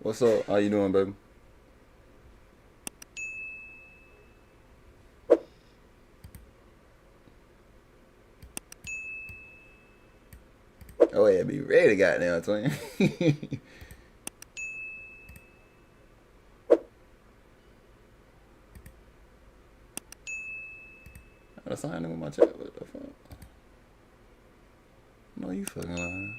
What's up? How you doing, baby? Oh yeah, be ready, goddamn twin. I signed in with my chat. What the fuck? No, you fucking lying.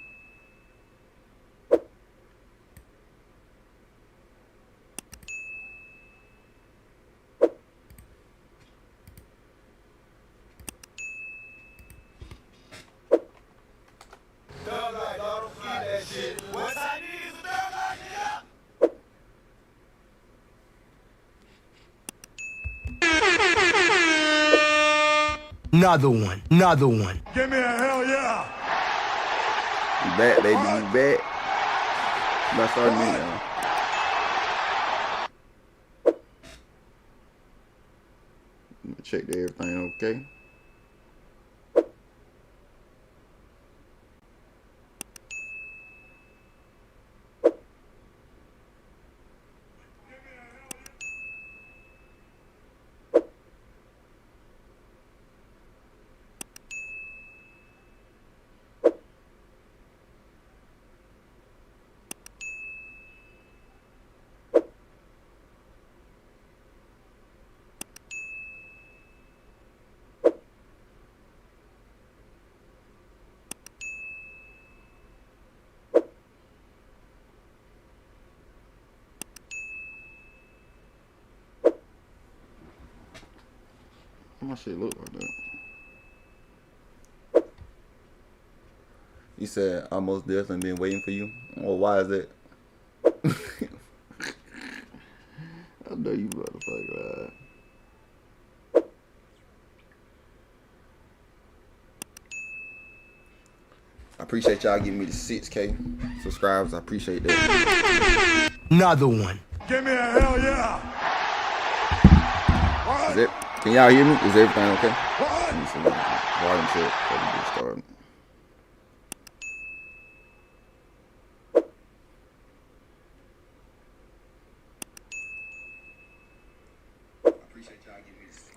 Another one. Another one. Give me a hell yeah. You back, baby. You back. You about to start me now. Check that everything okay. My shit look like that. You said I most definitely been waiting for you. Well, why is that? I know you motherfucker. I appreciate y'all giving me the 6K subscribers. I appreciate that. Another one. Give me a hell yeah. Is it? Can y'all hear me? Is everything okay? Let me see. Volume check before we get started.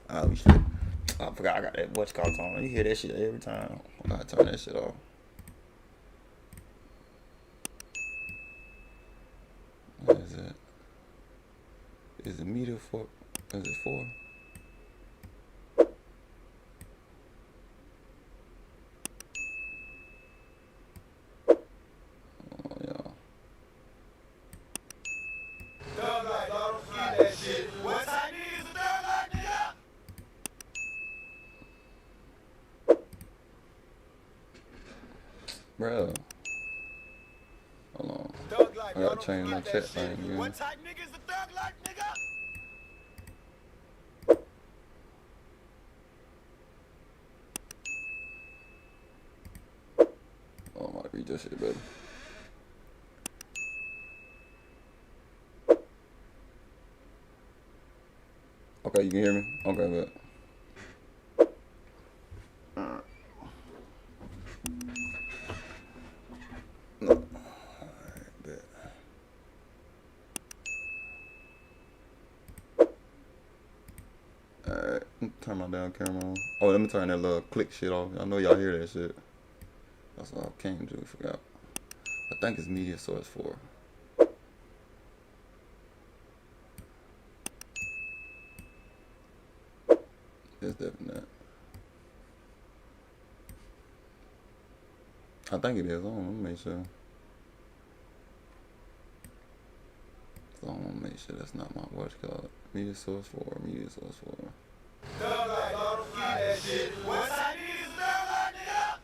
Oh, we should. I forgot I got that what's called on. You hear that shit every time. I gotta turn that shit off. What is it? Is it meter for? Is it 4? Bro, hold on. I gotta change my chat thing again. What type niggas a thug like nigga? Oh, I might read that shit better. Okay, you can hear me? Okay, good. Alright. No. Alright, bet. Alright, turn my down camera on. Oh, let me turn that little click shit off. I know y'all hear that shit. That's all I came to, forgot. I think it's media source 4. It's definitely not. I think it is. I don't want to make sure. So I want to make sure that's not my what's called. Media source 4. Media source 4. Thug like all the that shit. What type niggas a thug like nigga?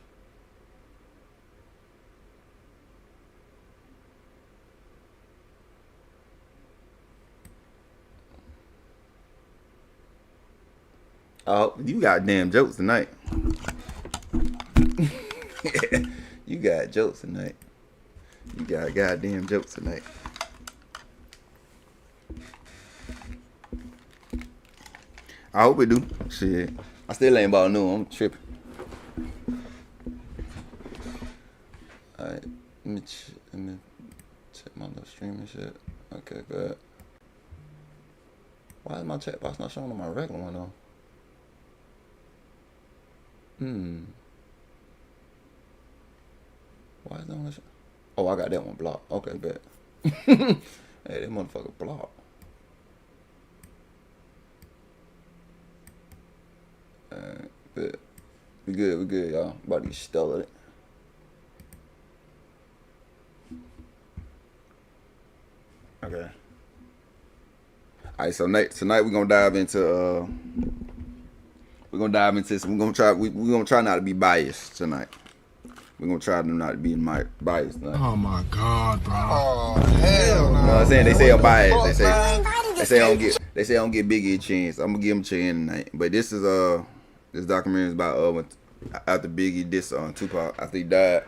Oh, you got damn jokes tonight. You got jokes tonight. You got goddamn jokes tonight. I hope it do. Shit. I still ain't about new. I'm tripping. Alright. Let me check my little streaming shit. Okay, good. Why is my chat box not showing on my regular one though? Why is that one? Oh, I got that one blocked. Okay, bet. Hey, that motherfucker blocked. Good. We good, y'all. About to get started. Okay. Alright, so tonight we're gonna dive into some. We're gonna try not to be biased tonight. We're gonna try not to be biased tonight. Oh my God, bro. Oh, hell no. You know what I'm saying? They say I'm biased. They say I don't get Biggie a chance. I'm gonna give him a chance tonight. But this is this documentary is about after Biggie dissed Tupac after he died.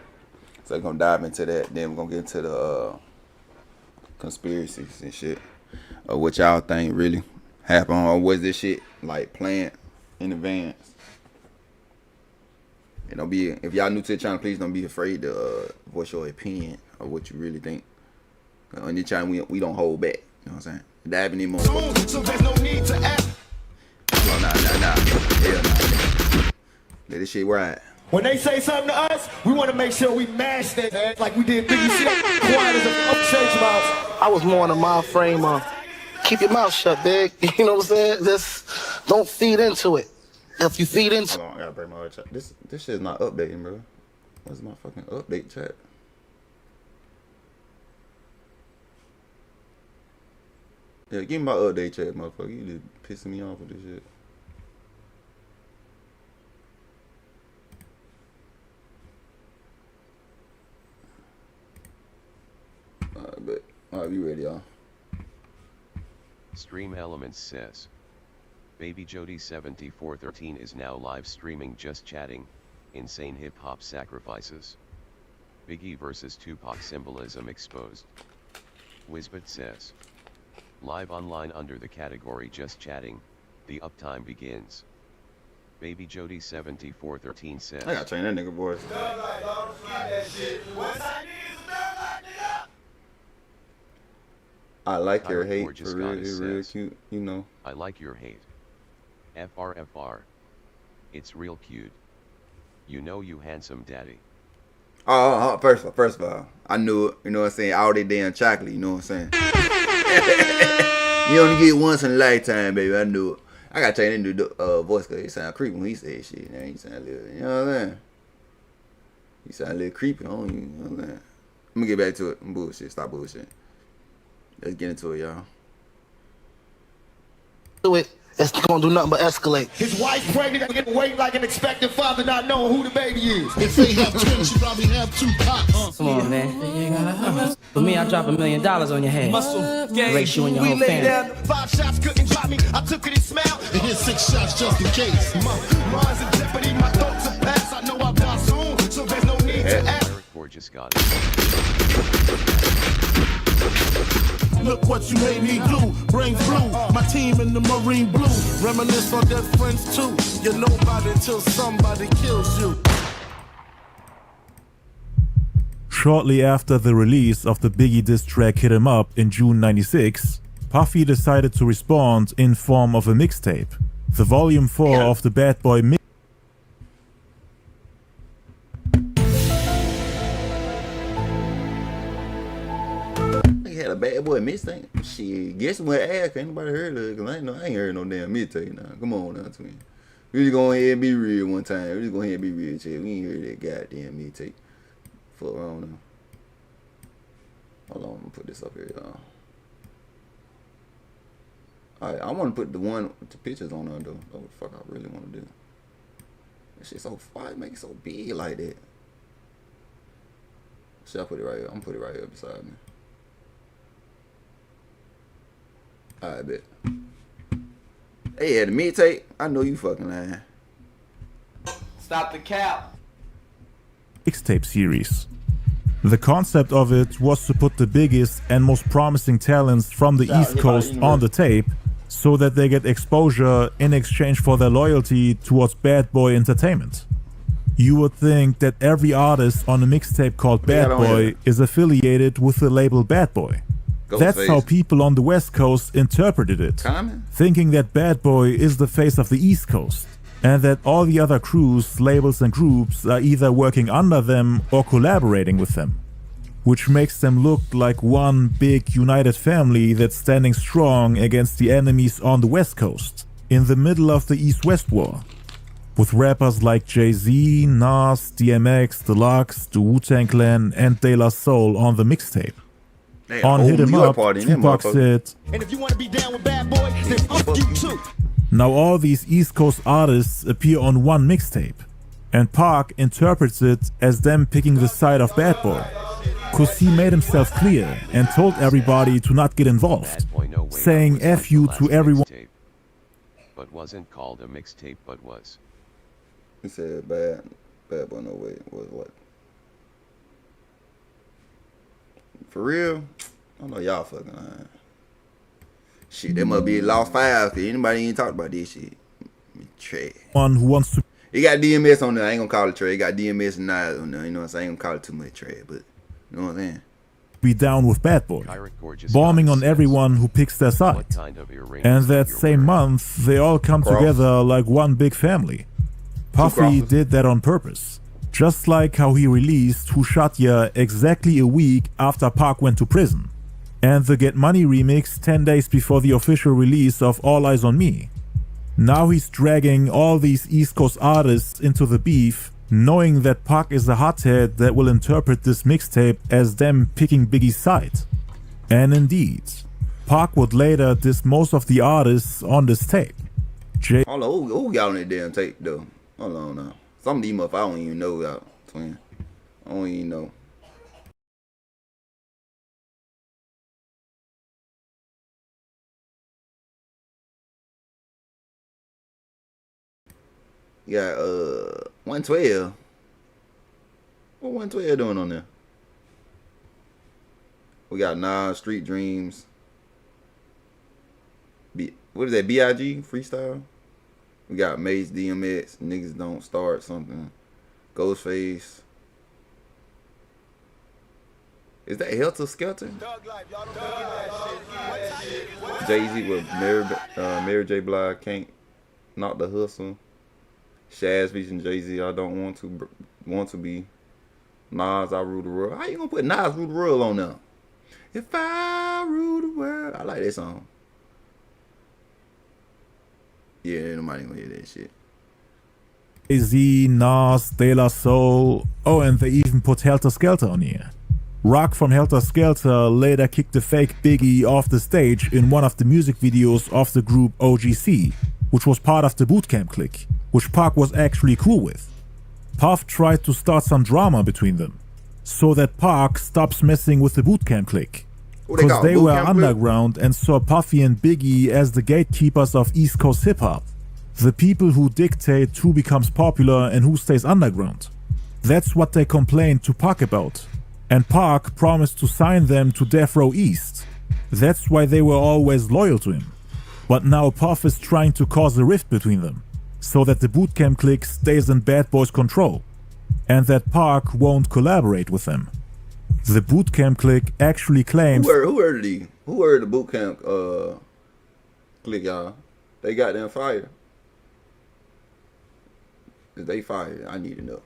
So we're gonna dive into that. Then we're gonna get into the conspiracies and shit. What y'all think really happened, or was this shit like planned in advance? And don't be, if y'all new to the channel, please don't be afraid to voice your opinion of what you really think. On this channel, we don't hold back. You know what I'm saying? Dive in more. So there's no need to act. Nah. Hell nah. Let this shit ride. When they say something to us, we want to make sure we mash that ass like we did Biggie shit. Quiet as a church mouse. I was more in a mind frame of keep your mouth shut, big. You know what I'm saying? Just don't feed into it. If you feed into Hold on, I gotta break my other chat. This shit's not updating, bro. What's my fucking update chat? Yeah, give me my update chat, motherfucker. You just pissing me off with this shit. Alright, we ready, y'all. Stream Elements says, Baby Jody 7413 is now live streaming Just Chatting, Insane Hip Hop Sacrifices. Biggie vs Tupac Symbolism exposed. Wizbot says, live online under the category Just Chatting, the uptime begins. Baby Jody 7413 says, I gotta train that nigga voice. I like your hate, for real, it's real cute, you know. I like your hate. FR. It's real cute. You know you handsome daddy. First of all, I knew it, you know what I'm saying, all that damn chocolate, you know what I'm saying. You only get once in a lifetime, baby, I knew it. I gotta change into the voice, cause he sound creepy when he say shit, man. He sound a little, you know what I'm saying. He sound a little creepy on you, you know what I'm saying. I'm gonna get back to it, I'm bullshit, stop bullshit. Let's get into it, y'all. it, it's gonna do nothing but escalate. His wife pregnant and getting weight like an expectant father not knowing who the baby is. If they have twins, she probably have 2 pops. Come on, man. For me, I drop $1 million on your head. Race you and your whole laid family. down, 5 shots couldn't drop me. I took it and smiled. They hit 6 shots just in case. Mine's in jeopardy, my thoughts are past. I know I'll die soon, so there's no need to act. Eric Borges got it. Look what you made me do. Bring blue, my team in the marine blue. Reminisce on dead friends too. You're nobody till somebody kills you. Shortly after the release of the Biggie diss track Hit 'Em Up in June '96, Puffy decided to respond in form of a mixtape. The volume 4 of the Bad Boy mix. Had a Bad Boy mixtape. Shit, guess what? Ask ain't nobody heard of it, cause I ain't heard no damn mixtape now. Come on now, twin. We just go ahead and be real one time. We just go ahead and be real, shit. We ain't heard that goddamn mixtape. Fuck around now. Hold on, I'm gonna put this up here, y'all. Alright, I wanna put the one with the pictures on there though. That's what the fuck I really wanna do. That shit so fire, make it so big like that. Should I put it right here? I'm gonna put it right here beside me. I bet. Hey, had a mixtape. I know you fucking lying. Stop the cap. Mixtape series. The concept of it was to put the biggest and most promising talents from the East Coast on the tape so that they get exposure in exchange for their loyalty towards Bad Boy Entertainment. You would think that every artist on a mixtape called Bad Boy is affiliated with the label Bad Boy. That's how people on the West Coast interpreted it, thinking that Bad Boy is the face of the East Coast, and that all the other crews, labels and groups are either working under them or collaborating with them, which makes them look like one big united family that's standing strong against the enemies on the West Coast, in the middle of the East-West War, with rappers like Jay-Z, Nas, DMX, Deluxe, the Wu-Tang Clan, and De La Soul on the mixtape. On Hit 'Em Up, Tupac said, And if you want to be down with Bad Boy, then fuck you too. now all these East Coast artists appear on one mixtape, and Pac interprets it as them picking the side of Bad Boy, cause he made himself clear and told everybody to not get involved, saying F you to everyone. But wasn't called a mixtape, but was. He said Bad Boy No Way was what? For real? I know y'all fucking lying. Shit, that must be Lost Files, cause anybody ain't talked about this shit. Trey. One who wants to. It got DMS on there. I ain't gonna call it Trey. It got DMS and Nas on there. You know what I'm saying? I ain't gonna call it too much Trey, but you know what I'm saying? Be down with Bad Boy, bombing on everyone who picks their side. And that same month, they all come together like one big family. Puffy did that on purpose. Just like how he released Who Shot Ya exactly a week after Pac went to prison, and the Get Money remix 10 days before the official release of All Eyes on Me. Now he's dragging all these East Coast artists into the beef, knowing that Pac is a hothead that will interpret this mixtape as them picking Biggie's side. And indeed, Pac would later diss most of the artists on this tape. Hold on, who got on that damn tape though? Hold on now. Some of these motherfuckers I don't even know out, twin. I don't even know. You got 112. What 112 doing on there? We got Nas, Street Dreams. What is that? B.I.G. freestyle. We got Mace, DMX, Niggas Don't Start something. Ghostface. Is that Helter Skelter? Jay-Z with Mary J. Blige, Can't Knock the Hustle. Shaz featuring Jay-Z, I Don't Want to Be. Nas, I Rule the World. How you gonna put Nas Rule the World on there? If I rule the world. I like that song. Yeah, nobody gonna hear that shit. Jay-Z, Nas, De La Soul. Oh, and they even put Helter Skelter on here. Rock from Helter Skelter later kicked the fake Biggie off the stage in one of the music videos of the group OGC, which was part of the Bootcamp clique, which Pac was actually cool with. Puff tried to start some drama between them, so that Pac stops messing with the Bootcamp clique, because they were underground and saw Puffy and Biggie as the gatekeepers of East Coast hip-hop, the people who dictate who becomes popular and who stays underground. That's what they complained to Pac about, and Pac promised to sign them to Death Row East. That's why they were always loyal to him. But now Puff is trying to cause a rift between them, so that the Bootcamp clique stays in Bad Boy's control, and that Pac won't collaborate with them. The Bootcamp clique actually claims... Who heard the Bootcamp clique, y'all? They got them fired. If they fired, I need to know.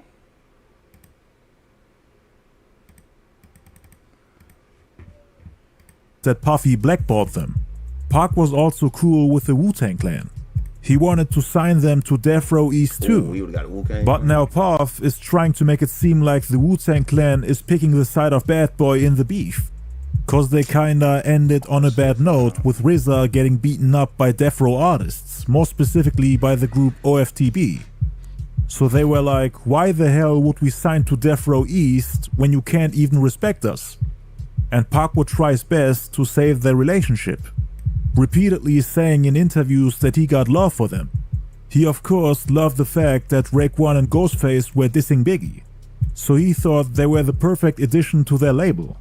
That Puffy blackballed them. Pac was also cool with the Wu-Tang Clan. He wanted to sign them to Death Row East too. But now Puff is trying to make it seem like the Wu-Tang Clan is picking the side of Bad Boy in the beef. Cause they kinda ended on a bad note with RZA getting beaten up by Death Row artists, more specifically by the group OFTB. So they were like, why the hell would we sign to Death Row East when you can't even respect us? And Pac would try his best to save their relationship, repeatedly saying in interviews that he got love for them. He of course loved the fact that Raekwon and Ghostface were dissing Biggie, so he thought they were the perfect addition to their label.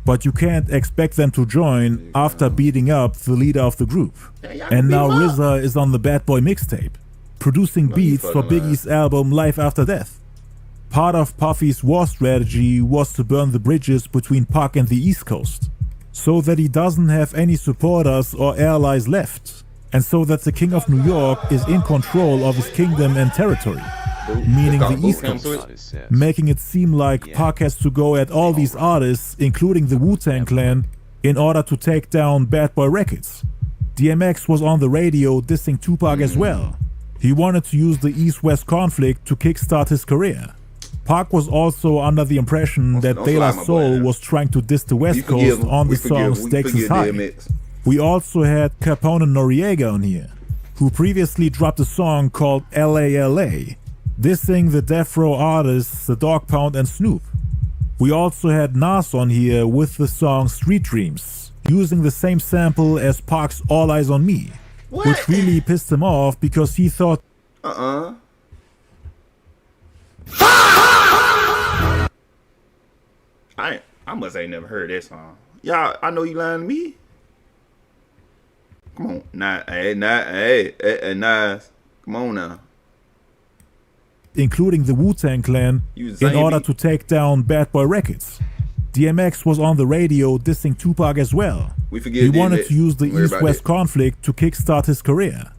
But you can't expect them to join after beating up the leader of the group. And now RZA is on the Bad Boy mixtape, producing beats for Biggie's album Life After Death. Part of Puffy's war strategy was to burn the bridges between Pac and the East Coast, so that he doesn't have any supporters or allies left, and so that the King of New York is in control of his kingdom and territory, meaning the East Coast, making it seem like Pac has to go at all these artists, including the Wu-Tang Clan, in order to take down Bad Boy Records. DMX was on the radio dissing Tupac as well. He wanted to use the East-West conflict to kickstart his career. Pac was also under the impression that De La Soul was trying to diss the West Coast on the song Stakes is High. We also had Capone and Noriega on here, who previously dropped a song called LALA, dissing the Death Row artists The Dog Pound and Snoop. We also had Nas on here with the song Street Dreams, using the same sample as Pac's All Eyes on Me, which really pissed him off because he thought I must ain't never heard that song. Y'all, I know you lying to me. Come on, Nas. Come on now. including the Wu-Tang Clan, in order to take down Bad Boy Records. DMX was on the radio dissing Tupac as well. He wanted to use the East-West conflict to kickstart his career.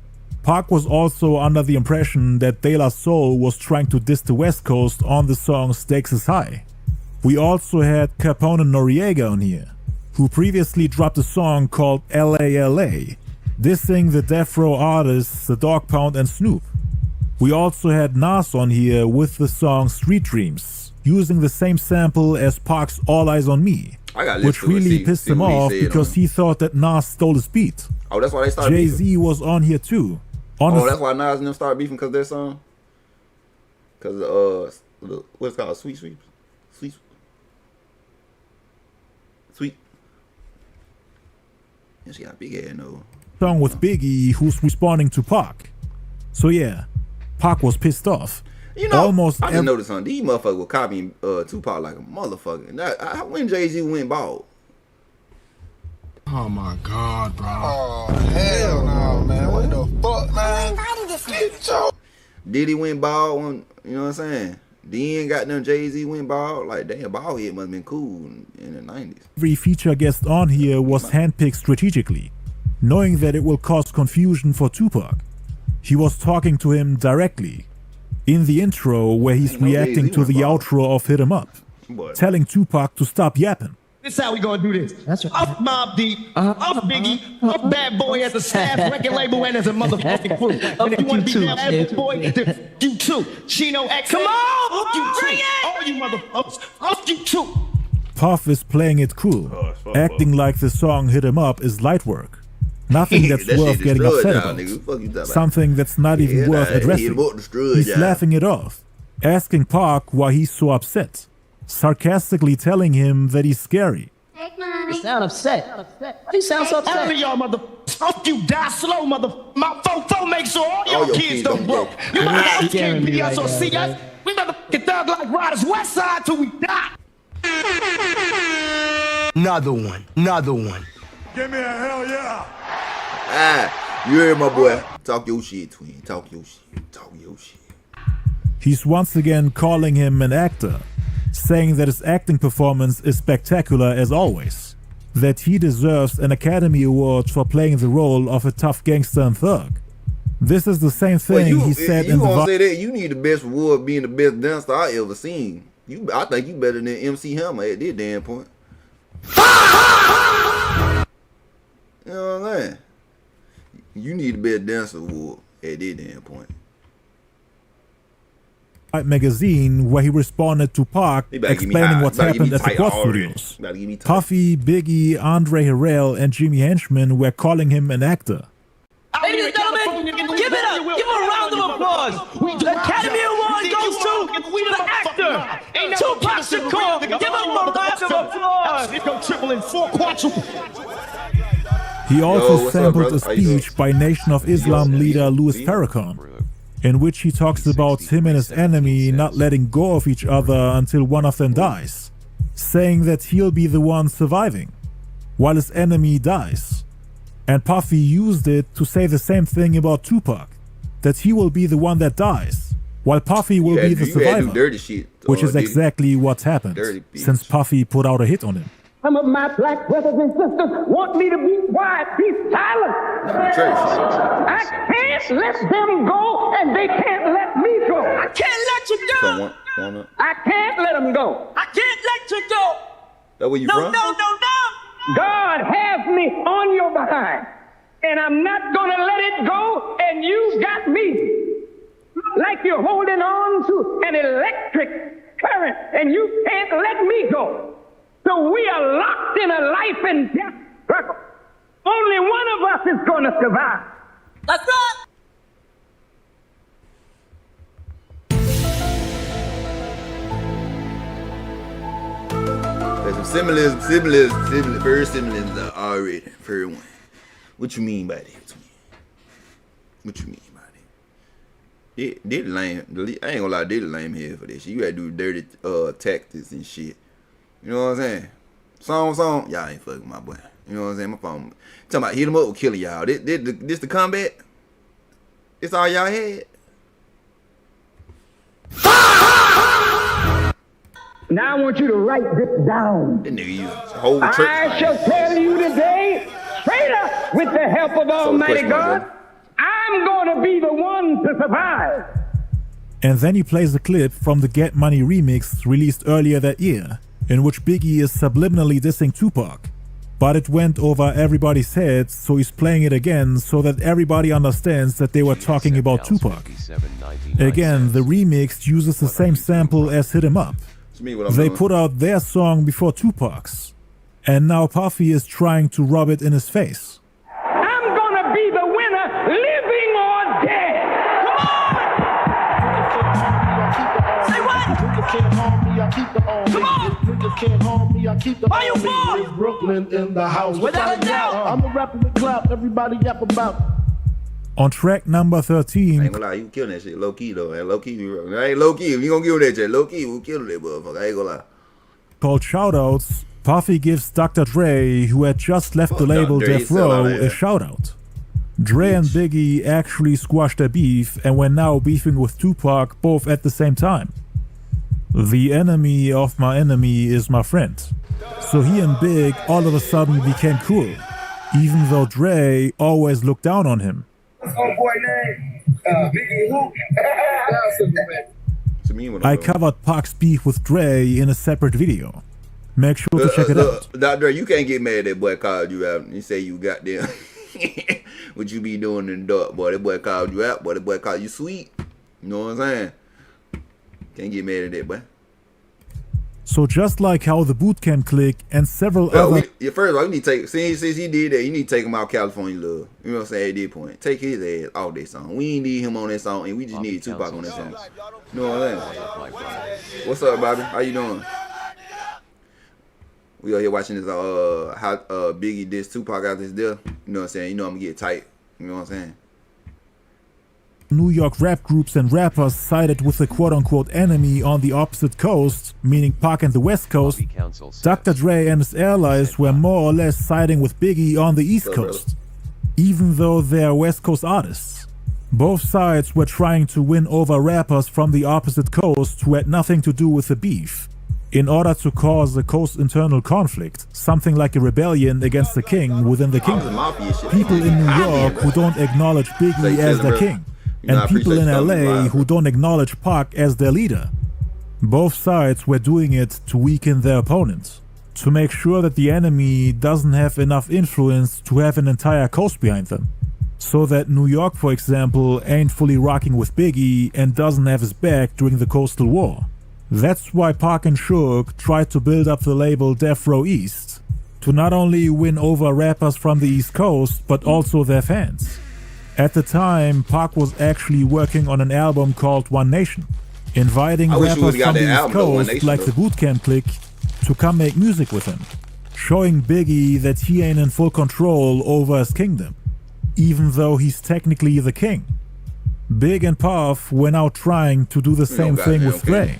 Pac was also under the impression that De La Soul was trying to diss the West Coast on the song Stakes is High. We also had Capone and Noriega on here, who previously dropped a song called LALA, dissing the Death Row artists The Dog Pound and Snoop. We also had Nas on here with the song Street Dreams, using the same sample as Pac's All Eyes on Me, which really pissed him off because he thought that Nas stole his beat. Oh, that's why they started beefing? Jay-Z was on here too. That's why Nas and them started beefing because of their song? Because, what's it called? Sweet. Yeah, she got a big ass nose. Song with Biggie, who's responding to Pac. So yeah, Pac was pissed off. You know, I just noticed something. These motherfuckers were copying Tupac like a motherfucker. When Jay-Z went bald? Oh my God, bro. Oh, hell no, man. What the fuck, man? Did he went bald when, you know what I'm saying? Then got them Jay-Z went bald. Like, damn, bald head must have been cool in the 90s. Every feature guest on here was handpicked strategically, knowing that it will cause confusion for Tupac. He was talking to him directly. In the intro, where he's reacting to the outro of Hit 'Em Up, telling Tupac to stop yapping. This is how we gonna do this. That's right. Up Mobb Deep, up Biggie, up Bad Boy as a staff record label and as a motherfucking crew. And if you wanna be down Bad Boy, then you too. Chino X. Come on, bring it! All you motherfuckers, up you too. Puff is playing it cool, acting like the song Hit 'Em Up is light work. Nothing that's worth getting upset about. Something that's not even worth addressing. He's laughing it off, asking Pac why he's so upset, sarcastically telling him that he's scary. You sound upset. Why do you sound so upset? All of y'all motherfuckers, you die slow, my phone make sure all your kids don't broke. You motherfuckers can't be us or see us. We motherfucking thug like riders west side till we die. Another one. Give me a hell yeah. You heard my boy. Talk your shit, twin. Talk your shit. He's once again calling him an actor, saying that his acting performance is spectacular as always, that he deserves an Academy Award for playing the role of a tough gangster and thug. This is the same thing he said in the say that you need the best reward being the best dancer I ever seen. I think you better than MC Hammer at this damn point. You know what I'm saying? You need the best dancer award at this damn point. Magazine, where he responded to Pac, explaining what's happened at the Quad Studios. Puffy, Biggie, Andre Harrell, and Jimmy Henchman were calling him an actor. Ladies and gentlemen, give it up. Give him a round of applause. The Academy Award goes to the actor, Tupac Shakur. Give him a round of applause. It go triple and four quadruple. He also sampled a speech by Nation of Islam leader Louis Farrakhan, in which he talks about him and his enemy not letting go of each other until one of them dies, saying that he'll be the one surviving, while his enemy dies. And Puffy used it to say the same thing about Tupac, that he will be the one that dies, while Puffy will be the survivor, which is exactly what's happened, since Puffy put out a hit on him. Some of my black brothers and sisters want me to be quiet, be silent. I can't let them go, and they can't let me go. I can't let you go. I can't let them go. I can't let you go. That where you from? No. God has me on your behind, and I'm not gonna let it go. And you got me like you're holding on to an electric current, and you can't let me go. So we are locked in a life and death struggle. Only one of us is going to survive. That's right. There's some symbolism, very symbolism already. Very one. What you mean by that? What you mean by that? Did lame. I ain't gonna lie, did lame here for this shit. You gotta do dirty tactics and shit. You know what I'm saying? Song. Y'all ain't fucking my boy. You know what I'm saying? My phone. Talking about hit him up or killing y'all. This the comeback? This all y'all had? Now I want you to write this down. That nigga used the whole church. I shall tell you today, straight up, with the help of Almighty God, I'm going to be the one to survive. And then he plays a clip from the Get Money remix released earlier that year, in which Biggie is subliminally dissing Tupac. But it went over everybody's heads, so he's playing it again so that everybody understands that they were talking about Tupac. Again, the remix uses the same sample as Hit 'Em Up. They put out their song before Tupac's, and now Puffy is trying to rub it in his face. I'm gonna be the winner, living or dead. Come on! Say what? Come on! Can't harm me, I keep the Are you for? Brooklyn in the house. Without a doubt. I'm a rapper with clout, everybody yap about. On track number 13. I ain't gonna lie, you killing that shit low key though. Low key, I ain't low key. If you gonna give him that shit, low key, we killing that motherfucker. I ain't gonna lie. Called Shoutouts, Puffy gives Dr. Dre, who had just left the label Death Row, a shoutout. Dre and Biggie actually squashed their beef and were now beefing with Tupac both at the same time. The enemy of my enemy is my friend. So he and Big all of a sudden became cool, even though Dre always looked down on him. I covered Pac's beef with Dre in a separate video. Make sure to check it out. Dr. You can't get mad that boy called you out. You say you got them. What you be doing in the dark, boy? That boy called you out, boy. That boy called you sweet. You know what I'm saying? Can't get mad at that, boy. So just like how the Bootcamp clique and several other... First of all, you need to take... Since he did that, you need to take him out California Love. You know what I'm saying? At this point. Take his ass off that song. We ain't need him on that song, and we just need Tupac on that song. You know what I'm saying? What's up, Bobby? How you doing? We out here watching this how Biggie diss Tupac out this deal. You know what I'm saying? You know I'm gonna get tight. You know what I'm saying? New York rap groups and rappers sided with the quote-unquote enemy on the opposite coast, meaning Pac and the West Coast. Dr. Dre and his allies were more or less siding with Biggie on the East Coast, even though they are West Coast artists. Both sides were trying to win over rappers from the opposite coast who had nothing to do with the beef, in order to cause a coast internal conflict, something like a rebellion against the king within the kingdom. People in New York who don't acknowledge Biggie as their king, and people in LA who don't acknowledge Pac as their leader. Both sides were doing it to weaken their opponent, to make sure that the enemy doesn't have enough influence to have an entire coast behind them. So that New York, for example, ain't fully rocking with Biggie and doesn't have his back during the Coastal War. That's why Pac and Suge tried to build up the label Death Row East, to not only win over rappers from the East Coast, but also their fans. At the time, Pac was actually working on an album called One Nation, inviting rappers from the East Coast, like the Bootcamp clique, to come make music with him, showing Biggie that he ain't in full control over his kingdom, even though he's technically the king. Big and Puff were now trying to do the same thing with Dre,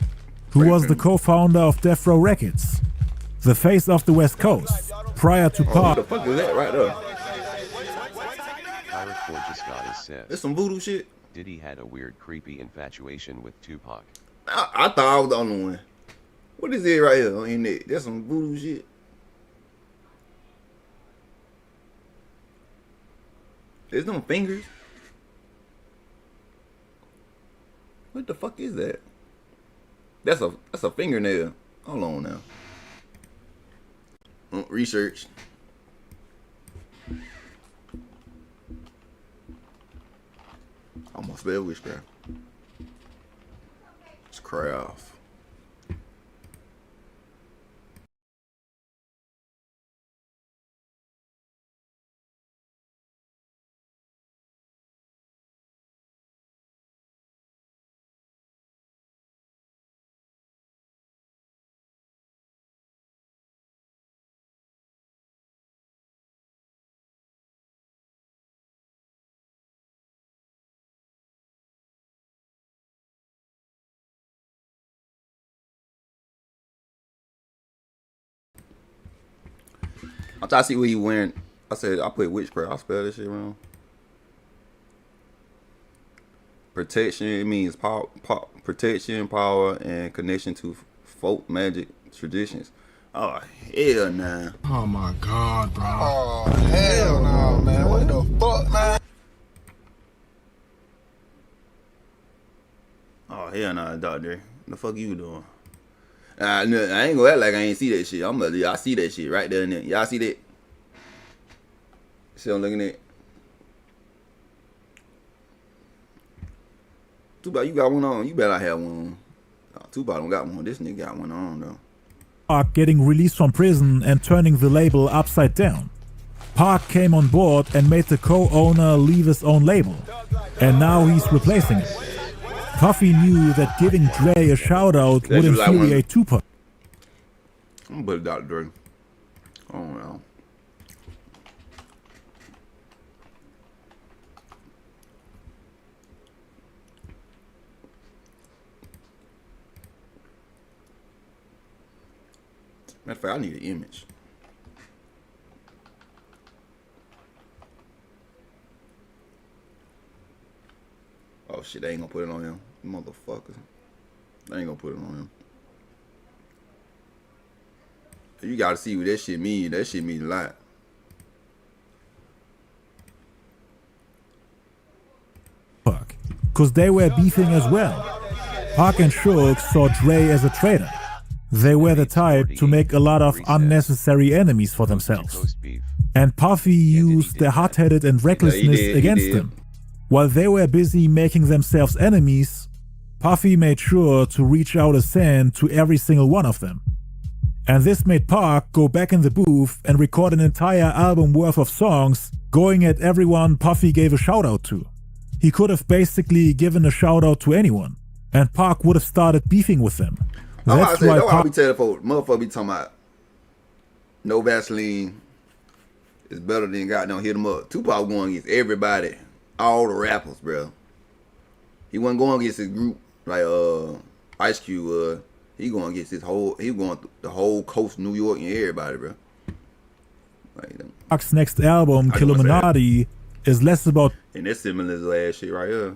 who was the co-founder of Death Row Records, the face of the West Coast, prior to Pac. What the fuck is that right there? That's some voodoo shit. Diddy had a weird, creepy infatuation with Tupac. I thought I was the only one. What is it right here on your neck? That's some voodoo shit. There's no fingers. What the fuck is that? That's a fingernail. Hold on now. Research. Almost spell witchcraft. It's craft. I'm trying to see what he wearing. I said I put witchcraft. I spell this shit wrong. Protection. It means protection, power, and connection to folk magic traditions. Oh hell nah. Oh my God, bro. Oh hell no, man. What the fuck, man? Oh hell nah, doctor. What the fuck you doing? I ain't gonna act like I ain't see that shit. Y'all see that shit right there and there. Y'all see that? See I'm looking at? Tupac, you got one on. You better have one on. Tupac don't got one. This nigga got one on though. Pac getting released from prison and turning the label upside down. Pac came on board and made the co-owner leave his own label. And now he's replacing it. Puffy knew that giving Dre a shout-out would infuriate Tupac. I'm gonna put it Dr. Dre. Oh no. Matter of fact, I need an image. Oh shit, they ain't gonna put it on him. Motherfuckers. They ain't gonna put it on him. You gotta see what that shit mean. That shit mean a lot. Fuck. Cause they were beefing as well. Pac and Suge saw Dre as a traitor. They were the type to make a lot of unnecessary enemies for themselves. And Puffy used their hot-headed and recklessness against them. While they were busy making themselves enemies, Puffy made sure to reach out his hand to every single one of them. And this made Pac go back in the booth and record an entire album worth of songs going at everyone Puffy gave a shout out to. He could have basically given a shout out to anyone, and Pac would have started beefing with them. That's why I be telling folks, motherfucker be talking about no Vaseline is better than goddamn hit him up. Tupac going against everybody, all the rappers, bro. He wasn't going against his group like Ice Cube. He going against his whole. He going the whole coast, New York, and everybody, bro. Like, Pac's next album, Killuminati, is less about. And that's similar to the ass shit right here.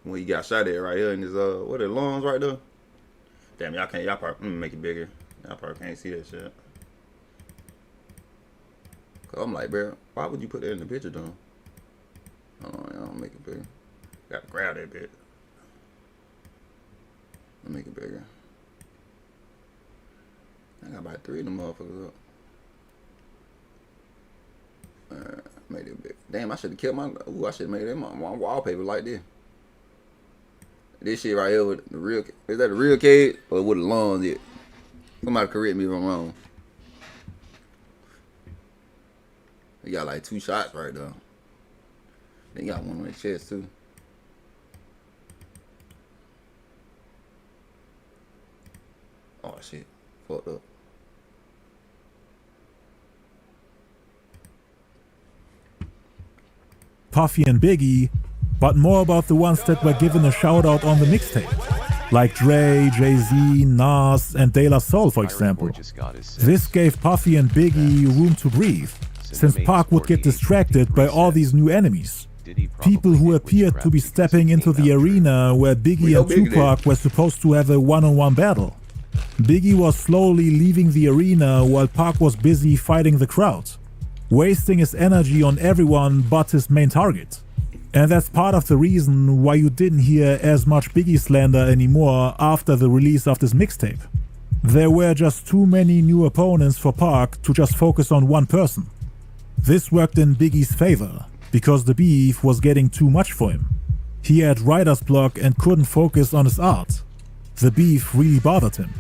When he got shot at right here in his what are the lungs right there? Damn, y'all can't. Y'all probably make it bigger. Y'all probably can't see that shit. Cause I'm like, bro, why would you put that in the picture, though? Hold on, y'all make it bigger. Gotta grab that bit. Let me make it bigger. I got about 3 of them motherfuckers up. Made it big. Damn, I should have kept my. Ooh, I should have made that my wallpaper like this. This shit right here with the real. Is that the real kid or with the lungs? It. Somebody correct me if I'm wrong. He got like 2 shots right there. They got one on his chest too. Oh shit, fucked up. Puffy and Biggie, but more about the ones that were given a shout out on the mixtape, like Dre, Jay-Z, Nas, and De La Soul, for example. This gave Puffy and Biggie room to breathe, since Pac would get distracted by all these new enemies. People who appeared to be stepping into the arena where Biggie and Tupac were supposed to have a one-on-one battle. Biggie was slowly leaving the arena while Pac was busy fighting the crowd. wasting his energy on everyone but his main target. And that's part of the reason why you didn't hear as much Biggie slander anymore after the release of this mixtape. There were just too many new opponents for Pac to just focus on one person. This worked in Biggie's favor, because the beef was getting too much for him. He had writer's block and couldn't focus on his art. The beef really bothered him.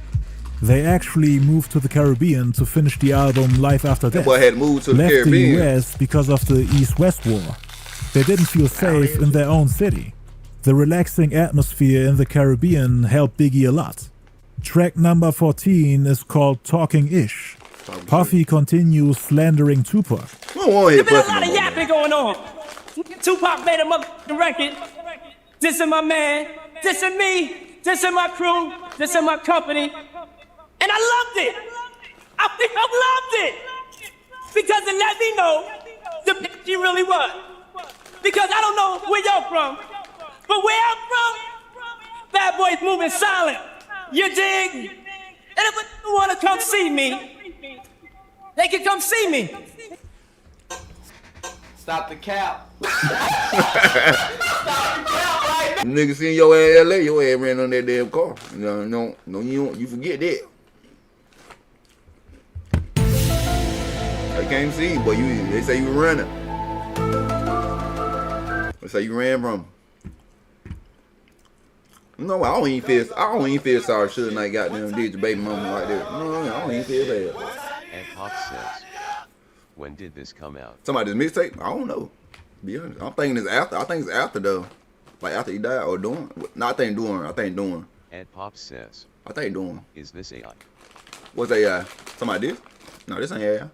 They actually moved to the Caribbean to finish the album Life After Death. That boy had moved to the Left Caribbean. the US because of the East-West war. They didn't feel safe in their own city. The relaxing atmosphere in the Caribbean helped Biggie a lot. Track number 14 is called Talking Ish. Puffy continues slandering Tupac. There's been a lot of yapping going on. Tupac made a motherfucking record. Dissing my man, dissing me, dissing my crew, dissing my company. And I loved it. I loved it. Because it let me know the bitch he really was. Because I don't know where y'all from, but where I'm from, bad boys moving silent. You dig? And if you want to come see me, they can come see me. Stop the cap. Niggas seen your ass in LA, your ass ran on that damn car. No, you forget that. They can't see you, but they say you were running. They say you ran from. No, I don't even feel sorry. Should not goddamn did your baby mama like that. No, I don't even feel bad. And Pop says, when did this come out? Somebody's mixtape? I don't know. Be honest. I'm thinking it's after. I think it's after though. Like after he died or doing. No, I think doing. Ed Pop says, I think doing. is this AI? What's AI? Somebody did? No, this ain't AI.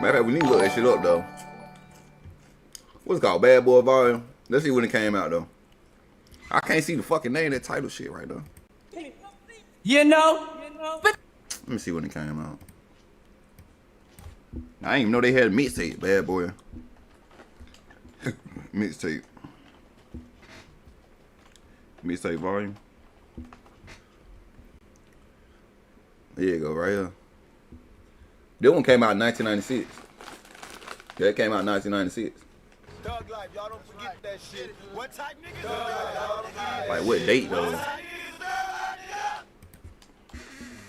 Matter of fact, we need to look that shit up though. What's it called? Bad Boy Volume? Let's see when it came out though. I can't see the fucking name of that title shit right now. You know? But Let me see when it came out. I didn't even know they had a mixtape, Bad Boy. Mixtape. Mixtape volume. There you go, right here. That one came out in 1996. Yeah, it came out in 1996. Thug life, y'all don't forget that shit. What type niggas? Like what date though?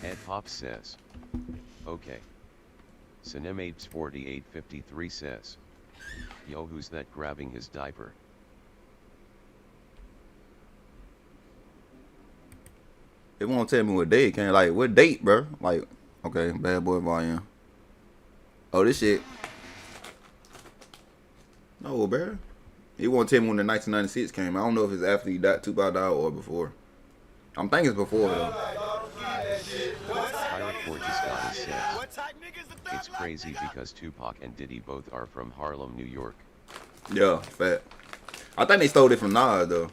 Ed Pop says, okay. Cinemapes 4853 says, yo, who's that grabbing his diaper? It won't tell me what date it came. Like what date, bro? Like okay, Bad Boy Volume. Oh, this shit. No, bro. It won't tell me when the 1996 came. I don't know if it's after he died, Tupac died, or before. I'm thinking it's before though. Pirate Gorgeous Goddess says, it's crazy because Tupac and Diddy both are from Harlem, New York. Yeah, fat. I think they stole it from Nas though.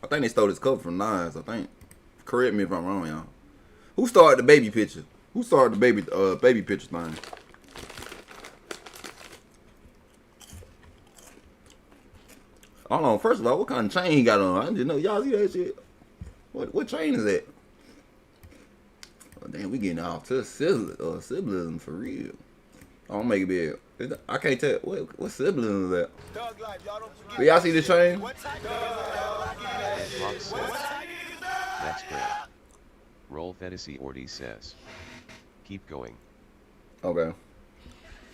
I think they stole this cover from Nas. I think. Correct me if I'm wrong, y'all. Who started the baby picture? Who started the baby picture thing? Hold on. First of all, what kind of chain he got on? I didn't know. Y'all see that shit? What chain is that? Oh, damn, we getting off to symbolism for real. I'll make it big. I can't tell. What symbolism is that? Do y'all see the chain? And Pop says, that's great. Roll Fantasy Orty says, keep going. Okay.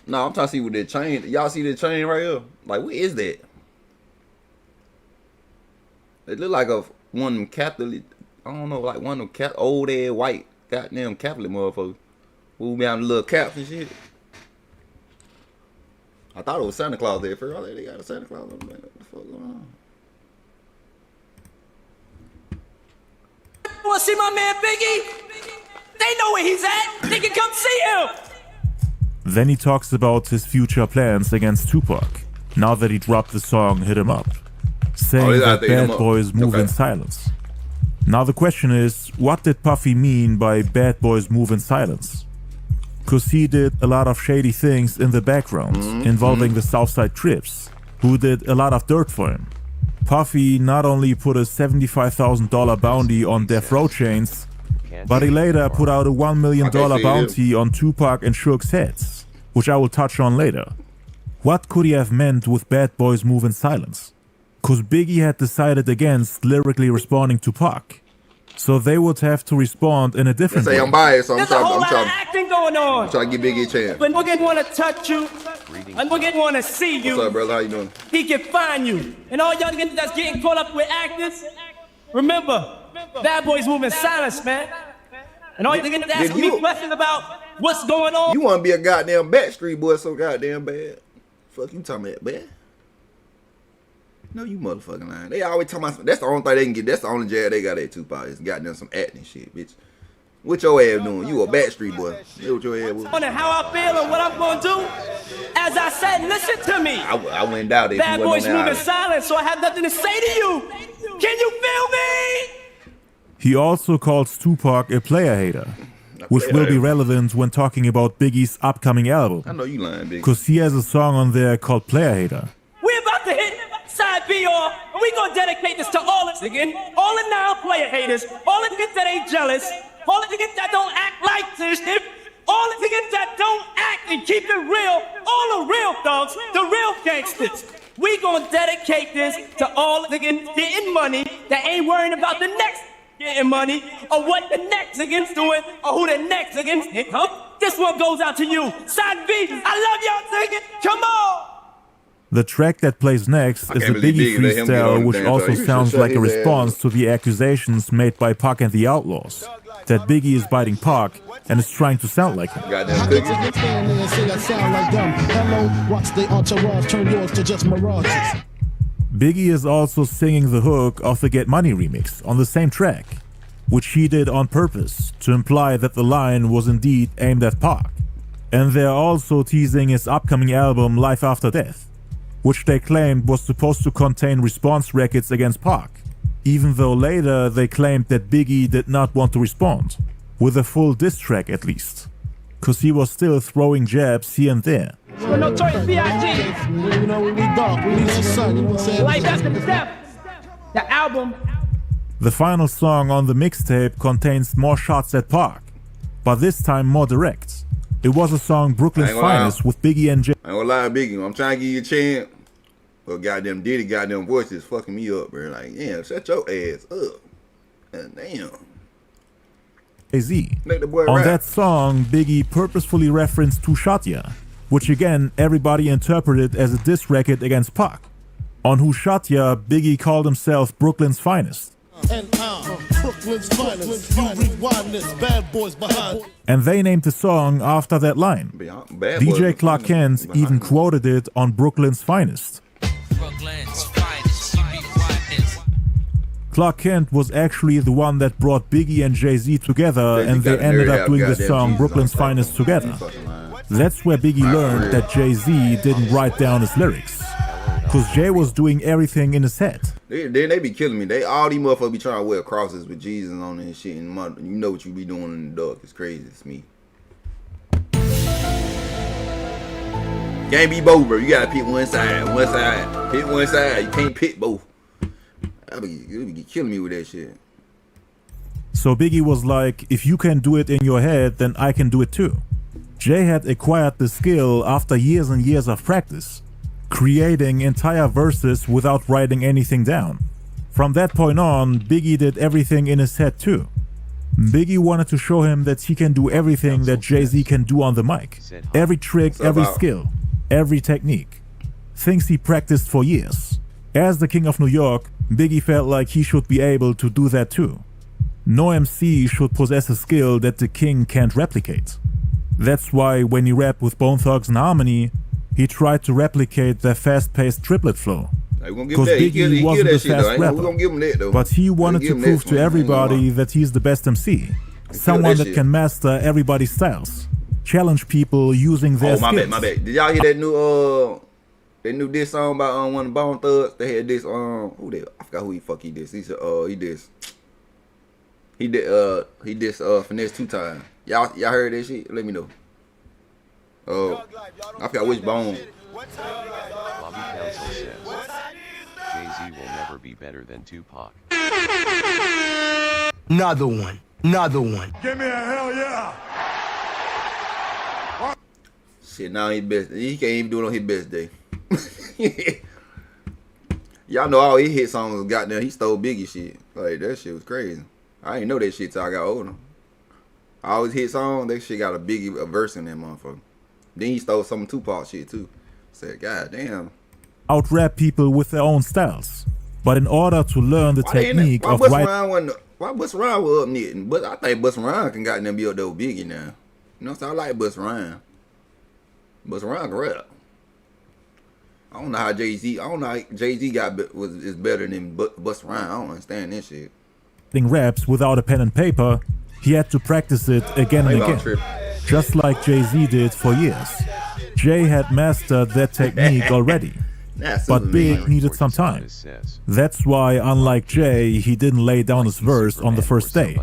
No, I'm trying to see what that chain. Y'all see the chain right here? Like, what is that? It look like one of them Catholic. I don't know, like one of them old ass white goddamn Catholic motherfuckers who be on the little caps and shit. I thought it was Santa Claus there first. I thought they got a Santa Claus on there. What the fuck going on? you want to see my man Biggie? They know where he's at. They can come see him. Then he talks about his future plans against Tupac, now that he dropped the song Hit 'Em Up, saying that bad boys move in silence. Now the question is, what did Puffy mean by bad boys move in silence? Cause he did a lot of shady things in the background, involving the Southside Crips, who did a lot of dirt for him. Puffy not only put a $75,000 bounty on Death Row Chains, but he later put out a $1 million Okay, bounty on Tupac and Suge's heads, which I will touch on later. What could he have meant with Bad Boys Move in Silence? Cause Biggie had decided against lyrically responding to Pac, so they would have to respond in a different way. Say I'm biased, so I'm There's a whole trying lot of acting going on. to give Biggie a chance. When niggas want to touch you, and niggas want to see you, What's up, brother? How you doing? he can find you. And all y'all niggas that's getting caught up with actors, remember, Bad Boys Move in Silence, man. And all you niggas that's asking me questions about what's going on. You want to be a goddamn Backstreet Boy so goddamn bad? Fuck you talking about, man? No, you motherfucking lying. They always talking about that's the only thing they can get. That's the only jab they got at Tupac is goddamn some acting shit, bitch. What your ass doing? You a Backstreet Boy. That's what your ass was. Wondering how I feel and what I'm gonna do. As I said, listen to me. I went down there. Bad Boys Move in Silence, so I have nothing to say to you. Can you feel me? He also calls Tupac a player hater, which will be relevant when talking about Biggie's upcoming album. I know you lying, Biggie. Cause he has a song on there called Player Hater. We're about to hit side B off, and we gonna dedicate this to all the again, all the now player haters, all the niggas that ain't jealous, all the niggas that don't act like this shit, all the niggas that don't act and keep it real, all the real thugs, the real gangsters. We gonna dedicate this to all the niggas getting money that ain't worrying about the next getting money or what the next niggas doing or who the next niggas, huh? This one goes out to you, side B. I love y'all niggas. Come on. The track that plays next is a Biggie freestyle, which also sounds like a response to the accusations made by Pac and the Outlaws, that Biggie is biting Pac and is trying to sound like him. Biggie is also singing the hook of the Get Money remix on the same track, which he did on purpose to imply that the line was indeed aimed at Pac. And they're also teasing his upcoming album Life After Death, which they claimed was supposed to contain response records against Pac, even though later they claimed that Biggie did not want to respond, with a full diss track at least, cause he was still throwing jabs here and there. Notorious B.I.G. You know, we dark, we need some sun, you know what I'm saying? Life After Death, the album. The final song on the mixtape contains more shots at Pac, but this time more direct. It was a song Brooklyn's Finest with Biggie and J. I ain't gonna lie, Biggie. I'm trying to give you a chance. But goddamn Diddy, goddamn voice is fucking me up, bro. Like, yeah, shut your ass up. Damn. Jay-Z. Make the boy On rap. that song, Biggie purposefully referenced Too Shot Ya, which again everybody interpreted as a diss record against Pac. On Who Shot Ya, Biggie called himself Brooklyn's Finest. And Brooklyn's finest, you rewind this, Bad Boys behind. And they named the song after that line. DJ Clark Kent even quoted it on Brooklyn's Finest. Clark Kent was actually the one that brought Biggie and Jay-Z together, and they ended up doing the song Brooklyn's Finest together. That's where Biggie learned that Jay-Z didn't write down his lyrics, cause Jay was doing everything in his head. They be killing me. All these motherfuckers be trying to wear crosses with Jesus on it and shit. And you know what you be doing in the dark. It's crazy. It's me. Can't be both, bro. You gotta pick one side. One side. Pick one side. You can't pick both. You be killing me with that shit. So Biggie was like, if you can do it in your head, then I can do it too. Jay had acquired the skill after years and years of practice, creating entire verses without writing anything down. From that point on, Biggie did everything in his head too. Biggie wanted to show him that he can do everything that Jay-Z can do on the mic. Every trick, every skill, every technique. Things he practiced for years. As the King of New York, Biggie felt like he should be able to do that too. No MC should possess a skill that the King can't replicate. That's why when he rapped with Bone Thugs and Harmony, he tried to replicate their fast-paced triplet flow. Because Biggie wasn't a fast rapper, but he wanted to prove to everybody that he's the best MC. Someone that can master everybody's styles. Challenge people using their skills. My bad. Did y'all hear that new diss song by one of the Bone Thugs? They had this I forgot who he dissed. He said he dissed Finesse 2 times. Y'all heard that shit? Let me know. I forgot which Bone. Bobby Council says Jay-Z will never be better than Tupac. Another one. Another one. Give me a hell yeah. Shit, now he best. He can't even do it on his best day. Y'all know all his hit songs was goddamn. He stole Biggie shit. Like that shit was crazy. I didn't know that shit till I got older. All his hit songs, that shit got a verse in that motherfucker. Then he stole some Tupac shit too. Said, God damn. Out-rap people with their own styles. But in order to learn the technique of writing... Why Busta Rhymes was up knitting? But I think Busta Rhymes can goddamn be up there with Biggie now. You know what I'm saying? I like Busta Rhymes. Busta Rhymes can rap. I don't know how Jay-Z. I don't know how Jay-Z is better than Busta Rhymes. I don't understand this shit. Raps without a pen and paper, he had to practice it again and again, just like Jay-Z did for years. Jay had mastered that technique already, but Big needed some time. That's why, unlike Jay, he didn't lay down his verse on the first day.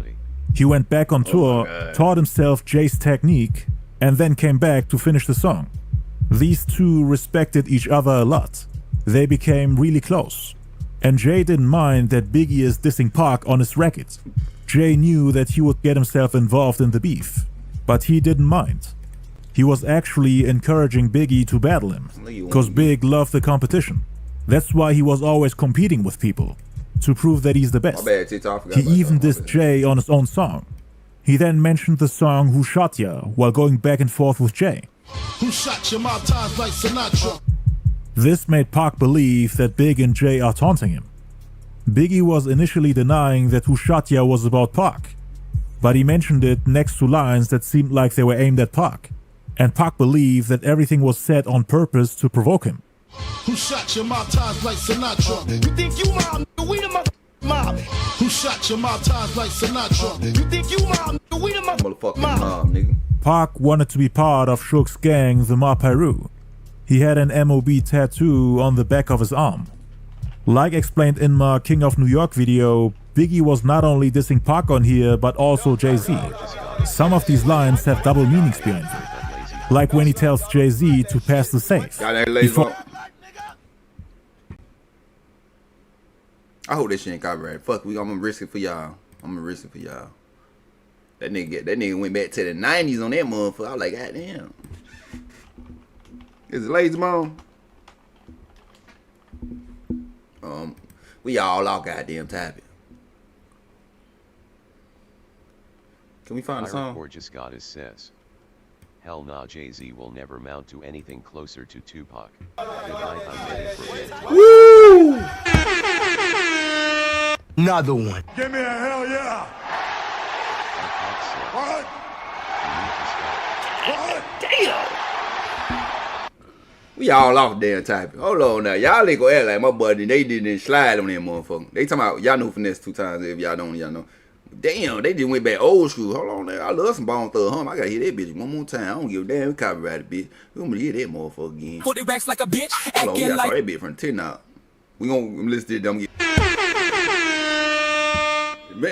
He went back on tour, taught himself Jay's technique, and then came back to finish the song. These two respected each other a lot. They became really close. And Jay didn't mind that Biggie is dissing Pac on his record. Jay knew that he would get himself involved in the beef, but he didn't mind. He was actually encouraging Biggie to battle him, cause Big loved the competition. That's why he was always competing with people, to prove that he's the best. He even dissed Jay on his own song. He then mentioned the song Who Shot Ya while going back and forth with Jay. Who shot you my times like Sinatra? This made Pac believe that Big and Jay are taunting him. Biggie was initially denying that Who Shot Ya was about Pac, but he mentioned it next to lines that seemed like they were aimed at Pac, and Pac believed that everything was said on purpose to provoke him. Who shot you my times like Sinatra? You think you mob? We the mob. Who shot you my times like Sinatra? You think you mob? We the motherfucking mob, nigga. Pac wanted to be part of Shook's gang, the Mob Piru. He had an MOB tattoo on the back of his arm. Like explained in my King of New York video, Biggie was not only dissing Pac on here, but also Jay-Z. Some of these lines have double meanings behind them. Like when he tells Jay-Z to pass the safe. I hope this shit ain't copyrighted. Fuck, I'm gonna risk it for y'all. That nigga went back to the 90s on that motherfucker. I was like, God damn. Is it Lazy Bone? We all goddamn type it. Can we find a song? Gorgeous Goddess says, hell nah, Jay-Z will never mount to anything closer to Tupac. Goodbye, I'm ready for bed. Woo! Another one. Give me a hell yeah. What? Damn. We all off damn typing. Hold on now. Y'all ain't gonna act like my buddy. They didn't slide on that motherfucker. They talking about, y'all know finesse 2 times. If y'all don't, y'all know. Damn, they just went back old school. Hold on now. I love some Bone Thug Hum. I gotta hear that bitch one more time. I don't give a damn. Copyrighted bitch. We gonna hear that motherfucker again. Put it back like a bitch. Hold on, we gotta start that bitch from the 10 out. We gonna listen to them.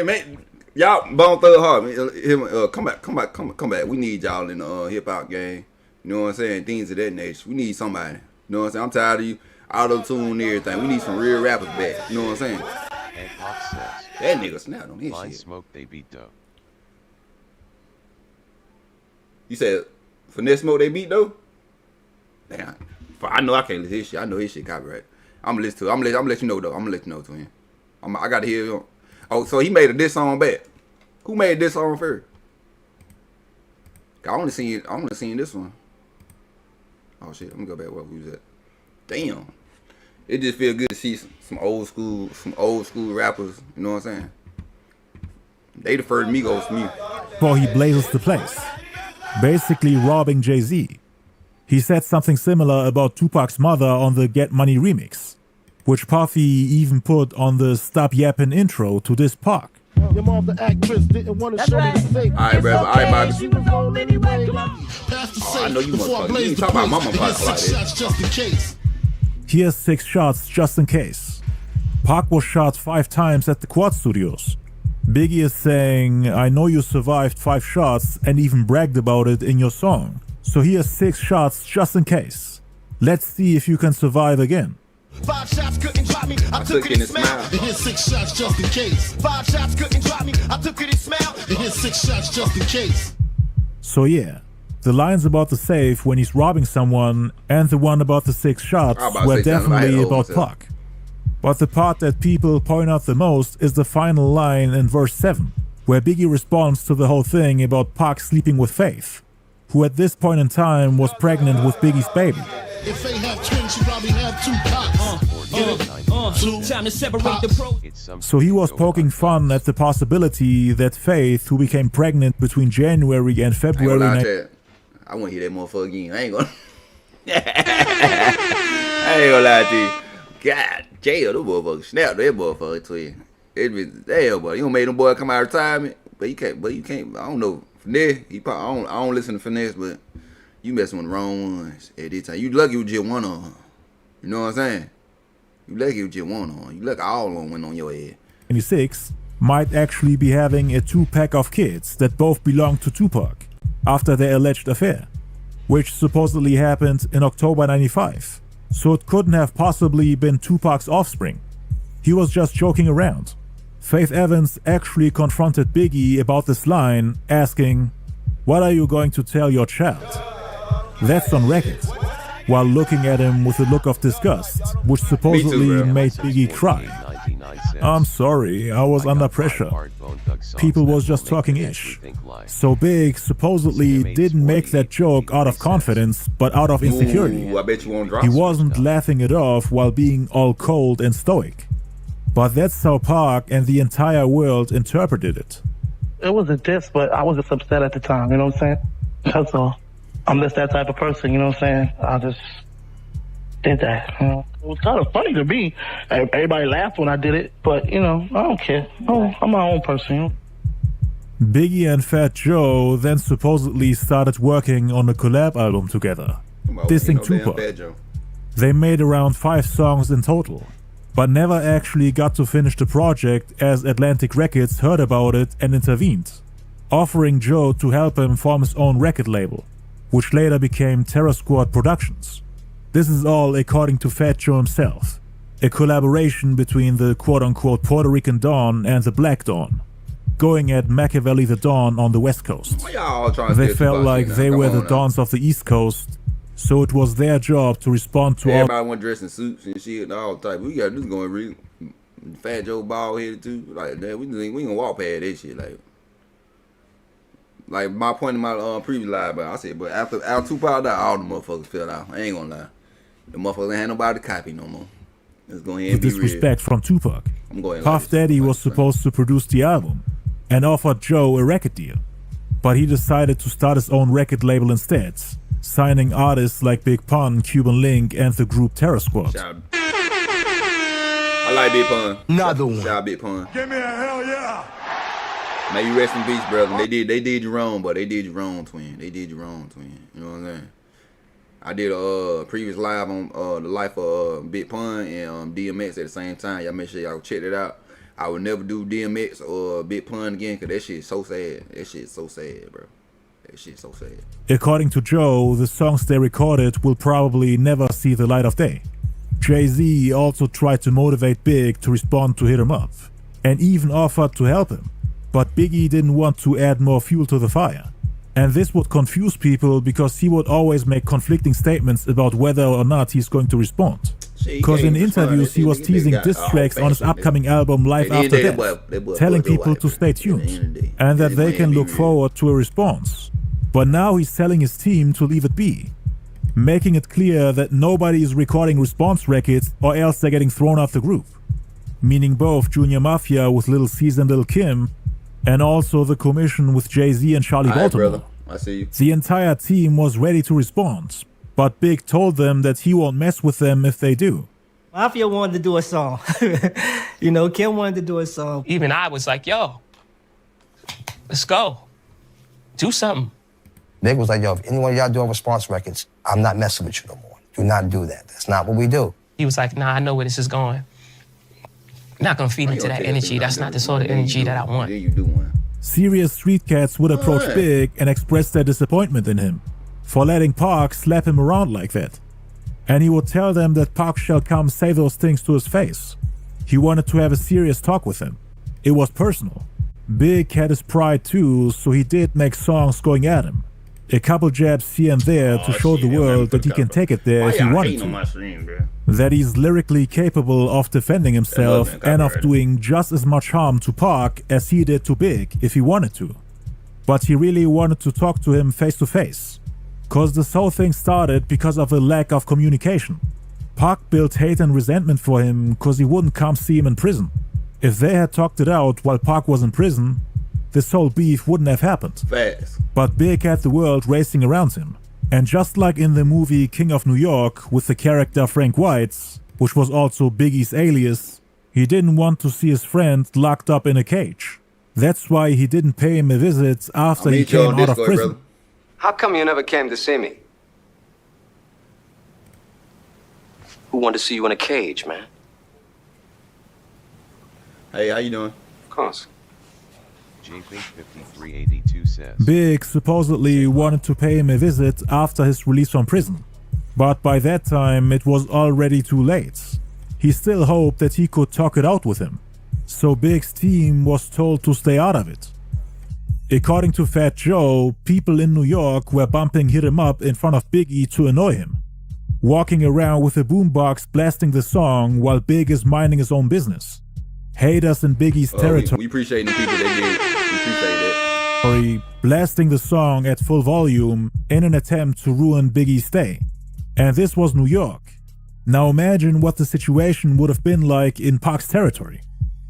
Man, y'all, Bone Thug Hum. Come back. We need y'all in the hip hop game. You know what I'm saying? Things of that nature. We need somebody. You know what I'm saying? I'm tired of you auto-tune and everything. We need some real rappers back. You know what I'm saying? And Pac says, that nigga snapped on his Fine shit. Smoke they beat though. You said Finesse Smoke they beat though? Damn. I know I can't listen to his shit. I know his shit copyright. I'm gonna listen to it. I'm gonna let you know though. I'm gonna let you know to him. I gotta hear him. Oh, so he made a diss song back. Who made this song first? I only seen this one. Oh shit, let me go back where we was at. Damn. It just feel good to see some old school rappers, you know what I'm saying? They the first Migos to me. Before he blazes the place, basically robbing Jay-Z. He said something similar about Tupac's mother on the Get Money remix, which Puffy even put on the Stop Yappin' intro to this Pac. Your mom, the actress, didn't want to show me the safe. Alright, bro. Alright, Bobby. She was on anyway. Pass the safe. I know you before I motherfucker. You blaze ain't the talking about place. mama Here's like 6 that. shots just in case. Here's 6 shots just in case. Pac was shot 5 times at the Quad Studios. Biggie is saying, I know you survived 5 shots and even bragged about it in your song. So here's 6 shots just in case. Let's see if you can survive again. 5 shots couldn't drop me, I took it and smiled. It hit 6 shots just in case. 5 shots couldn't drop me, I took it and smiled. It hit 6 shots just in case. So yeah, the lines about the safe when he's robbing someone and the one about the 6 shots were definitely about Pac. But the part that people point out the most is the final line in verse 7, where Biggie responds to the whole thing about Pac sleeping with Faith, who at this point in time was pregnant with Biggie's baby. If they have twins, you probably have 2 Pacs. Time to separate the pros. So he was poking fun at the possibility that Faith, who became pregnant between January and February... I want to hear that motherfucker again. I ain't gonna lie to you. God, jail, those motherfuckers snap that motherfucker to you. It be damn, boy. You don't make them boy come out of retirement, but you can't. I don't know. Finesse, I don't listen to Finesse, but you messing with the wrong ones at this time. You lucky with just one on her. You know what I'm saying? You lucky with just one on. You lucky all on went on your head. 26 might actually be having a 2-pack of kids that both belong to Tupac after their alleged affair, which supposedly happened in October 95. So it couldn't have possibly been Tupac's offspring. He was just joking around. Faith Evans actually confronted Biggie about this line, asking, "What are you going to tell your child?" That's on record, while looking at him with a look of disgust, which supposedly made Biggie cry. "I'm sorry, I was under pressure. People was just talking ish." So Big supposedly didn't make that joke out of confidence, but out of insecurity. Ooh, I bet you won't drop He wasn't laughing it off while being all cold and stoic. But that's how Pac and the entire world interpreted it. It wasn't this, but I was just upset at the time, you know what I'm saying? That's all. I'm just that type of person, you know what I'm saying? I just did that, you know? It was kind of funny to me. Everybody laughed when I did it, but, you know, I don't care. I'm my own person, you know? Biggie and Fat Joe then supposedly started working on a collab album together, dissing Tupac. They made around 5 songs in total, but never actually got to finish the project as Atlantic Records heard about it and intervened, offering Joe to help him form his own record label, which later became Terror Squad Productions. This is all according to Fat Joe himself, a collaboration between the quote-unquote Puerto Rican Don and the Black Don, going at Makaveli the Don on the West Coast. They felt like they were the Dons of the East Coast, so it was their job to respond to everybody want dressed in suits and shit and all type. We got this going real. Fat Joe bald headed too. Like that, we gonna walk past that shit. Like my point in my previous live, but I said, but after Tupac died, all the motherfuckers fell out. I ain't gonna lie. The motherfuckers ain't had nobody to copy no more. Let's go ahead and be disrespect real. from Tupac. Puff Daddy was supposed to produce the album and offered Joe a record deal, but he decided to start his own record label instead, signing artists like Big Pun, Cuban Link, and the group Terror Squad. I like Big Pun. Another one. Shout out Big Pun. Give me a hell yeah. May you rest in peace, brother. They did you wrong, but they did you wrong, twin. They did you wrong, twin. You know what I'm saying? I did a previous live on the life of Big Pun and DMX at the same time. Y'all make sure y'all check it out. I would never do DMX or Big Pun again because that shit's so sad. That shit's so sad, bro. That shit's so sad. According to Joe, the songs they recorded will probably never see the light of day. Jay-Z also tried to motivate Big to respond to hit him up, and even offered to help him. But Biggie didn't want to add more fuel to the fire. And this would confuse people because he would always make conflicting statements about whether or not he's going to respond. Because in interviews he was teasing diss tracks on his upcoming album Life After Death, telling people to stay tuned, and that they can look forward to a response. But now he's telling his team to leave it be, making it clear that nobody is recording response records or else they're getting thrown off the group. Meaning both Junior Mafia with Lil Cease and Lil Kim, and also the commission with Jay-Z and Charlie Baltimore. Brother. I see you. The entire team was ready to respond, but Big told them that he won't mess with them if they do. Mafia wanted to do a song. You know, Kim wanted to do a song. Even I was like, yo, let's go. Do something. Big was like, yo, if any one of y'all doing response records, I'm not messing with you no more. Do not do that. That's not what we do. He was like, nah, I know where this is going. Not gonna feed into that energy. That's not the sort of energy that I want. Serious street cats would approach Big and express their disappointment in him for letting Pac slap him around like that. And he would tell them that Pac shall come say those things to his face. He wanted to have a serious talk with him. It was personal. Big had his pride too, so he did make songs going at him. A couple jabs here and there to show the world that he can take it there if he wanted to. That he's lyrically capable of defending himself and of doing just as much harm to Pac as he did to Big if he wanted to. But he really wanted to talk to him face to face. Cause this whole thing started because of a lack of communication. Pac built hate and resentment for him cause he wouldn't come see him in prison. If they had talked it out while Pac was in prison, this whole beef wouldn't have happened. Fast. But Big had the world racing around him. And just like in the movie King of New York with the character Frank White, which was also Biggie's alias, he didn't want to see his friend locked up in a cage. That's why he didn't pay him a visit after he came out of prison. Brother. How come you never came to see me? Who wanted to see you in a cage, man? Hey, how you doing? Of course. JFink5382 says, Big supposedly wanted to pay him a visit after his release from prison. But by that time, it was already too late. He still hoped that he could talk it out with him. So Big's team was told to stay out of it. According to Fat Joe, people in New York were bumping Hit 'Em Up in front of Biggie to annoy him. Walking around with a boombox blasting the song while Big is minding his own business. Haters in Biggie's territory. We appreciate the people that did. We appreciate that. Blasting the song at full volume in an attempt to ruin Biggie's day. And this was New York. Now imagine what the situation would have been like in Pac's territory.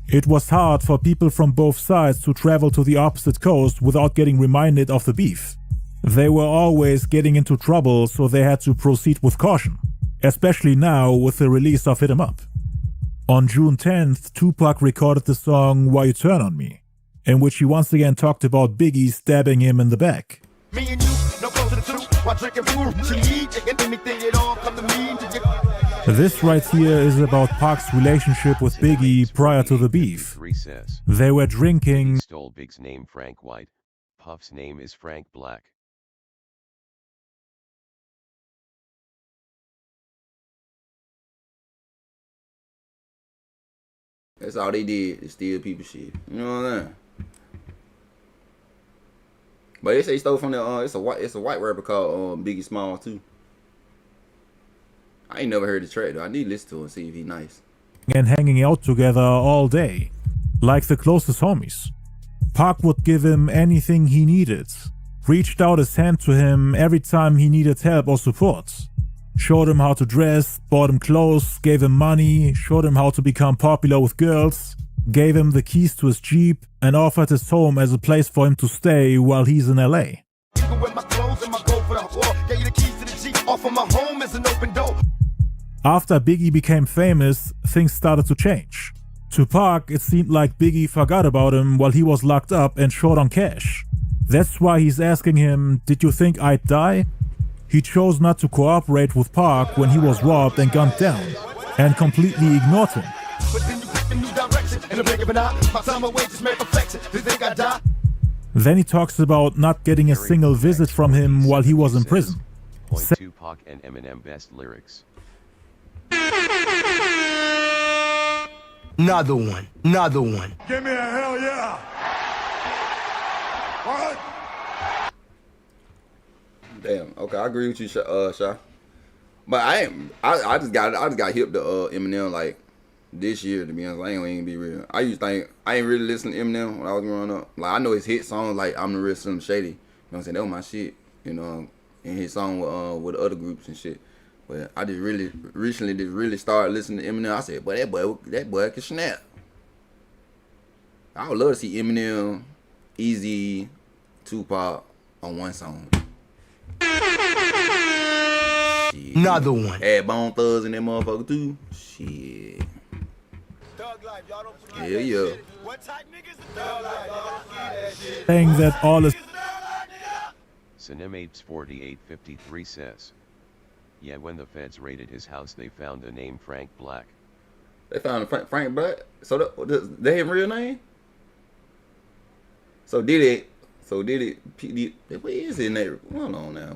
It was hard for people from both sides to travel to the opposite coast without getting reminded of the beef. They were always getting into trouble, so they had to proceed with caution, especially now with the release of Hit 'Em Up. On June 10th, Tupac recorded the song Why You Turn On Me, in which he once again talked about Biggie stabbing him in the back. Me and you, no closer to two, while drinking brew. She need anything at all, come to me to get. This right here is about Pac's relationship with Biggie prior to the beef. They were drinking. Biggie stole Big's name Frank White. Puff's name is Frank Black. That's all they did, is steal people's shit. You know what I'm saying? But they say he stole from the it's a white rapper called Biggie Smalls too. I ain't never heard the track though. I need to listen to it and see if he nice. And hanging out together all day, like the closest homies. Pac would give him anything he needed, reached out his hand to him every time he needed help or support. Showed him how to dress, bought him clothes, gave him money, showed him how to become popular with girls, gave him the keys to his Jeep, and offered his home as a place for him to stay while he's in LA. After Biggie became famous, things started to change. To Pac, it seemed like Biggie forgot about him while he was locked up and short on cash. That's why he's asking him, "Did you think I'd die?" He chose not to cooperate with Pac when he was robbed and gunned down, and completely ignored him. Then he talks about not getting a single visit from him while he was in prison. Tupac and Eminem best lyrics. Another one. Give me a hell yeah. What? Damn. Okay, I agree with you, Sha. But I just got hip to Eminem like this year, to be honest. I ain't even be real. I used to think I ain't really listen to Eminem when I was growing up. Like I know his hit songs like I'm the Real Slim Shady. You know what I'm saying? That was my shit. You know, and his song with other groups and shit. But I just recently started listening to Eminem. I said, boy, that boy can snap. I would love to see Eminem, Easy, Tupac on one song. Shit. Another one. Add Bone Thugs in that motherfucker too. Shit. Hell yeah. Saying that all is. Cinemapes4853 says, yeah, when the feds raided his house, they found the name Frank Black. They found Frank Black? So they have a real name? So did it? What is his name? Hold on now.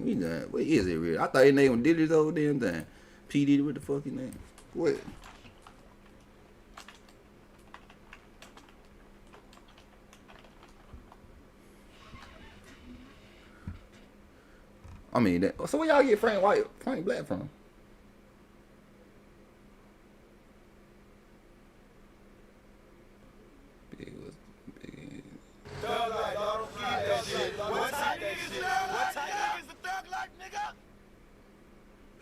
What is it real? I thought his name was Diddy the whole damn thing. P Diddy, what the fuck his name? What? I mean, that, so where y'all get Frank Black from? Big was big. Thug life, dog. Don't feed that shit. What type niggas the thug life, nigga?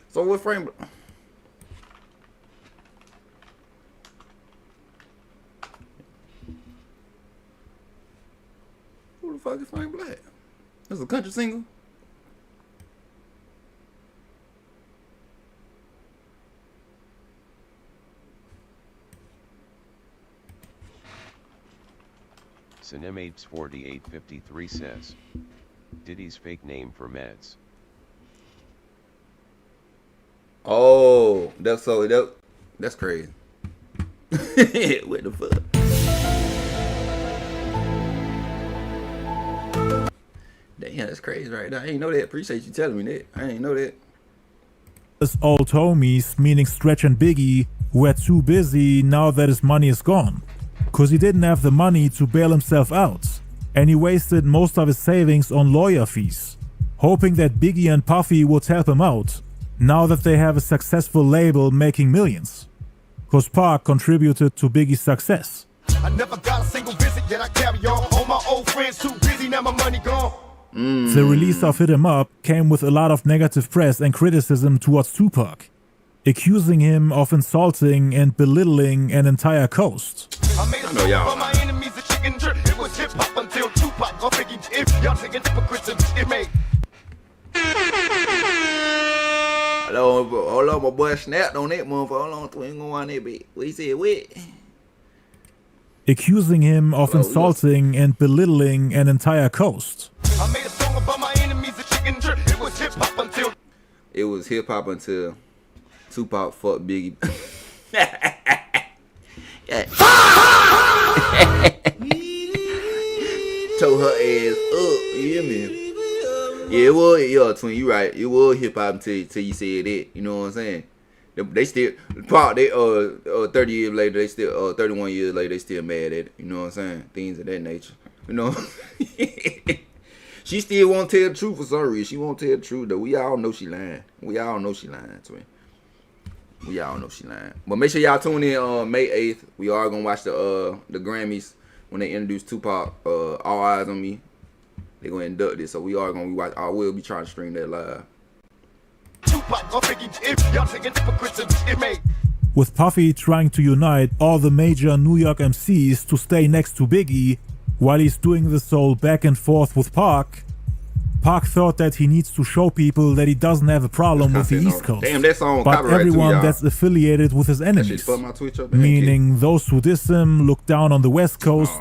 So what Frank? Who the fuck is Frank Black? That's a country single. Cinemapes4853 says, Diddy's fake name for meds. Oh, that's crazy. What the fuck? Damn, that's crazy right now. I ain't know that. Appreciate you telling me that. I ain't know that. His old homies, meaning Stretch and Biggie, were too busy now that his money is gone. Cause he didn't have the money to bail himself out, and he wasted most of his savings on lawyer fees, hoping that Biggie and Puffy would help him out, now that they have a successful label making millions. Cause Pac contributed to Biggie's success. I never got a single visit, yet I carry on. All my old friends too busy, now my money gone. The release of Hit 'Em Up came with a lot of negative press and criticism towards Tupac, accusing him of insulting and belittling an entire coast. I made a song for my enemies, a chicken drip. It was hip hop until Tupac. I'm thinking if y'all taking hypocrites, it made. Hold on, my boy snapped on that motherfucker. Hold on, we ain't going on that bit. What he said, what? Accusing him of insulting and belittling an entire coast. I made a song about my enemies, a chicken drip. It was hip hop until. It was hip hop until Tupac fucked Biggie. Told her ass up, you hear me? Yeah, it was, yeah, twin, you right. It was hip hop until you said that. You know what I'm saying? They still, 30 years later, they still, 31 years later, they still mad at it. You know what I'm saying? Things of that nature. You know? She still won't tell the truth for some reason. She won't tell the truth, though. We all know she lying. We all know she lying, twin. We all know she lying. But make sure y'all tune in on May 8th. We are going to watch the Grammys when they introduce Tupac. All Eyes on Me. They're going to induct it. So we are going to watch. I will be trying to stream that live. With Puffy trying to unite all the major New York MCs to stay next to Biggie, while he's doing this whole back and forth with Pac, Pac thought that he needs to show people that he doesn't have a problem with the East Coast, damn, that song but everyone too, that's affiliated with his enemies, meaning those who diss him, look down on the West Coast,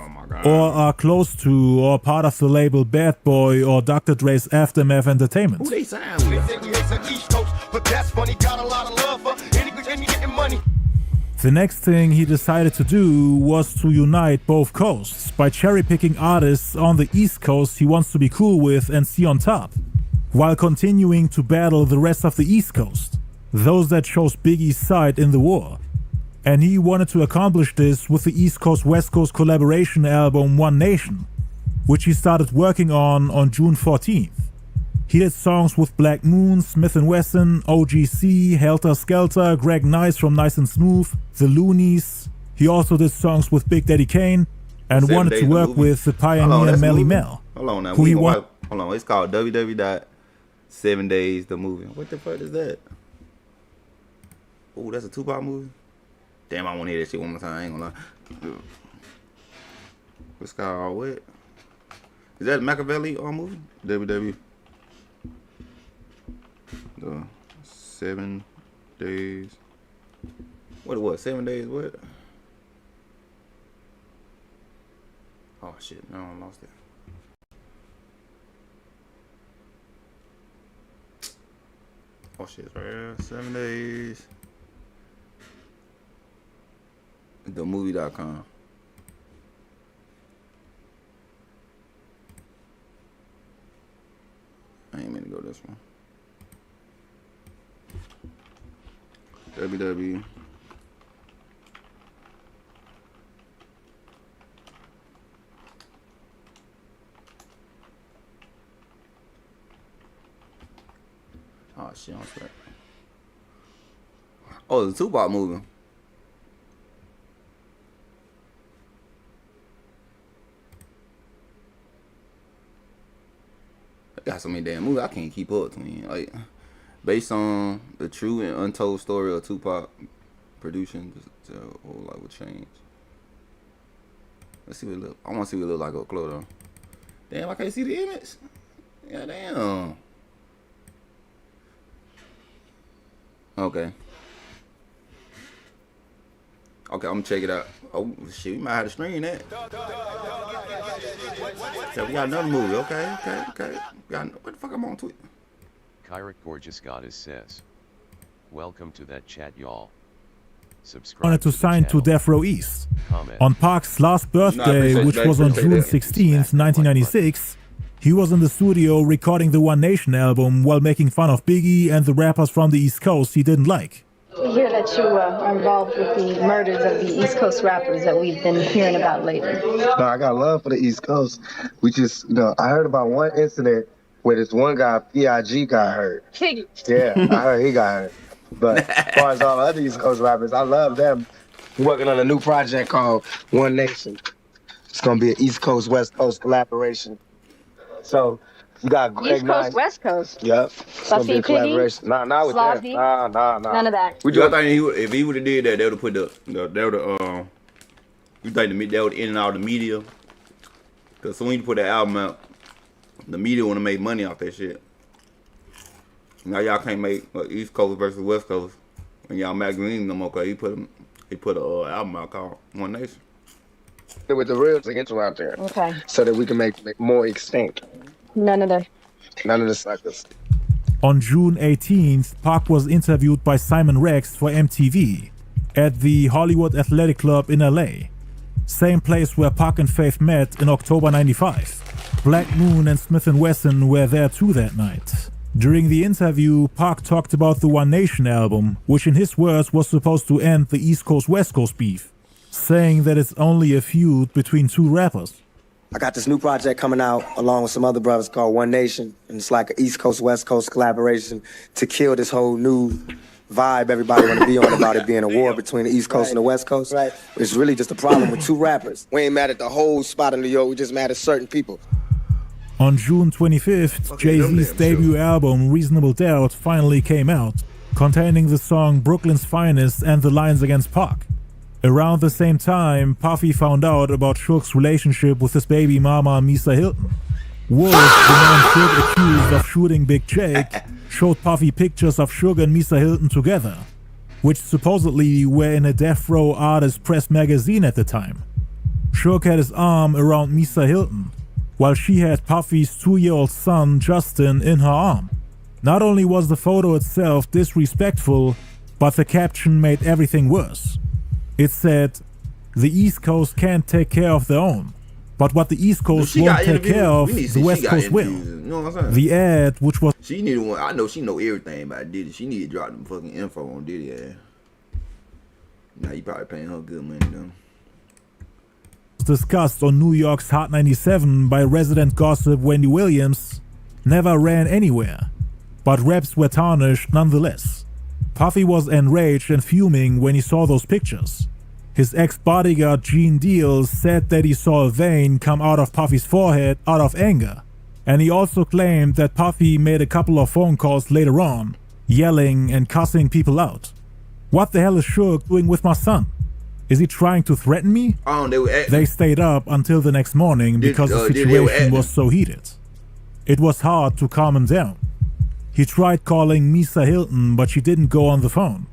or are close to or part of the label Bad Boy or Dr. Dre's Aftermath Entertainment. Who they signed with? The next thing he decided to do was to unite both coasts by cherry-picking artists on the East Coast he wants to be cool with and see on top, while continuing to battle the rest of the East Coast, those that chose Biggie's side in the war. And he wanted to accomplish this with the East Coast-West Coast collaboration album One Nation, which he started working on June 14th. He did songs with Black Moon, Smith & Wesson, OGC, Helter Skelter, Greg Nice from Nice and Smooth, The Loonies. He also did songs with Big Daddy Kane and wanted to work with the pioneer Melly Mel. Hold on now. Hold on. It's called www.7days the movie. What the fuck is that? Oh, that's a Tupac movie? Damn, I want to hear that shit one more time. I ain't gonna lie. It's called what? Is that a Makaveli movie? www. The 7 days. What it was? 7 days what? Oh shit, no, I lost it. Oh shit, it's right here. 7 days. TheMovie.com. I ain't meant to go this one. WWE. Oh shit, I'm straight. Oh, the Tupac movie. Got so many damn movies I can't keep up to me. Like, based on the true and untold story of Tupac producing, a whole lot will change. Let's see what it look. I want to see what it look like up close though. Damn, I can't see the image. Yeah, damn. Okay. Okay, I'm gonna check it out. Oh shit, we might have to stream that. So we got another movie. Okay. What the fuck I'm on Twitter? Kyric Gorgeous Goddess says, "Welcome to that chat, y'all. Subscribe." Wanted to sign to Death Row East. On Pac's last birthday, which was on June 16th, 1996, he was in the studio recording the One Nation album while making fun of Biggie and the rappers from the East Coast he didn't like. We hear that you are involved with the murders of the East Coast rappers that we've been hearing about lately. No, I got love for the East Coast. We just, I heard about one incident where this one guy, B.I.G, got hurt. Yeah, I heard he got hurt. But as far as all the other East Coast rappers, I love them. We're working on a new project called One Nation. It's going to be an East Coast, West Coast collaboration. So, you got Greg East Coast, West Coast? Yep. It's going to be a collaboration. Nah, with that. Nah. None of that. Would you think if he would have did that, they would have put you think that would in and out of the media? Because when you put that album out, the media want to make money off that shit. Now y'all can't make East Coast versus West Coast when y'all magazine no more. Cause he put a album out called One Nation. With the real things out there. Okay. So that we can make more extinct. None of the suckers. On June 18th, Pac was interviewed by Simon Rex for MTV at the Hollywood Athletic Club in LA. Same place where Pac and Faith met in October 95. Black Moon and Smith & Wesson were there too that night. During the interview, Pac talked about the One Nation album, which in his words was supposed to end the East Coast-West Coast beef, saying that it's only a feud between two rappers. I got this new project coming out along with some other brothers called One Nation, and it's like an East Coast, West Coast collaboration to kill this whole new vibe everybody want to be on about it being a war between the East Coast and the West Coast. Right. It's really just a problem with two rappers. We ain't mad at the whole spot in New York, we just mad at certain people. On June 25th, Jay-Z's debut album Reasonable Doubt finally came out, containing the song Brooklyn's Finest and the lines against Pac. Around the same time, Puffy found out about Suge's relationship with his baby mama Misa Hilton. Wolf, the man Suge accused of shooting Big Jake, showed Puffy pictures of Suge and Misa Hilton together, which supposedly were in a Death Row Artist Press magazine at the time. Suge had his arm around Misa Hilton, while she had Puffy's 2-year-old son Justin in her arm. Not only was the photo itself disrespectful, but the caption made everything worse. It said, "The East Coast can't take care of their own, but what the East Coast won't take care of, the West Coast will." You know what I'm saying? The ad, which was... She needed one. I know she know everything about Diddy. She need to drop them fucking info on Diddy ass. Now you probably paying her good money though. Discussed on New York's Hot 97 by resident gossip Wendy Williams, never ran anywhere, but reps were tarnished nonetheless. Puffy was enraged and fuming when he saw those pictures. His ex-bodyguard Gene Deal said that he saw a vein come out of Puffy's forehead out of anger, and he also claimed that Puffy made a couple of phone calls later on, yelling and cussing people out. What the hell is Suge doing with my son? Is he trying to threaten me? They stayed up until the next morning because the situation was so heated. It was hard to calm him down. He tried calling Misa Hilton, but she didn't go on the phone.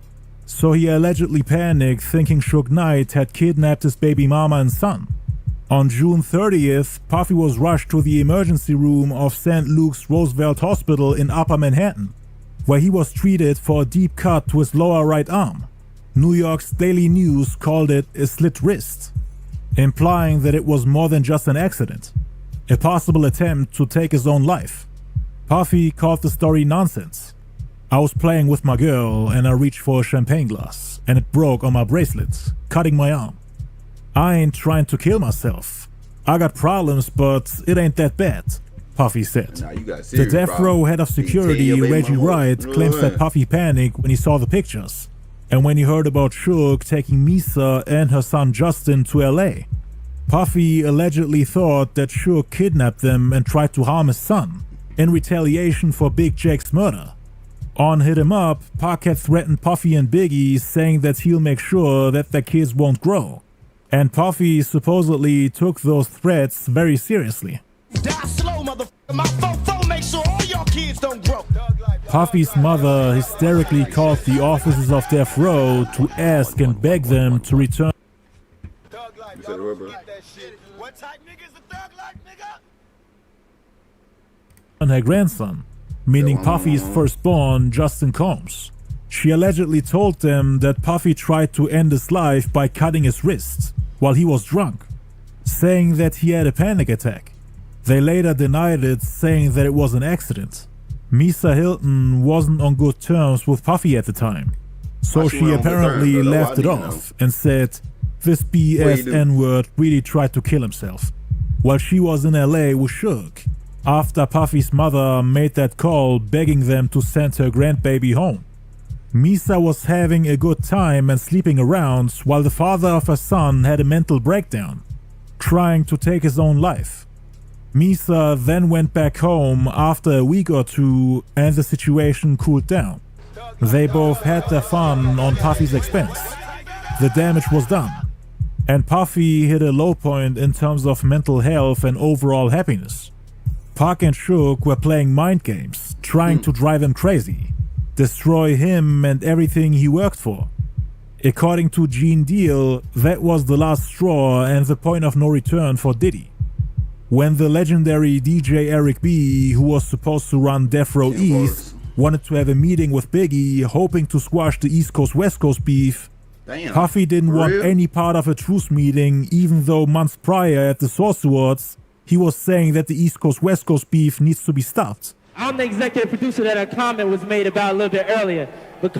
So he allegedly panicked, thinking Suge Knight had kidnapped his baby mama and son. On June 30th, Puffy was rushed to the emergency room of St. Luke's Roosevelt Hospital in Upper Manhattan, where he was treated for a deep cut to his lower right arm. New York's Daily News called it a slit wrist, implying that it was more than just an accident, a possible attempt to take his own life. Puffy called the story nonsense. I was playing with my girl and I reached for a champagne glass and it broke on my bracelet, cutting my arm. I ain't trying to kill myself. I got problems, but it ain't that bad, Puffy said. Nah, you got The serious Death problems. Row head of security, Reggie Wright, claims that Puffy panicked when he saw the pictures and when he heard about Suge taking Misa and her son Justin to LA. Puffy allegedly thought that Suge kidnapped them and tried to harm his son in retaliation for Big Jake's murder. On Hit 'Em Up, Pac had threatened Puffy and Biggie, saying that he'll make sure that their kids won't grow. And Puffy supposedly took those threats very seriously. Die slow, motherfucker. My phone make sure all y'all kids don't grow. Puffy's mother hysterically called the officers of Death Row to ask and beg them to return What type nigga is a thug life nigga? her grandson, meaning Puffy's firstborn, Justin Combs. She allegedly told them that Puffy tried to end his life by cutting his wrists while he was drunk, saying that he had a panic attack. They later denied it, saying that it was an accident. Misa Hilton wasn't on good terms with Puffy at the time, so she apparently laughed it off and said, "This BS N-word really tried to kill himself," while she was in LA with Suge, after Puffy's mother made that call begging them to send her grandbaby home. Misa was having a good time and sleeping around while the father of her son had a mental breakdown, trying to take his own life. Misa then went back home after a week or two and the situation cooled down. They both had their fun on Puffy's expense. The damage was done, and Puffy hit a low point in terms of mental health and overall happiness. Pac and Suge were playing mind games, trying to drive him crazy, destroy him and everything he worked for. According to Gene Deal, that was the last straw and the point of no return for Diddy. When the legendary DJ Eric B, who was supposed to run Death Row East, wanted to have a meeting with Biggie, hoping to squash the East Coast-West Coast beef, Puffy didn't want any part of a truce meeting, even though months prior at the Source Awards, he was saying that the East Coast-West Coast beef needs to be stopped. I'm the executive producer that a comment was made about a little bit earlier. But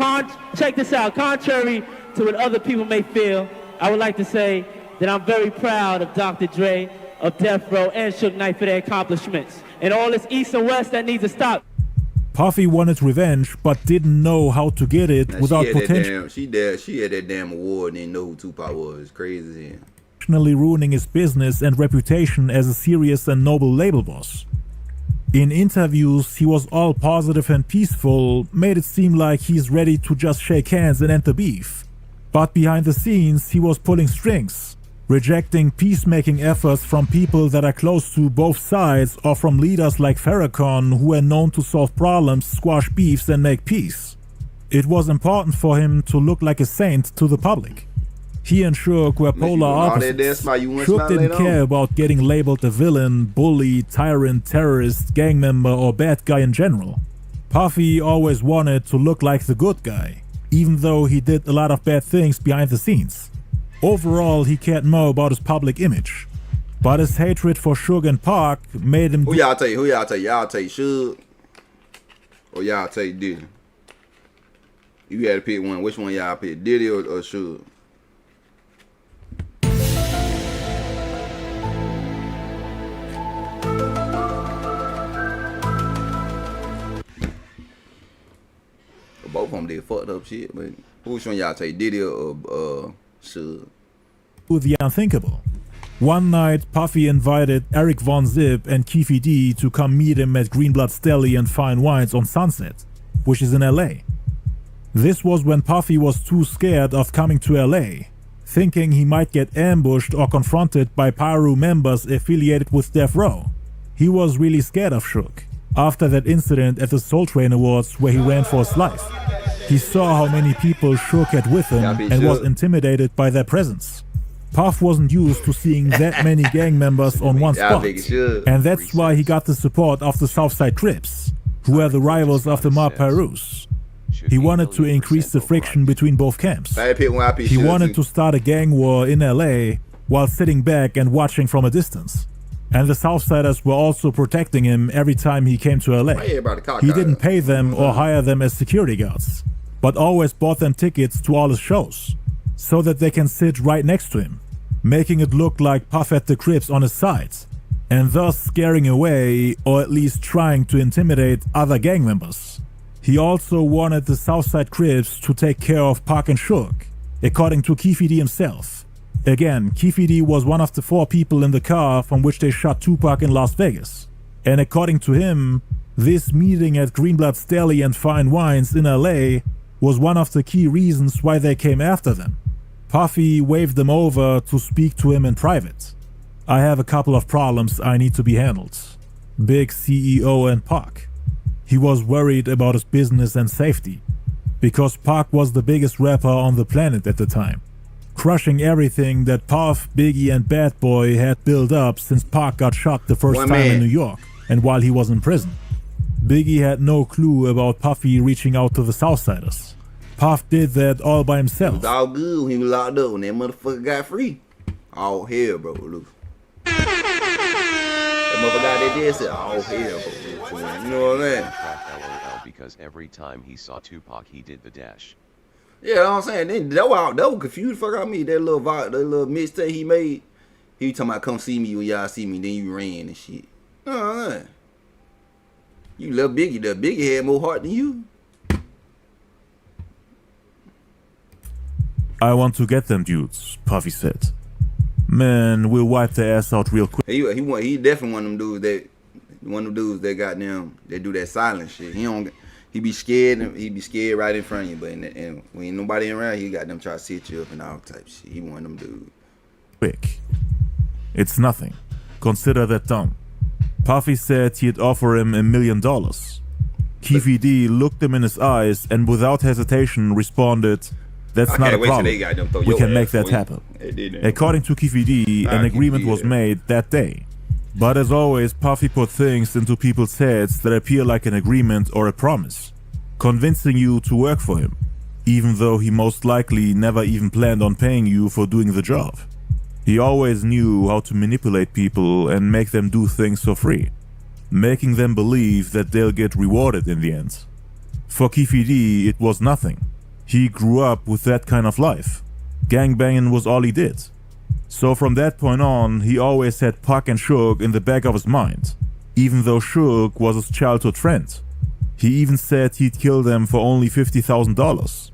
check this out. Contrary to what other people may feel, I would like to say that I'm very proud of Dr. Dre, of Death Row, and Suge Knight for their accomplishments. And all this East and West that needs to stop. Puffy wanted revenge, but didn't know how to get it without potentially She had that damn award and didn't know who Tupac was. Crazy. Ruining his business and reputation as a serious and noble label boss. In interviews, he was all positive and peaceful, made it seem like he's ready to just shake hands and end the beef. But behind the scenes, he was pulling strings, rejecting peacemaking efforts from people that are close to both sides or from leaders like Farrakhan, who are known to solve problems, squash beefs, and make peace. It was important for him to look like a saint to the public. He and Suge were polar opposites. Suge didn't care about getting labeled a villain, bully, tyrant, terrorist, gang member, or bad guy in general. Puffy always wanted to look like the good guy, even though he did a lot of bad things behind the scenes. Overall, he cared more about his public image. But his hatred for Suge and Pac made him... Who y'all take? Y'all take Suge? Or y'all take Diddy? If you had to pick one, which one y'all pick? Diddy or Suge? Both of them did fucked up shit, but which one y'all take, Diddy or Suge? The unthinkable. One night, Puffy invited Eric Von Zip and Keefy D to come meet him at Greenblatt's Deli and Fine Wines on Sunset, which is in LA. This was when Puffy was too scared of coming to LA, thinking he might get ambushed or confronted by Pyro members affiliated with Death Row. He was really scared of Suge after that incident at the Soul Train Awards where he ran for his life. He saw how many people Suge had with him and was intimidated by their presence. Puff wasn't used to seeing that many gang members on one spot, and that's why he got the support of the Southside Crips, who are the rivals of the mob Pyrus. He wanted to increase the friction between both camps. He wanted to start a gang war in LA while sitting back and watching from a distance. And the Southsiders were also protecting him every time he came to LA. He didn't pay them or hire them as security guards, but always bought them tickets to all his shows, so that they can sit right next to him, making it look like Puff at the Crips on his side, and thus scaring away or at least trying to intimidate other gang members. He also wanted the Southside Crips to take care of Pac and Suge, according to Keefe D himself. Again, Keefe D was one of the 4 people in the car from which they shot Tupac in Las Vegas. And according to him, this meeting at Greenblatt's Deli and Fine Wines in LA was one of the key reasons why they came after them. Puffy waved them over to speak to him in private. I have a couple of problems I need to be handled. Big CEO and Pac. He was worried about his business and safety, because Pac was the biggest rapper on the planet at the time, crushing everything that Puff, Biggie and Bad Boy had built up since Pac got shot the first time in New York and while he was in prison. Biggie had no clue about Puffy reaching out to the Southsiders. Puff did that all by himself. It was all good when he was locked up when that motherfucker got free. All hell broke loose. That motherfucker got that dead said all hell broke loose. You know what I'm saying? Because every time he saw Tupac, he did the dash. Yeah, you know what I'm saying? Then that was confused fuck out me. That little mixtape he made. He talking about come see me when y'all see me, then you ran and shit. You love Biggie. The Biggie had more heart than you. I want to get them dudes, Puffy said. Man, we'll wipe their ass out real quick. He definitely one of them dudes that got them, they do that silent shit. He be scared right in front of you, but and when ain't nobody around, he got them try to sit you up and all type shit. He one of them dudes. Quick. It's nothing. Consider that done. Puffy said he'd offer him $1 million. Keefe D looked him in his eyes and without hesitation responded, "That's not a problem. We can make that happen." According to Keefe D, an agreement was made that day. But as always, Puffy put things into people's heads that appear like an agreement or a promise, convincing you to work for him, even though he most likely never even planned on paying you for doing the job. He always knew how to manipulate people and make them do things for free, making them believe that they'll get rewarded in the end. For Keefe D, it was nothing. He grew up with that kind of life. Gangbanging was all he did. So from that point on, he always had Pac and Suge in the back of his mind, even though Suge was his childhood friend. He even said he'd kill them for only $50,000.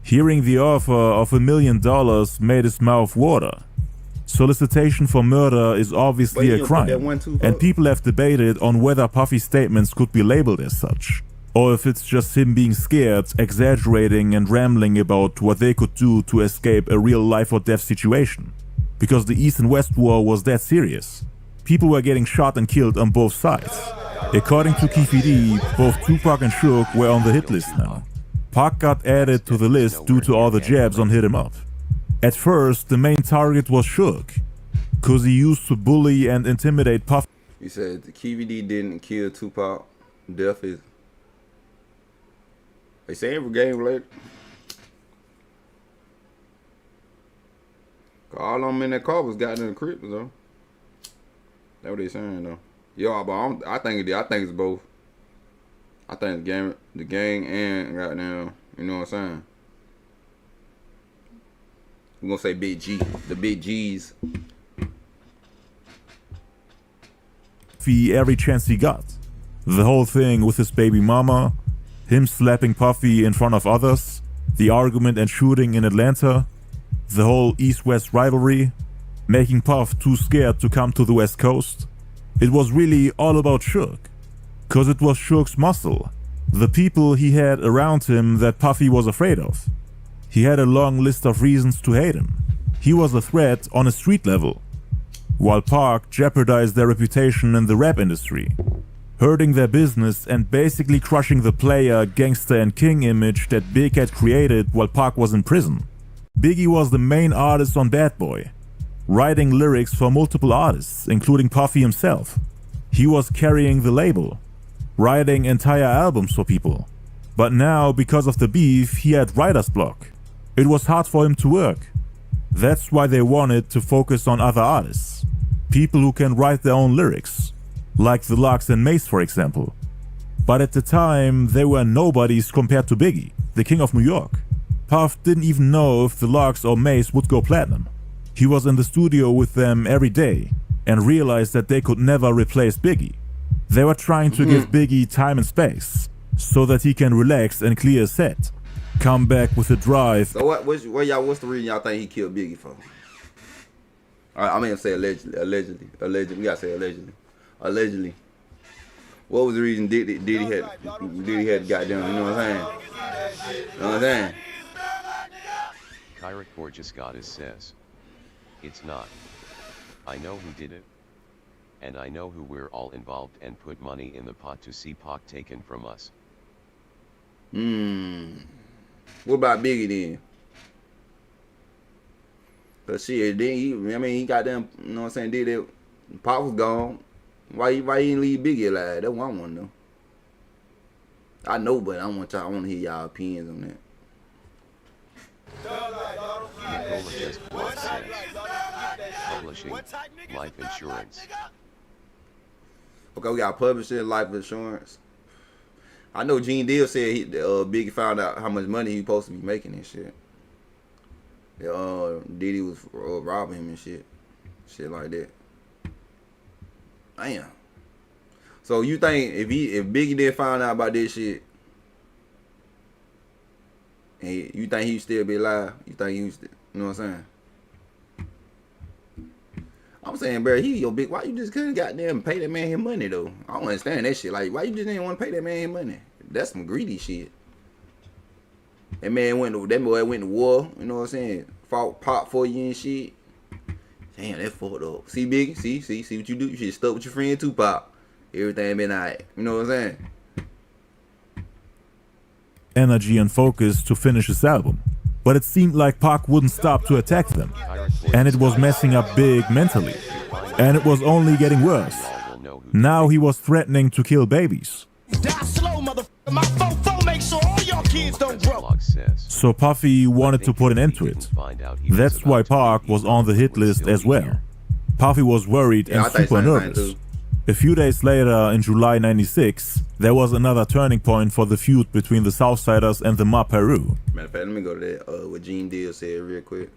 Hearing the offer of $1 million made his mouth water. Solicitation for murder is obviously a crime, and people have debated on whether Puffy's statements could be labeled as such, or if it's just him being scared, exaggerating and rambling about what they could do to escape a real life or death situation. Because the East and West War was that serious. People were getting shot and killed on both sides. According to Keefe D, both Tupac and Suge were on the hit list now. Pac got added to the list due to all the jabs on Hit 'Em Up. At first, the main target was Suge, cause he used to bully and intimidate Puff. He said the Keefe D didn't kill Tupac. Death is... They say every game related. All of them in that car was got in the crib, though. That's what they saying, though. Yo, but I think it's both. I think the gang and goddamn, you know what I'm saying? We're gonna say Big G, the Big G's. Every chance he got. The whole thing with his baby mama, him slapping Puffy in front of others, the argument and shooting in Atlanta, the whole East-West rivalry, making Puff too scared to come to the West Coast. It was really all about Suge, cause it was Suge's muscle, the people he had around him that Puffy was afraid of. He had a long list of reasons to hate him. He was a threat on a street level, while Pac jeopardized their reputation in the rap industry, hurting their business and basically crushing the player, gangster and king image that Big had created while Pac was in prison. Biggie was the main artist on Bad Boy, writing lyrics for multiple artists, including Puffy himself. He was carrying the label, writing entire albums for people. But now, because of the beef, he had writer's block. It was hard for him to work. That's why they wanted to focus on other artists. People who can write their own lyrics, like the Lox and Mace, for example. But at the time, they were nobodies compared to Biggie, the king of New York. Puff didn't even know if the Lox or Mace would go platinum. He was in the studio with them every day and realized that they could never replace Biggie. They were trying to give Biggie time and space so that he can relax and clear his head, come back with a drive. So what's the reason y'all think he killed Biggie for? I mean, say allegedly. We gotta say allegedly. What was the reason Diddy had goddamn? You know what I'm saying? You know what I'm saying? Kyric Borges Goddess says, "It's not. I know who did it. And I know who we're all involved and put money in the pot to see Pac taken from us." What about Biggie then? Cause shit, then he got them, you know what I'm saying, did it. Pac was gone. Why he didn't leave Biggie alive? That's what I want to know. I know, but I want to hear y'all opinions on that. Nicola just blog says, publishing, life insurance. Okay, we got publishing, life insurance. I know Gene Deal said Biggie found out how much money he was supposed to be making and shit. Diddy was robbing him and shit like that. Damn. So you think if Biggie did find out about this shit, and you think he'd still be alive? You think he was, you know what I'm saying? I'm saying, bro, he your big. Why you just couldn't goddamn pay that man his money though? I don't understand that shit. Like, why you just didn't want to pay that man his money? That's some greedy shit. That boy went to war. You know what I'm saying? Fought Pop for you and shit. Damn, that fucked up. See, Biggie, see what you do. You should stuck with your friend Tupac. Everything been alright. You know what I'm saying? Energy and focus to finish his album. But it seemed like Pac wouldn't stop to attack them. And it was messing up Big mentally. And it was only getting worse. Now he was threatening to kill babies. So Puffy wanted to put an end to it. That's why Pac was on the hit list as well. Puffy was worried and super nervous. A few days later, in July '96, there was another turning point for the feud between the Southsiders and the Ma Peru. Matter of fact, let me go to that. What Gene Deal said real quick.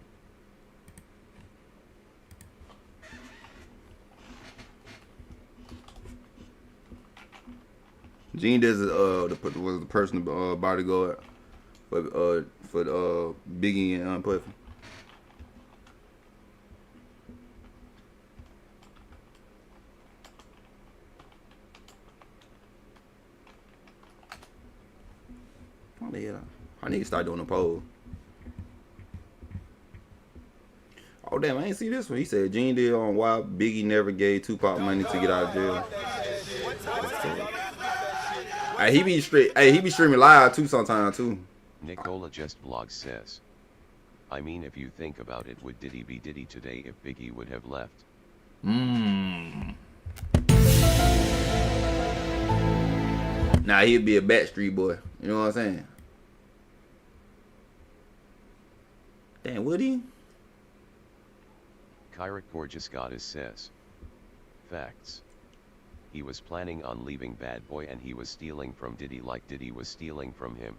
Gene Deal was the personal bodyguard for Biggie and Puffy. I need to start doing a poll. Oh damn, I ain't see this one. He said Gene Deal on why Biggie never gave Tupac money to get out of jail. Hey, he be streaming live too sometimes too. Nicola Just Blog says, I mean, if you think about it, would Diddy be Diddy today if Biggie would have left? Nah, he'd be a Backstreet Boy. You know what I'm saying? Damn, would he? Kyric Borges Goddess says, facts. He was planning on leaving Bad Boy and he was stealing from Diddy like Diddy was stealing from him.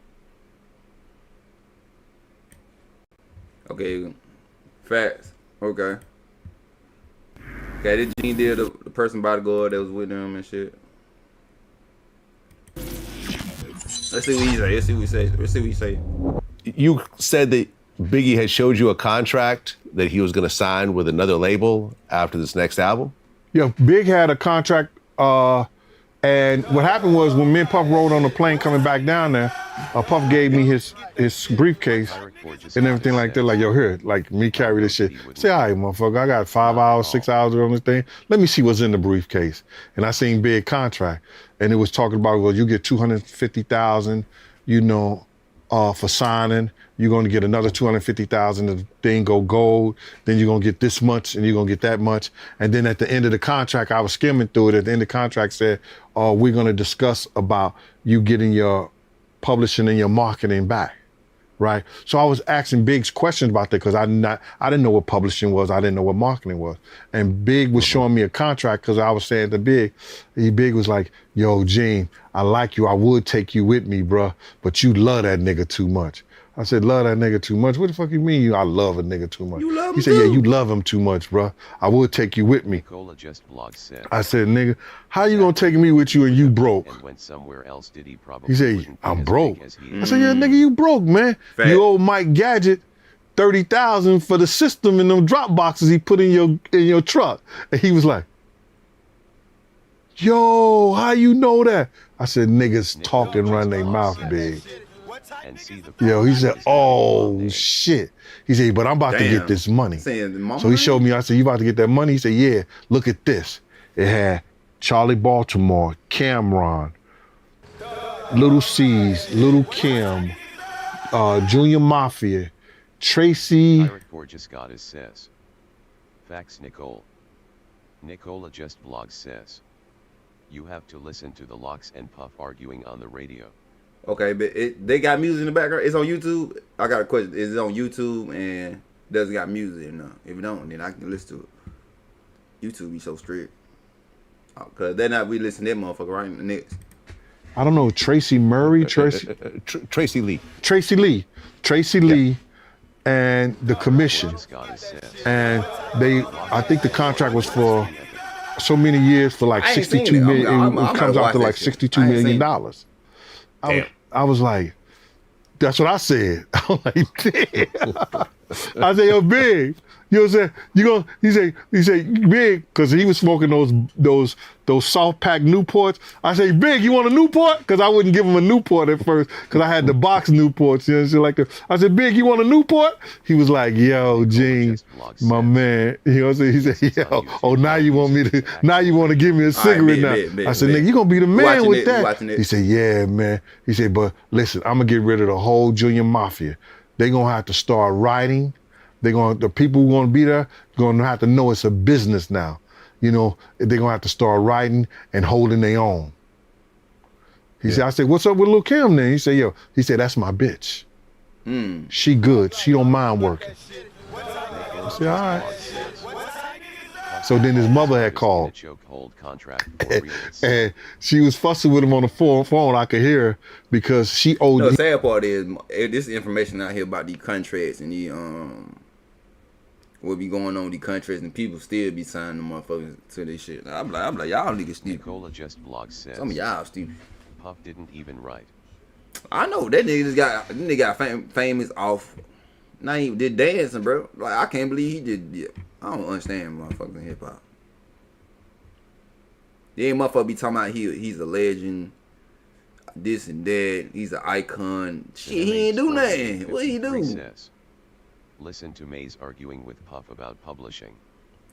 Okay, facts. Okay. Okay, did Gene Deal the person bodyguard that was with him and shit? Let's see what he say. Let's see what he say. You said that Biggie had showed you a contract that he was going to sign with another label after this next album? Yeah, Big had a contract, and what happened was when me and Puff rode on the plane coming back down there, Puff gave me his briefcase and everything like that. Like, yo, here, like me carry this shit. Say, all right, motherfucker, I got 5 hours, 6 hours on this thing. Let me see what's in the briefcase. And I seen Big contract, and it was talking about, well, you get $250,000, you know, for signing. You're going to get another $250,000. The thing go gold. Then you're going to get this much, and you're going to get that much. And then at the end of the contract, I was skimming through it. At the end of the contract said, we're going to discuss about you getting your publishing and your marketing back. right? So I was asking Big's questions about that because I didn't know what publishing was. I didn't know what marketing was. And Big was showing me a contract because I was saying to Big, Big was like, yo, Gene, I like you. I would take you with me, bruh, but you love that nigga too much. I said, love that nigga too much? What the fuck you mean I love a nigga too much? You love him He said, too. yeah, you love him too much, bruh. I would take you with me. Nicola just blog said. I said, nigga, how you gonna take me with you and you broke? And went somewhere else. Did he probably? He said, wouldn't be I'm as broke. big as he I is. said, yeah, nigga, you broke, man. Fact. You owe Mike Gadget 30,000 for the system and them drop boxes he put in your truck. And he was like, yo, how you know that? I said, niggas talk and run their mouth big. And see the Yo, he said, oh, shit. He said, but I'm about to get this money. So he showed me, I said, you about to get that money? He said, yeah, look at this. It had Charlie Baltimore, Cameron, Little C's, Little Kim, Junior Mafia, Tracy. Pirate Gorgeous Goddess says. Facts Nicole. Nicola just blog says. You have to listen to the Locks and Puff arguing on the radio. Okay, but they got music in the background. It's on YouTube. I got a question. Is it on YouTube and does it got music or not? If it don't, then I can listen to it. YouTube be so strict. Cause they're not re-listening to that motherfucker right next. I don't know, Tracy Murray, Tracy Lee. Tracy Lee and the commission. And I think the contract was for so many years for like 62 million. It comes out to like $62 million. I was like, that's what I said. I was like, damn. I said, yo, Big, you know what I'm saying? He said, Big, because he was smoking those soft pack Newports. I say, Big, you want a Newport? Because I wouldn't give him a Newport at first because I had the box Newports, you know, shit like that. I said, Big, you want a Newport? He was like, yo, Gene, my man. You know what I'm saying? He said, yo, now you want to give me a cigarette now. I said, nigga, you gonna be the man with that. He said, yeah, man. He said, but listen, I'm gonna get rid of the whole Junior Mafia. They gonna have to start writing. The people who gonna be there gonna have to know it's a business now. You know, they're gonna have to start writing and holding their own. He said, I said, what's up with Lil Kim then? He said, that's my bitch. She good. She don't mind working. I said, all right. So then his mother had called. And she was fussing with him on the phone. I could hear her because she owed. No, the sad part is this information out here about these contracts and the what be going on with these contracts and people still be signing them motherfuckers to this shit. I'm like, y'all niggas stupid. Nicola just blog says. Some of y'all stupid. Puff didn't even write. I know that nigga got famous off. Not even did dancing, bro. Like I can't believe he did. Yeah. I don't understand motherfucking hip hop. Yeah, motherfucker be talking about he's a legend, this and that. He's an icon. Shit, he ain't do nothing. What he do? Says, listen to Maze arguing with Puff about publishing.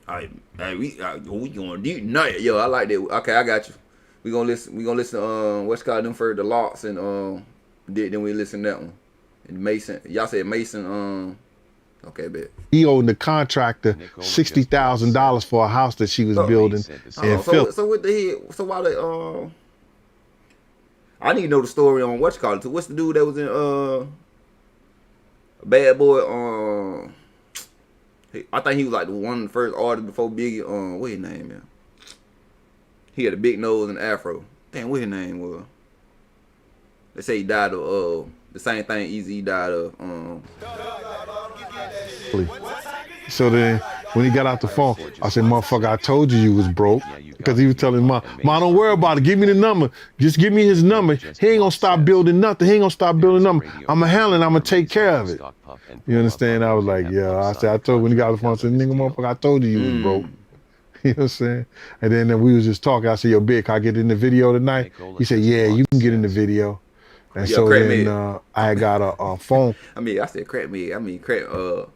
We gonna do nothing. Yo, I like that. Okay, I got you. We gonna listen. What's called them for the Locks and then we listen to that one. And Mason, y'all said Mason. Okay, bet. He owed the contractor $60,000 for a house that she was building in Philly. So what the hell? So why they I need to know the story on what's called. What's the dude that was in Bad Boy? I think he was like the one of the first artists before Biggie. What his name, man? He had a big nose and afro. Damn, what his name was? They say he died of the same thing Easy died of. So then when he got out the phone, I said, motherfucker, I told you was broke. Because he was telling Ma, don't worry about it. Give me the number. Just give me his number. He ain't gonna stop building nothing. He ain't gonna stop building nothing. I'm gonna handle it. I'm gonna take care of it. You understand? I was like, yeah. I said, I told when he got out the phone, I said, nigga, motherfucker, I told you was broke. You know what I'm saying? And then we was just talking. I said, yo, Big, can I get in the video tonight? He said, yeah, you can get in the video. And so then I got a phone. I said crack me. Crack. Y'all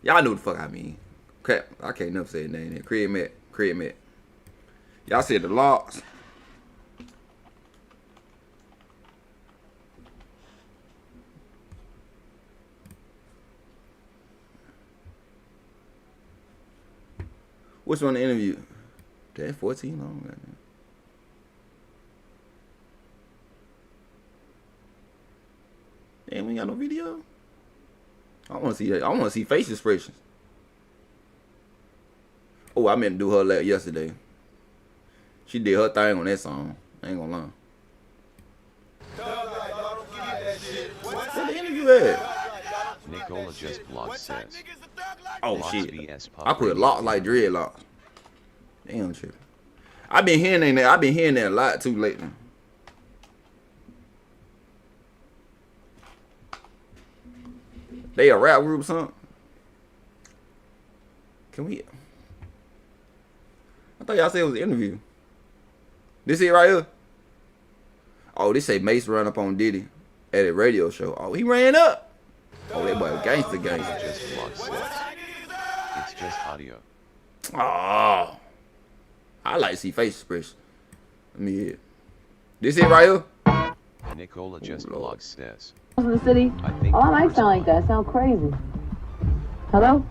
know what the fuck I mean. Crap. I can't never say his name. Craig Matt. Y'all said the Locks. Which one the interview? Damn, 14 long. Goddamn. Damn, we ain't got no video. I want to see that. I want to see face expressions. Oh, I meant to do her yesterday. She did her thing on that song. I ain't gonna lie. Where the interview at? Nicola just blocked says. Oh Locks shit! vs Pop I put Radio. lock like dreadlocks. Damn shit. I've been hearing that. I've been hearing that a lot too lately. They a rap group, son. Can we? I thought y'all said it was an interview. This it right here. Oh, this say Mace run up on Diddy at a radio show. Oh, he ran up. Oh, that boy gangster. Just blocked says. It's just audio. Oh, I like to see face expression. Let me hear it. This it right here. Nicola just blocked says. In the city. Oh, I might sound like that. Sound crazy. Hello?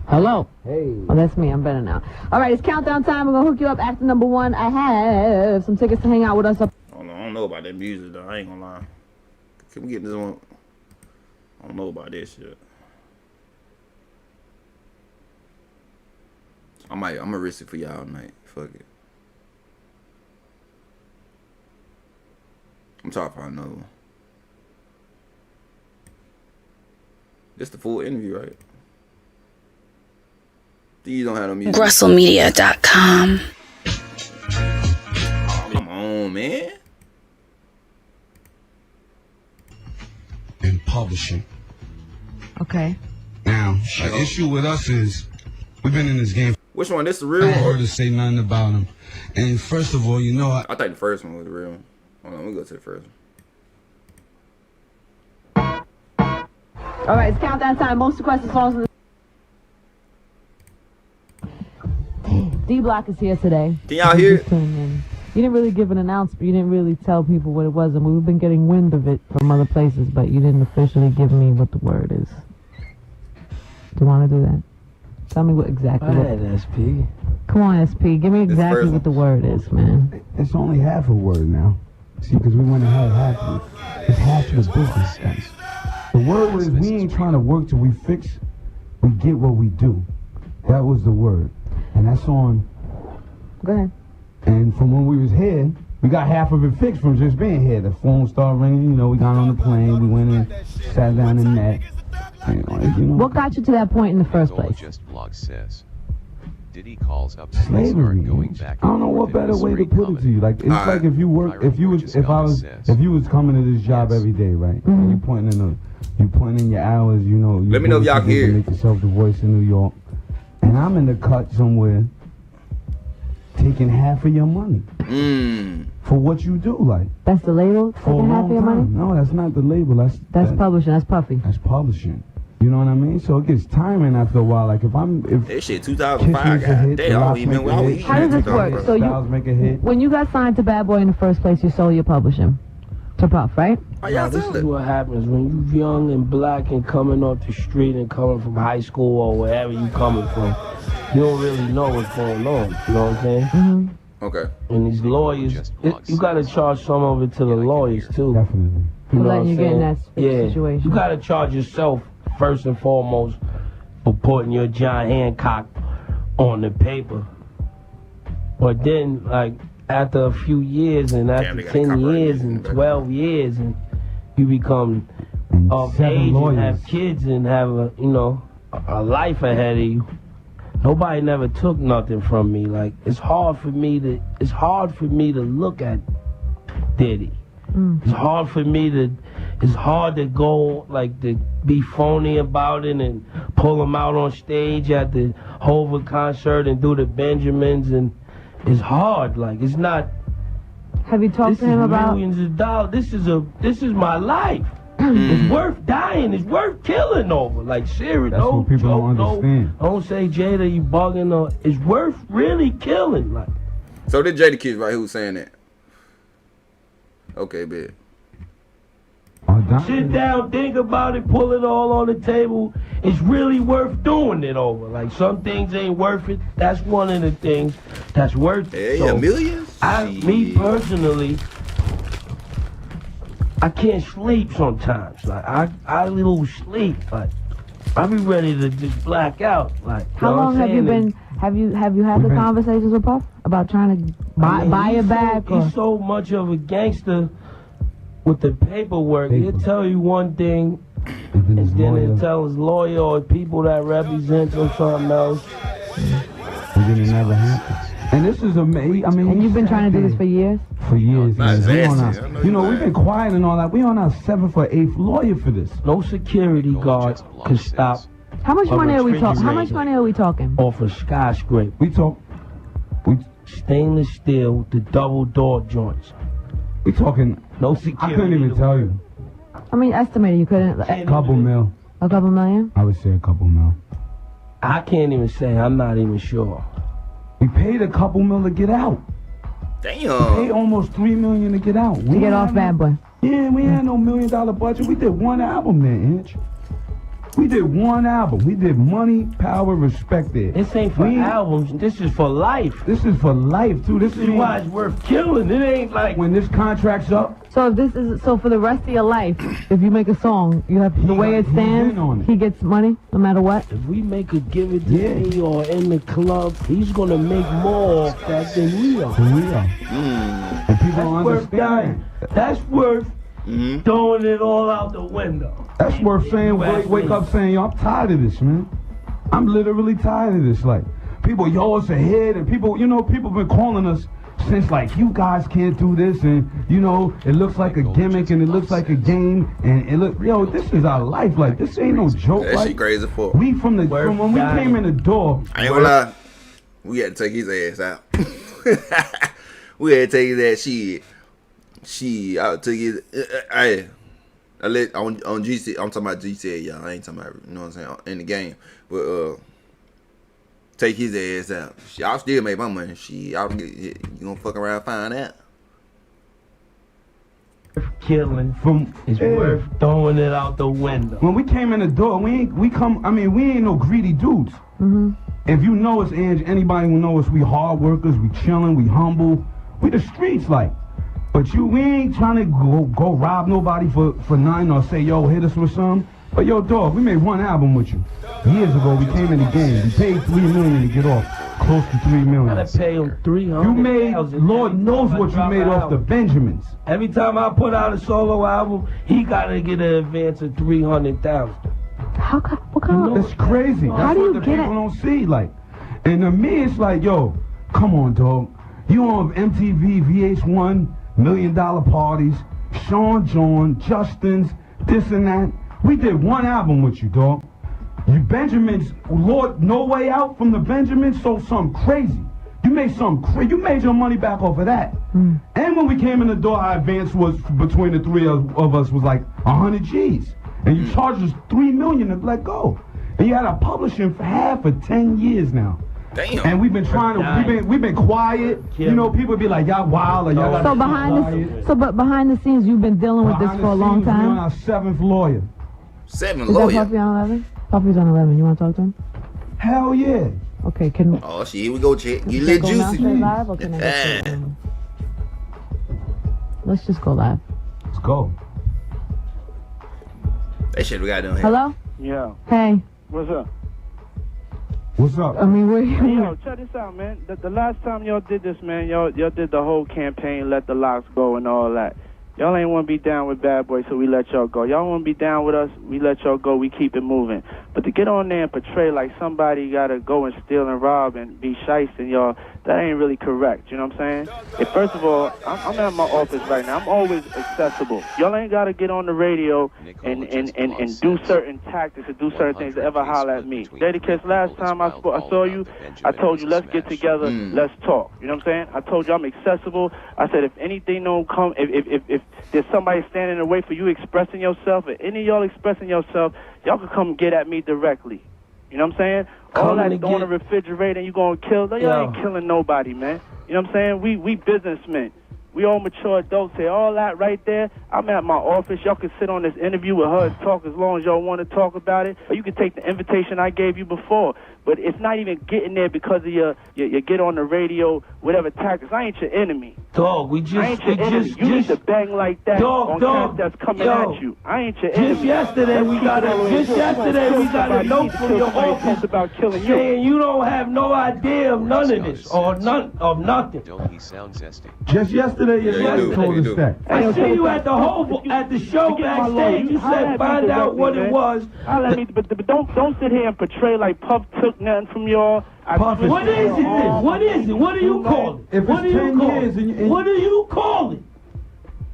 Hello? Hey. Oh, that's me. I'm better now. All right, it's countdown time. We're going to hook you up. Actor number 1. I have some tickets to hang out with us up. I don't know about that music, though. I ain't gonna lie. Can we get this one? I don't know about this shit. I'm gonna risk it for y'all tonight. Fuck it. I'm trying to find another one. This the full interview, right? These don't have no music. BrustleMedia.com. Oh, come on, man. And publishing. Okay. Now, the issue with us is we've been in this game. Which one? This the real I one? ain't heard to say nothing about him. And first of all, you know, I think the first one was the real one. Hold on, we go to the first one. All right, it's countdown time. Most requested songs. D-Block is here today. Can y'all hear it? You didn't really give an announcement. You didn't really tell people what it was. And we've been getting wind of it from other places, but you didn't officially give me what the word is. Do you want to do that? Tell me what exactly. Go ahead, SP. Come on, SP. Give me exactly what the word is, man. It's only half a word now. See, because we went ahead half of it. It's half the business sense. The word was we ain't trying to work till we fix, we get what we do. That was the word. And that's on. Go ahead. And from when we was here, we got half of it fixed from just being here. The phone started ringing, you know, we got on the plane, we went in, sat down and met. You know. What got you to that point in the first Nicola place? just blocked says. Diddy calls up Slavery. going back I don't know what better way to put it to you. Like it's like if you work, if you was coming to this job every day, right? And you pointing in your hours, you know. Let me know if y'all can hear it. Make yourself the voice in New York, and I'm in the cut somewhere, taking half of your money for what you do. Like that's the label. Taking half of your money? No, that's not the label. That's publishing. That's Puffy. That's publishing. You know what I mean? So it gets tiring after a while. Like if that shit 2005, goddamn, I don't even know. How does this work? So when you got signed to Bad Boy in the first place, you sold your publishing to Puff, right? Now, this is what happens when you're young and black and coming off the street and coming from high school or wherever you coming from. You don't really know what's going on. You know what I'm saying? Mm-hmm. Okay. And these lawyers, you got to charge some of it to the lawyers too. Definitely. For letting you get in that situation. You got to charge yourself first and foremost for putting your John Hancock on the paper. But then, like, after a few years and after 10 years and 12 years and you become of age and have kids and have a life ahead of you, nobody never took nothing from me. Like it's hard for me to look at Diddy. It's hard to go like to be phony about it and pull him out on stage at the Hova concert and do the Benjamins, and it's hard. Like it's not. Have you talked to him about millions of dollars? This is my life. It's worth dying. It's worth killing over. Like serious. That's what people don't understand. Don't say Jada, you bugging. Or it's worth really killing. Like. So this Jada kid right who was saying that. Okay, big. Sit down, think about it, pull it all on the table. It's really worth doing it over. Like some things ain't worth it. That's one of the things that's worth it. Yeah, millions? Me personally, I can't sleep sometimes. Like I lose sleep. Like I be ready to just black out. Like, How long have you been? Have you had the conversations with Puff about trying to buy it back? He's so much of a gangster with the paperwork. He'll tell you one thing, and then he'll tell his lawyer or people that represent him something else. And then it never happens. And this is amazing. I mean, and you've been trying to do this for years? For years. Not We've been quiet and all that. We on our 7th or 8th lawyer for this. No security guard can stop. How much money are we talking? How much money are we talking? Off a skyscraper. We stainless steel, the double door joints. We talking no security. I couldn't even tell you. I mean, estimated you couldn't. A couple mil. A couple million? I would say a couple mil. I can't even say. I'm not even sure. We paid a couple mil to get out. Damn. We paid almost $3 million to get out. To get off Bad Boy. Yeah, we had no $1 million budget. We did one album there, Inch. We did one album. We did Money, Power, Respect there. This ain't for albums. This is for life. This is for life, too. This is why it's worth killing. It ain't like when this contract's up. So if this is for the rest of your life, if you make a song, you have the way it stands. He gets money no matter what. If we make a Give It to Me or in the club, he's gonna make more off that than we are. And people don't understand. That's worth throwing it all out the window. That's worth saying. Wake up saying, yo, I'm tired of this, man. I'm literally tired of this. Like, people, yo, it's a hit, and people, people been calling us since, like, you guys can't do this, and, it looks like a gimmick, and it looks like a game, and this is our life. Like, this ain't no joke. That like, shit crazy for. We from when we came in the door. I ain't gonna lie. We had to take his ass out. We had to take that shit. I took his. I let on GC. I'm talking about GC, y'all. I ain't talking about, you know what I'm saying, in the game. But take his ass out. I'll still make my money. Y'all you gonna fuck around and find out. Killing it's worth throwing it out the window. When we came in the door, we ain't no greedy dudes. If you know us, Ange, anybody who know us, we hard workers, we chilling, we humble, we the streets like. But we ain't trying to go rob nobody for nothing or say, yo, hit us with something. But yo, dog, we made one album with you. Years ago, we came in the game. We paid $3 million to get off. Close to $3 million. I gotta pay him $300,000. You made, Lord knows what you made off the Benjamins. Every time I put out a solo album, he gotta get an advance of $300,000. What kind of? That's crazy. How That's do you what the get people don't see. Like, and to me, it's like, yo, come on, dog. You on MTV, VH1, $1 Million Parties, Sean John, Justin's, this and that. We did one album with you, dog. You Benjamins, Lord, No Way Out from the Benjamins sold something crazy. You made something crazy. You made your money back off of that. And when we came in the door, our advance was between the three of us was like 100 G's. And you charged us $3 million to let go. And you had a publishing for half for 10 years now. Damn. And we've been trying to, we've been quiet. People be like, y'all wild or y'all. So behind the scenes, you've been dealing with this for a long time. We're on our 7th lawyer. 7th Is lawyer. that Puffy on 11? Puffy's on 11. You want to talk to him? Hell yeah. Okay, can. Oh shit, here we go, chick. You lit juicy. Live, or can I get to, let's just go live. Let's go. That shit we got down here. Hello? Yeah. Hey. What's up? What's up? I mean, Hey, yo, check this out, man. The last time y'all did this, man, y'all did the whole campaign, let the locks go and all that. Y'all ain't want to be down with Bad Boy, so we let y'all go. Y'all want to be down with us, we let y'all go, we keep it moving. But to get on there and portray like somebody got to go and steal and rob and be shysting y'all, that ain't really correct, you know what I'm saying? First of all, I'm at my office right now. I'm always accessible. Y'all ain't got to get on the radio and do certain tactics and do certain things to ever holler at me. Dedicates, last time I saw you, I told you, let's get together, let's talk. You know what I'm saying? I told you I'm accessible. I said if anything don't come, if there's somebody standing in the way for you expressing yourself, or any of y'all expressing yourself, y'all can come get at me directly. You know what I'm saying? All that throwing the refrigerator and you gonna kill, y'all ain't killing nobody, man. You know what I'm saying? We businessmen. We all mature adults here. All that right there, I'm at my office. Y'all can sit on this interview with her and talk as long as y'all want to talk about it. Or you can take the invitation I gave you before. but it's not even getting there because of your get on the radio, whatever tactics. I ain't your enemy. Dog, we I ain't your enemy. You need to bang like that on cats that's coming at you. I ain't your enemy. Just yesterday we got a note from your office about killing you. saying you don't have no idea of none of this or none of nothing. Don't he sound zesty? Just yesterday, your lawyer told us that. I see you at the show backstage. You said find out what it was. But don't sit here and portray like Puff took nothing from y'all. What is it? What is it? What do you call it? What do you call it? What do you call it?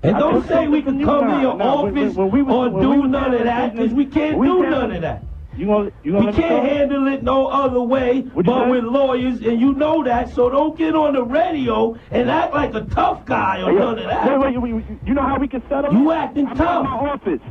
And don't say we can come to your office or do none of that, because we can't do none of that. We can't handle it no other way but with lawyers, and you know that, so don't get on the radio and act like a tough guy or none of that. Wait, you know how we can settle? You acting tough. I'm in my office,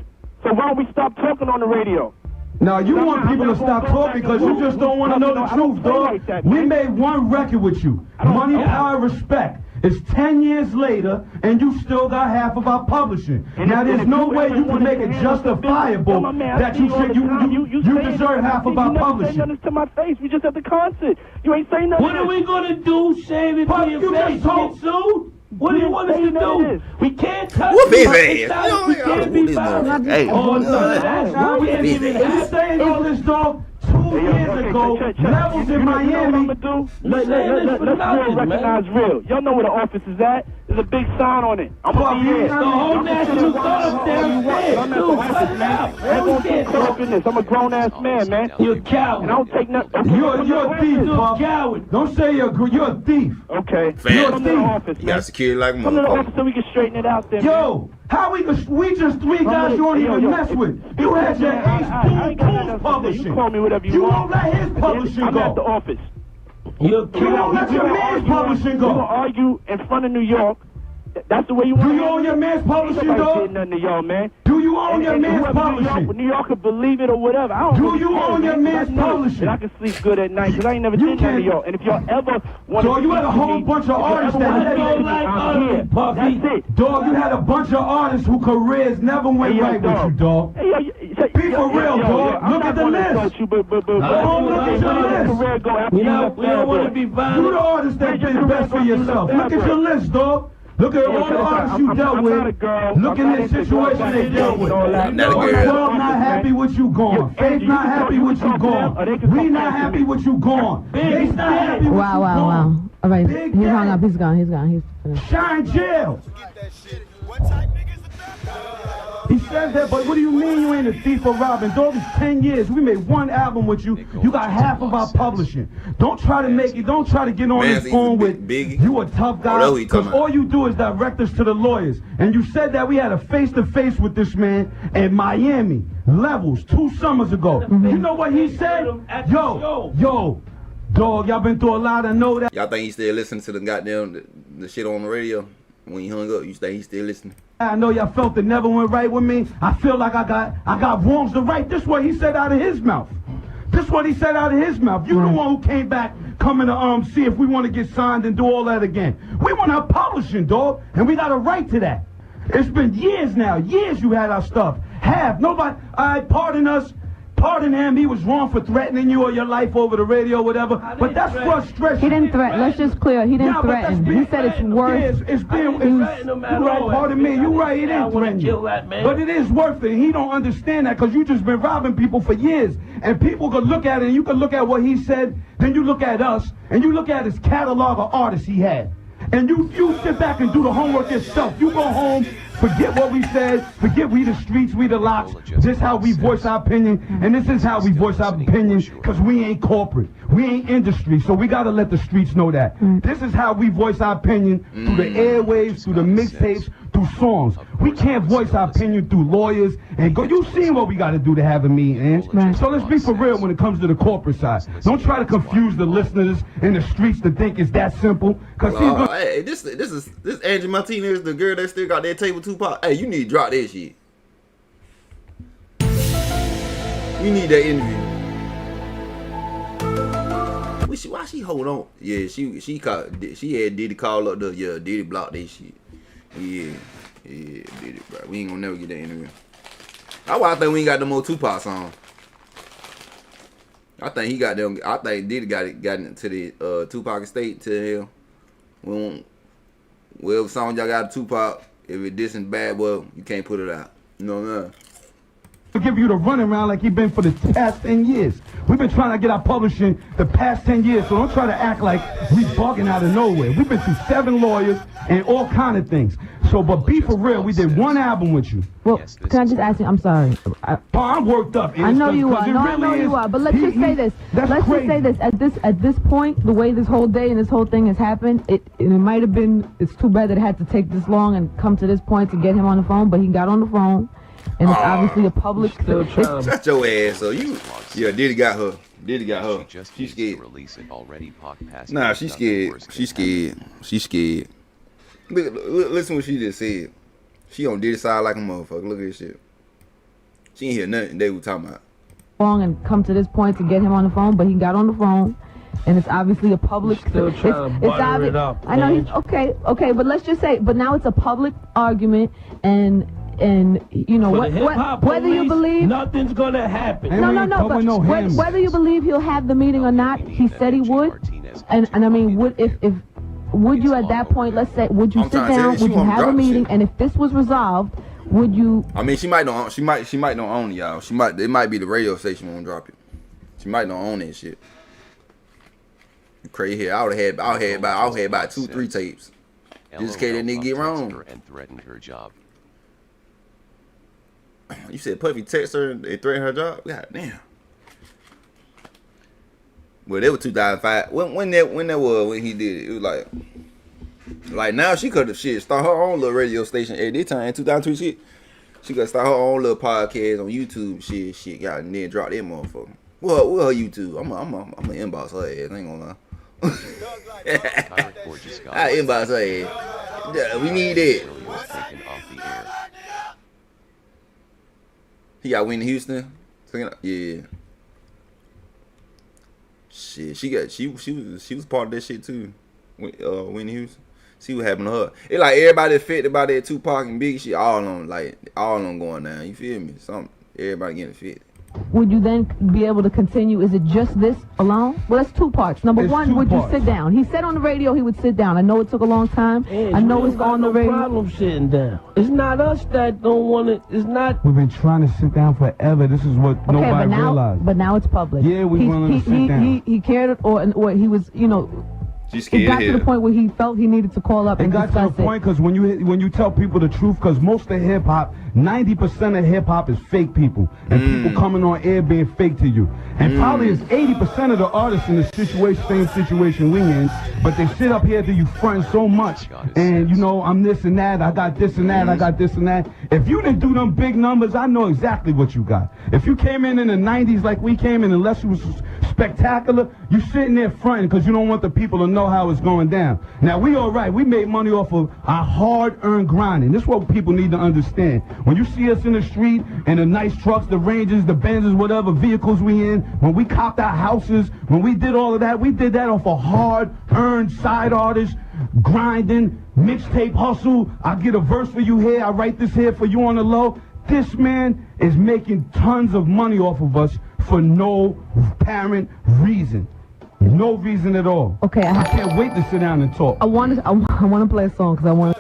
so why don't we stop talking on the radio? Now, you want people to stop talking because you just don't want to know the truth, dog. We made one record with you, Money, Power, Respect. It's 10 years later, and you still got half of our publishing. Now, there's no way you can make it justifiable that you deserve half of our publishing. You ain't saying nothing to my face. We just at the concert. You ain't saying nothing. What are we going to do? Shave it to your face? Get sued? What do you want us to do? We can't touch his ass. We can't be bound. Hey, We can't even You saying all this, dog? 2 years ago, Levels in Miami. Let's real recognize real. Y'all know where the office is at. There's a big sign on it. I'm gonna be here. The whole national guard downstairs. Dude, cut it out. I'm a grown ass man. You're a coward. And I don't take nothing. You're a thief, You're a coward. Don't say you're a thief. Okay. Fam, Come to the office, you got security like Come to the motherfucker. office so we can straighten it out there. Yo, we just 3 guys you don't even mess with. You had your Ace Boom publishing. You call me whatever you You want. won't let his publishing I'm at the go. office. You won't let your man's publishing We're gonna go. argue in front of New York. That's the way you want. Do you own your man's publishing, Nobody dog? did nothing to y'all, man. Do you own your man's publishing? New York could believe it or whatever. I don't Do really you care, own your man, man's 'cause I know publishing? that I can sleep good at night because I ain't never did nothing to y'all. And if y'all ever want Dog, you had a whole bunch of artists that don't like us, Puffy. That's it. Dog, you had a bunch of artists whose careers never went right with you, dog. Be for real, dog. Look at the list. We don't want to be violent. You the artist that's been best for yourself. Look at your list, dog. Look at all the artists you dealt with. Look at the situation they dealt with. Not a girl. 12 not happy with you gone. Faith not happy with you gone. We not happy with you gone. Faith not happy with you gone. Wow. All right, he's hung up. He's gone. He's finished. Shine jail. He says that, but what do you mean you ain't a thief or robbing? Dog, it's 10 years. We made one album with you. You got half of our publishing. Don't try to make it. Don't try to get on this phone with Biggie. you a tough guy. Because all you do is direct us to the lawyers. And you said that we had a face-to-face with this man in Miami. Levels, 2 summers ago. You know what he said? Yo, dog, y'all been through a lot. I know that. Y'all think he still listening to the goddamn the shit on the radio? When he hung up, you think he still listening? I know y'all felt it never went right with me. I feel like I got wrongs to right. This is what he said out of his mouth. This is what he said out of his mouth. You the one who came back coming to see if we want to get signed and do all that again. We want our publishing, dog, and we got a right to that. It's been years now. Years you had our stuff. Nobody, pardon us. Pardon him, he was wrong for threatening you or your life over the radio or whatever, but that's frustration. He didn't threaten. Let's just clear it. He didn't threaten. He said it's worth. It's been. Pardon me. You're right. He didn't threaten you, but it is worth it. He don't understand that because you just been robbing people for years, and people could look at it. And you could look at what he said, then you look at us, and you look at his catalog of artists he had, and you sit back and do the homework yourself. You go home. Forget what we said. Forget we the streets, we the locks. This is how we voice our opinion. And this is how we voice our opinion because we ain't corporate. We ain't industry. So we got to let the streets know that. This is how we voice our opinion through the airwaves, through the mixtapes, through songs. We can't voice our opinion through lawyers. And go. You seen what we got to do to have a meeting. So let's be for real when it comes to the corporate side. Don't try to confuse the listeners in the streets to think it's that simple. Hey, this Angie Martinez, the girl that still got that table Tupac. Hey, you need to drop that shit. You need that interview. Why she hold on? Yeah, she had Diddy call up Diddy block that shit. Yeah, Diddy, bro. We ain't gonna never get that interview. That's why I think we ain't got no more Tupac songs. I think he got them. I think Diddy got into the Tupac estate to him. Whatever song y'all got Tupac, if it dissing Bad Boy, you can't put it out. You know what I mean? I'll give you the runaround like he been for the past 10 years. We've been trying to get our publishing the past 10 years, so don't try to act like we bugging out of nowhere. We've been through 7 lawyers and all kind of things. So, but be for real, we did 1 album with you. Well, can I just ask you? I'm sorry. I'm worked up. I know you are. No, I know you are. But let's just say this. Let's just say this. At this point, the way this whole day and this whole thing has happened, it might have been. It's too bad that it had to take this long and come to this point to get him on the phone. But he got on the phone, and it's obviously a public. Shut your ass. So Diddy got her. Diddy got her. She's scared. Nah, she's scared. She's scared. She's scared. Listen what she just said. She on Diddy side like a motherfucker. Look at this shit. She ain't hear nothing they were talking about. Long and come to this point to get him on the phone, but he got on the phone, and it's obviously a public. Still trying to butter it up. I know he's okay, but let's just say, but now it's a public argument, and you know whether you believe nothing's gonna happen. No. But whether you believe he'll have the meeting or not, he said he would, and I mean, would you at that point, let's say, would you sit down, would you have a meeting, and if this was resolved, would you? I mean, she might not own it, y'all. It might be the radio station won't drop it. She might not own that shit. Crazy. I would have had about 2-3 tapes. Just in case that nigga get wrong. And threatened her job. You said Puffy text her and threatened her job? God damn. Well, that was 2005. When that was when he did it, it was like now she could have start her own little radio station at this time, 2002 shit. She could start her own little podcast on YouTube shit, got and then drop that motherfucker. What her YouTube? I'm gonna inbox her ass. I ain't gonna lie. I inbox her ass. Yeah, we need that. He got Whitney Houston. Yeah. Shit, she was part of that shit too. Whitney Houston. See what happened to her. It like everybody affected by that Tupac and Biggie shit. All on going down. You feel me? Everybody getting affected. Would you then be able to continue? Is it just this alone? Well, that's 2 parts. Number one, would you sit down? He said on the radio he would sit down. I know it took a long time. I know it's on the radio. Problem sitting down. It's not us that don't want it. It's not. We've been trying to sit down forever. This is what nobody realized. But now it's public. Yeah, we want to sit down. He cared, or he was, you know. It got to the point where he felt he needed to call up and discuss it. It got to the point because when you tell people the truth, because most of hip hop, 90% of hip hop is fake people, and people coming on air being fake to you, and probably it's 80% of the artists in the same situation we in, but they sit up here to you front so much, and you know I'm this and that, I got this and that, I got this and that. If you didn't do them big numbers, I know exactly what you got. If you came in the 90s like we came in, unless you was spectacular, you sitting there fronting because you don't want the people to know how it's going down. Now we all right. We made money off of our hard-earned grinding. This is what people need to understand. When you see us in the street and the nice trucks, the Rangers, the Benzes, whatever vehicles we in, when we copped our houses, when we did all of that, we did that off of hard-earned side artists, grinding, mixtape hustle. I get a verse for you here. I write this here for you on the low. This man is making tons of money off of us for no apparent reason. No reason at all. Okay, I can't wait to sit down and talk. I want to play a song because I want.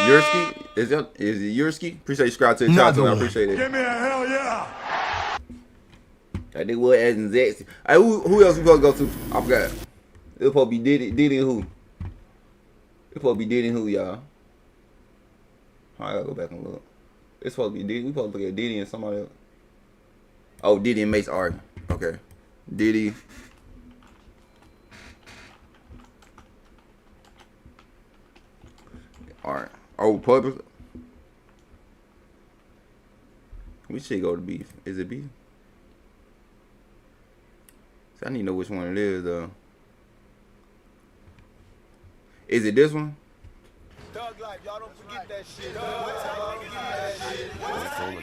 Yursky? Is it Yursky? Appreciate you subscribe to the channel. I appreciate it. Give me a hell yeah. That nigga was asking Zaxy. Hey, who else we supposed to go to? I forgot. It was supposed to be Diddy and who? It was supposed to be Diddy and who, y'all? I gotta go back and look. It's supposed to be Diddy. We supposed to look at Diddy and somebody else. Oh, Diddy and Mace arguing. Okay. Diddy. Alright. Oh, public. We should go to beef. Is it beef? So I need to know which one it is, though. Is it this one? Thug life, y'all don't forget that shit. Nicola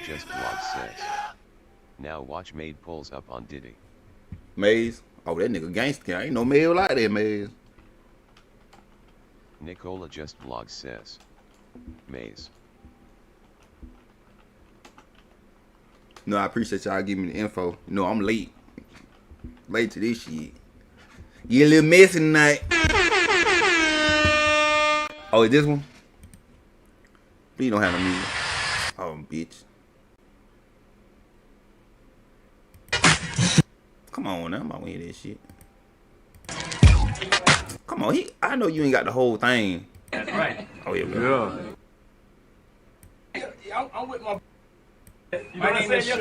just vlog says. Now watch Made pulls up on Diddy. Maze? Oh, that nigga gangster. I ain't no male like that, Maze. Nicola just vlog says. Maze. No, I appreciate y'all giving me the info. You know, I'm late. Late to this shit. Get a little messy tonight. Oh, is this one? You don't have no music. Oh, bitch. Come on now, I'm about to hear that shit. Come on, I know you ain't got the whole thing. That's right. Oh, yeah, bro. Yeah. I'm with my name is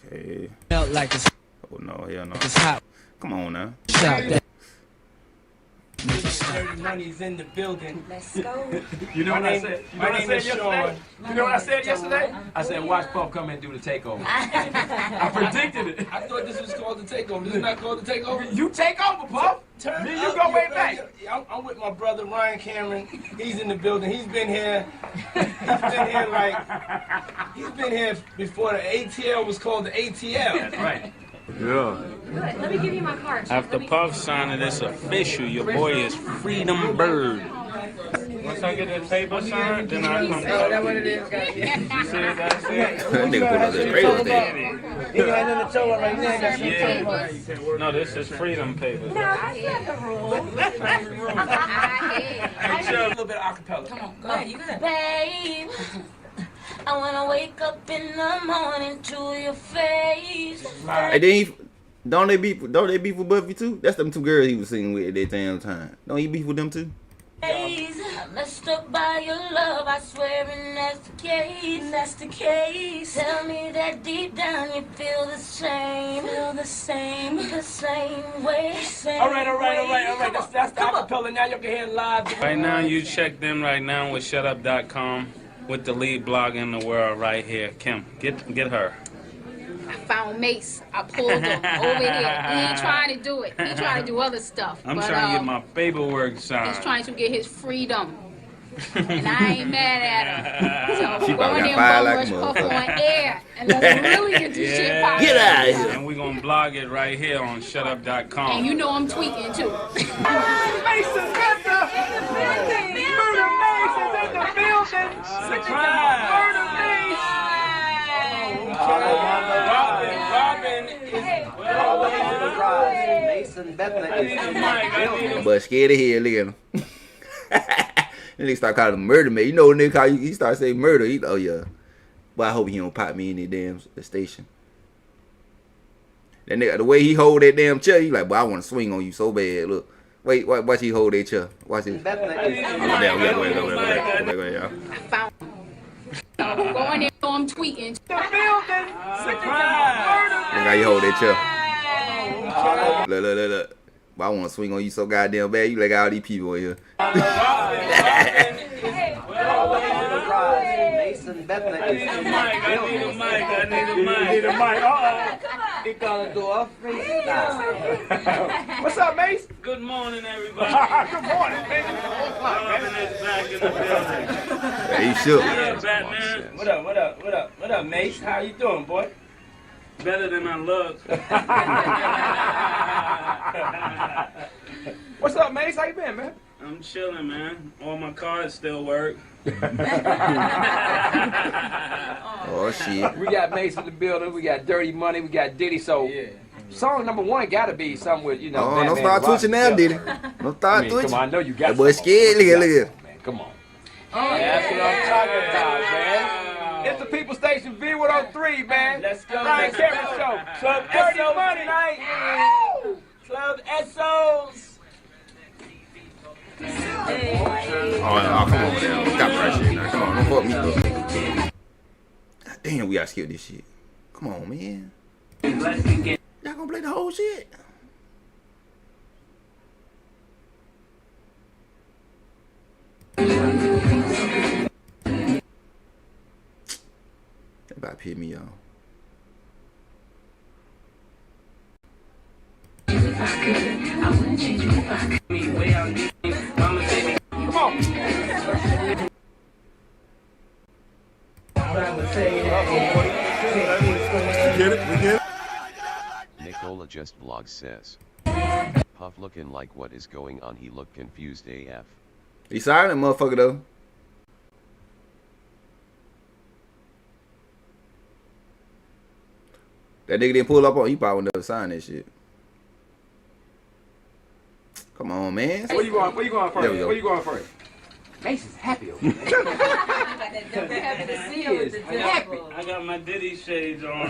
Okay. Felt like it's Oh, no, hell no. It's hot. Come on now. Shot that. Dirty money's in the building. Let's go. You know what I said? My name is Sean. You know what I said yesterday? I said, watch Puff come and do the takeover. I predicted it. I thought this was called the takeover. This is not called the takeover? You take over, Puff. Me, you go way back. I'm with my brother, Ryan Cameron. He's in the building. He's been here. He's been here before the ATL was called the ATL. That's right. Yeah. Let me give you my card. After Puff signing, it's official. Your boy is Freedom Bird. Once I get this paper signed, then I come back. Oh, that's what it is, guys. You see it? That's it. That nigga put up the radio thing. He got in the toe right now. Yeah. No, this is freedom paper. No, that's not the rule. That's not the rule. A little bit of acapella. Come on, go ahead. You good? Babe, I wanna wake up in the morning to your face. And then don't they beef with Buffy too? That's them two girls he was singing with at that damn time. Don't he beef with them too? I'm messed up by your love, I swear, and that's the case. That's the case. Tell me that deep down you feel the same. Feel the same way. All right. That's the acapella. Now you can hear live. Right now, you check them right now with shutup.com with the lead blog in the world right here. Kim, get her. I found Mace. I pulled him over here. He ain't trying to do it. He trying to do other stuff. I'm trying to get my paperwork signed. He's trying to get his freedom. And I ain't mad at him. So She we're going probably in got and fired like a Puff on motherfucker. air. And let's really get this shit popping. Get out of here. And we're going to blog it right here on shutup.com. And you know I'm tweaking too. Mason's got the Murder Mace is in the building. Murder Mace. Robin is Mason Bethany. But scared of here, look at him. Then they start calling him Murder Man. You know when they call you, he start saying murder. Oh yeah. But I hope he don't pop me in the damn station. That nigga, the way he hold that damn chair, he like, boy, I want to swing on you so bad. Look. Wait, watch he hold that chair. Watch it. Go ahead, y'all. I found him. So going in, I'm tweaking. the building. Look how you hold that chair. Look. But I want to swing on you so goddamn bad. You like all these people in here. Mason Bethany. I need a mic. He gonna do a freestyle. What's up, Mace? Good morning, everybody. Good morning, baby. Robin is back in the building. Yeah, he shook. What up, Batman? What up, Mace? How you doing, boy? Better than I look. What's up, Mace? How you been, man? I'm chilling, man. All my cards still work. Oh shit. We got Mace in the building. We got Dirty Money. We got Diddy. So, song number one got to be something with Oh, don't start twitching now, Diddy. Don't start twitching. Come on, I know you got. That boy scared. Look at. Man, come on. That's what I'm talking about, man. It's the People Station V103, man. Let's go. Ryan Cameron Show. Club Dirty SO Money tonight. Club SOs. Oh, come on now. Copyright shit now. Come on, don't fuck me up. God damn, we gotta skip this shit. Come on, man. Y'all gonna play the whole shit? They about to piss me off. Come on. We get it? Nicola just blog says. Puff looking like what is going on, he look confused AF. He silent, motherfucker, though. That nigga didn't pull up on you, probably would never sign that shit. Come on, man. Where you going? Where you going first? There we go. Where you going first? Mace is happy over there. Happy to see you with the happy. I got my Diddy shades on.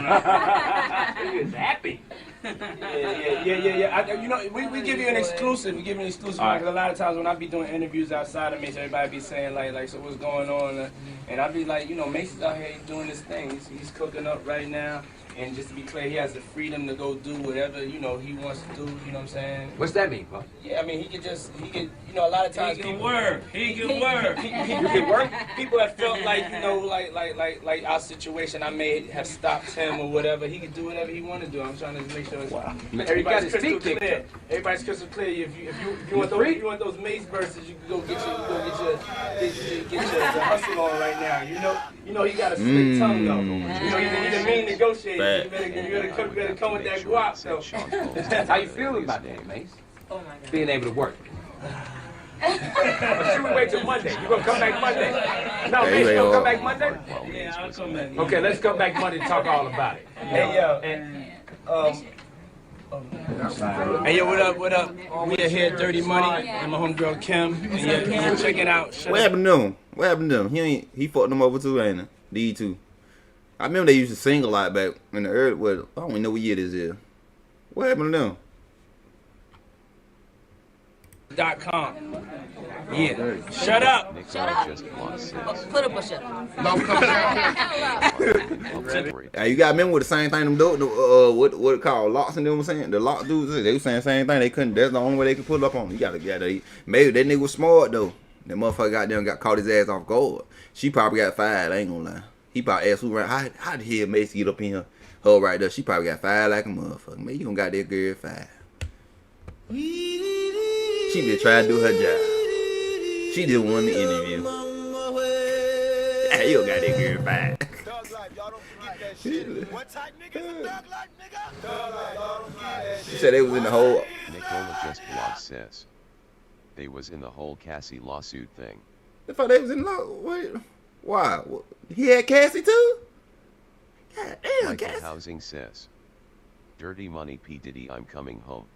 He is happy. Yeah. You know, we give you an exclusive. We give you an exclusive. Right. Because a lot of times when I be doing interviews outside of Mace, everybody be saying like, so what's going on? And I be like, you know, Mace is out here doing this thing. He's cooking up right now. And just to be clear, he has the freedom to go do whatever, you know, he wants to do, you know what I'm saying? What's that mean, bro? Yeah, I mean, he can, you know, a lot of times He can work. He can work. People have felt like, you know, like our situation, I may have stopped him or whatever. He can do whatever he want to do. I'm trying to make sure everybody's crystal clear. Everybody's crystal clear. If you want those Mace verses, you can go get your hustle on right now. You know he got a slick tongue though. You know he's a mean negotiator. You better come with that guap though. How you feeling about that, Mace? Oh my God. Being able to work. Or should we wait till Monday? You gonna come back Monday? No, Mace, you gonna come back Monday? Yeah, I'll come back. Okay, let's come back Monday and talk all about it. Hey yo, what up? We are here at Dirty Money and my homegirl Kim. And you're checking out. What happened to him? What happened to him? He fucked them over too, ain't he? These two. I remember they used to sing a lot back in the early. Well, I don't even know what year this is. What happened to them? .com. Yeah. Shut up. Shut up. Put up a shut up. Yeah, you got to remember what the same thing them do. What it called locks and them was saying. The lock dudes, they was saying the same thing. They couldn't. That's the only way they could pull up on. You gotta maybe that nigga was smart though. That motherfucker got caught his ass off guard. She probably got fired. I ain't gonna lie. He probably asked who ran. How the hell Mace get up in here? Her right there. She probably got fired like a motherfucker. Man, you don't got that girl fired. She been trying to do her job. She just won the interview. You don't got that girl fired. She said they was in the whole. Nicola Just Blog says they was in the whole Cassie lawsuit thing. If they was in law, wait, why? He had Cassie too? God damn, Michael Cassie. Housing says, Dirty Money P. Diddy, I'm coming home.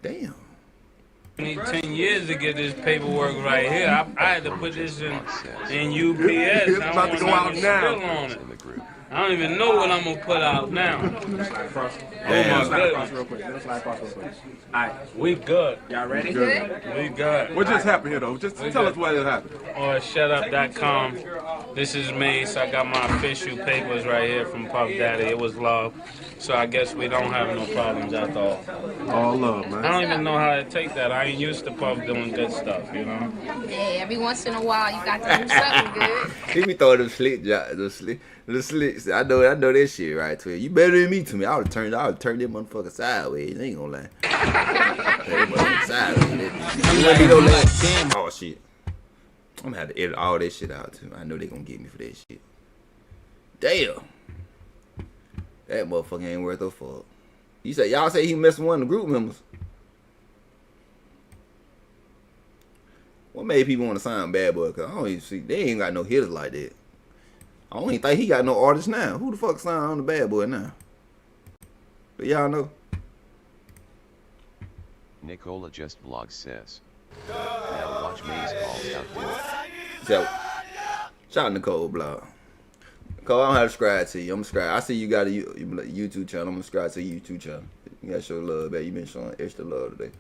Damn. I need 10 years to get this paperwork right here. I had to put this in UPS. It's about to go out now. On it. I don't even know what I'm gonna put out now. Oh my goodness. Alright, we good. Y'all ready? We good. What just happened here though? Just tell us what happened. Or shutup.com. This is Mace. I got my official papers right here from Puff Daddy. It was love. So I guess we don't have no problems at all. All love, man. I don't even know how to take that. I ain't used to Puff doing good stuff, you know? Yeah, every once in a while you got to do something good. He be throwing them slick jobs, the slicks. I know that shit right to you. Better than me to me. I would have turned that motherfucker sideways. I ain't gonna lie. Turn that motherfucker sideways. You let me know that. Oh shit. I'm gonna have to edit all that shit out too. I know they gonna get me for that shit. Damn. That motherfucker ain't worth a fuck. Y'all say he messed with one of the group members. What made people want to sign Bad Boy? Cause I don't even see they ain't got no hitters like that. I don't even think he got no artist now. Who the fuck signed on the Bad Boy now? But y'all know. Nicola Just Vlog says. Now watch Maze calls out to So, shout out Nicole Blog. Nicole, I don't have to subscribe to you. I'm subscribed. I see you got a YouTube channel. I'm subscribed to your YouTube channel. You gotta show love back. You been showing extra love today.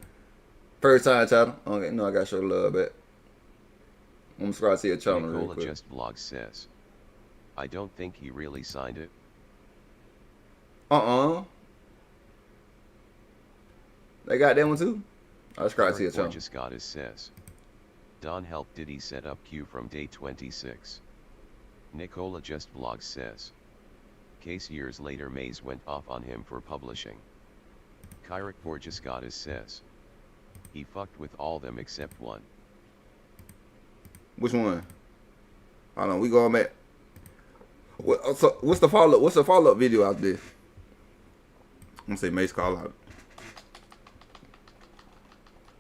First time channel. Okay, no, I gotta show love back. I'm subscribed to your channel. Nicola Just Vlog says. I don't think he really signed it. They got that one too? I subscribe to your channel. Just Goddess says. Don helped Diddy set up Q from day 26. Nicola Just Vlog says. Case years later Maze went off on him for publishing. Kyric Borges Goddess says. He fucked with all them except one. Which one? Hold on, we going back. What's the follow-up video out there? I'm gonna say Mace call out.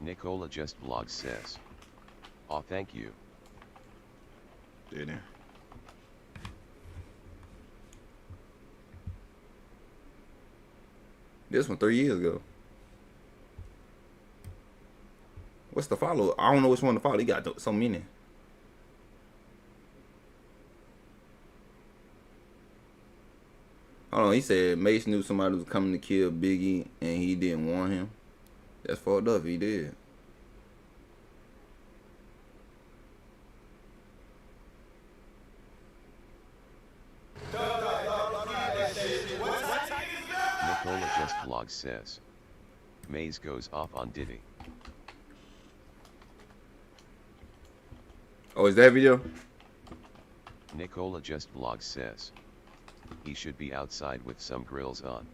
Nicola Just Vlog says. Aw, thank you. There. This one 3 years ago. What's the follow? I don't know which one to follow. He got so many. Hold on, he said Mace knew somebody was coming to kill Biggie and he didn't warn him. That's fucked up if he did. Nicola Just Vlog says, Maze goes off on Diddy. Oh, is that video? Nicola Just Vlog says, he should be outside with some grills on.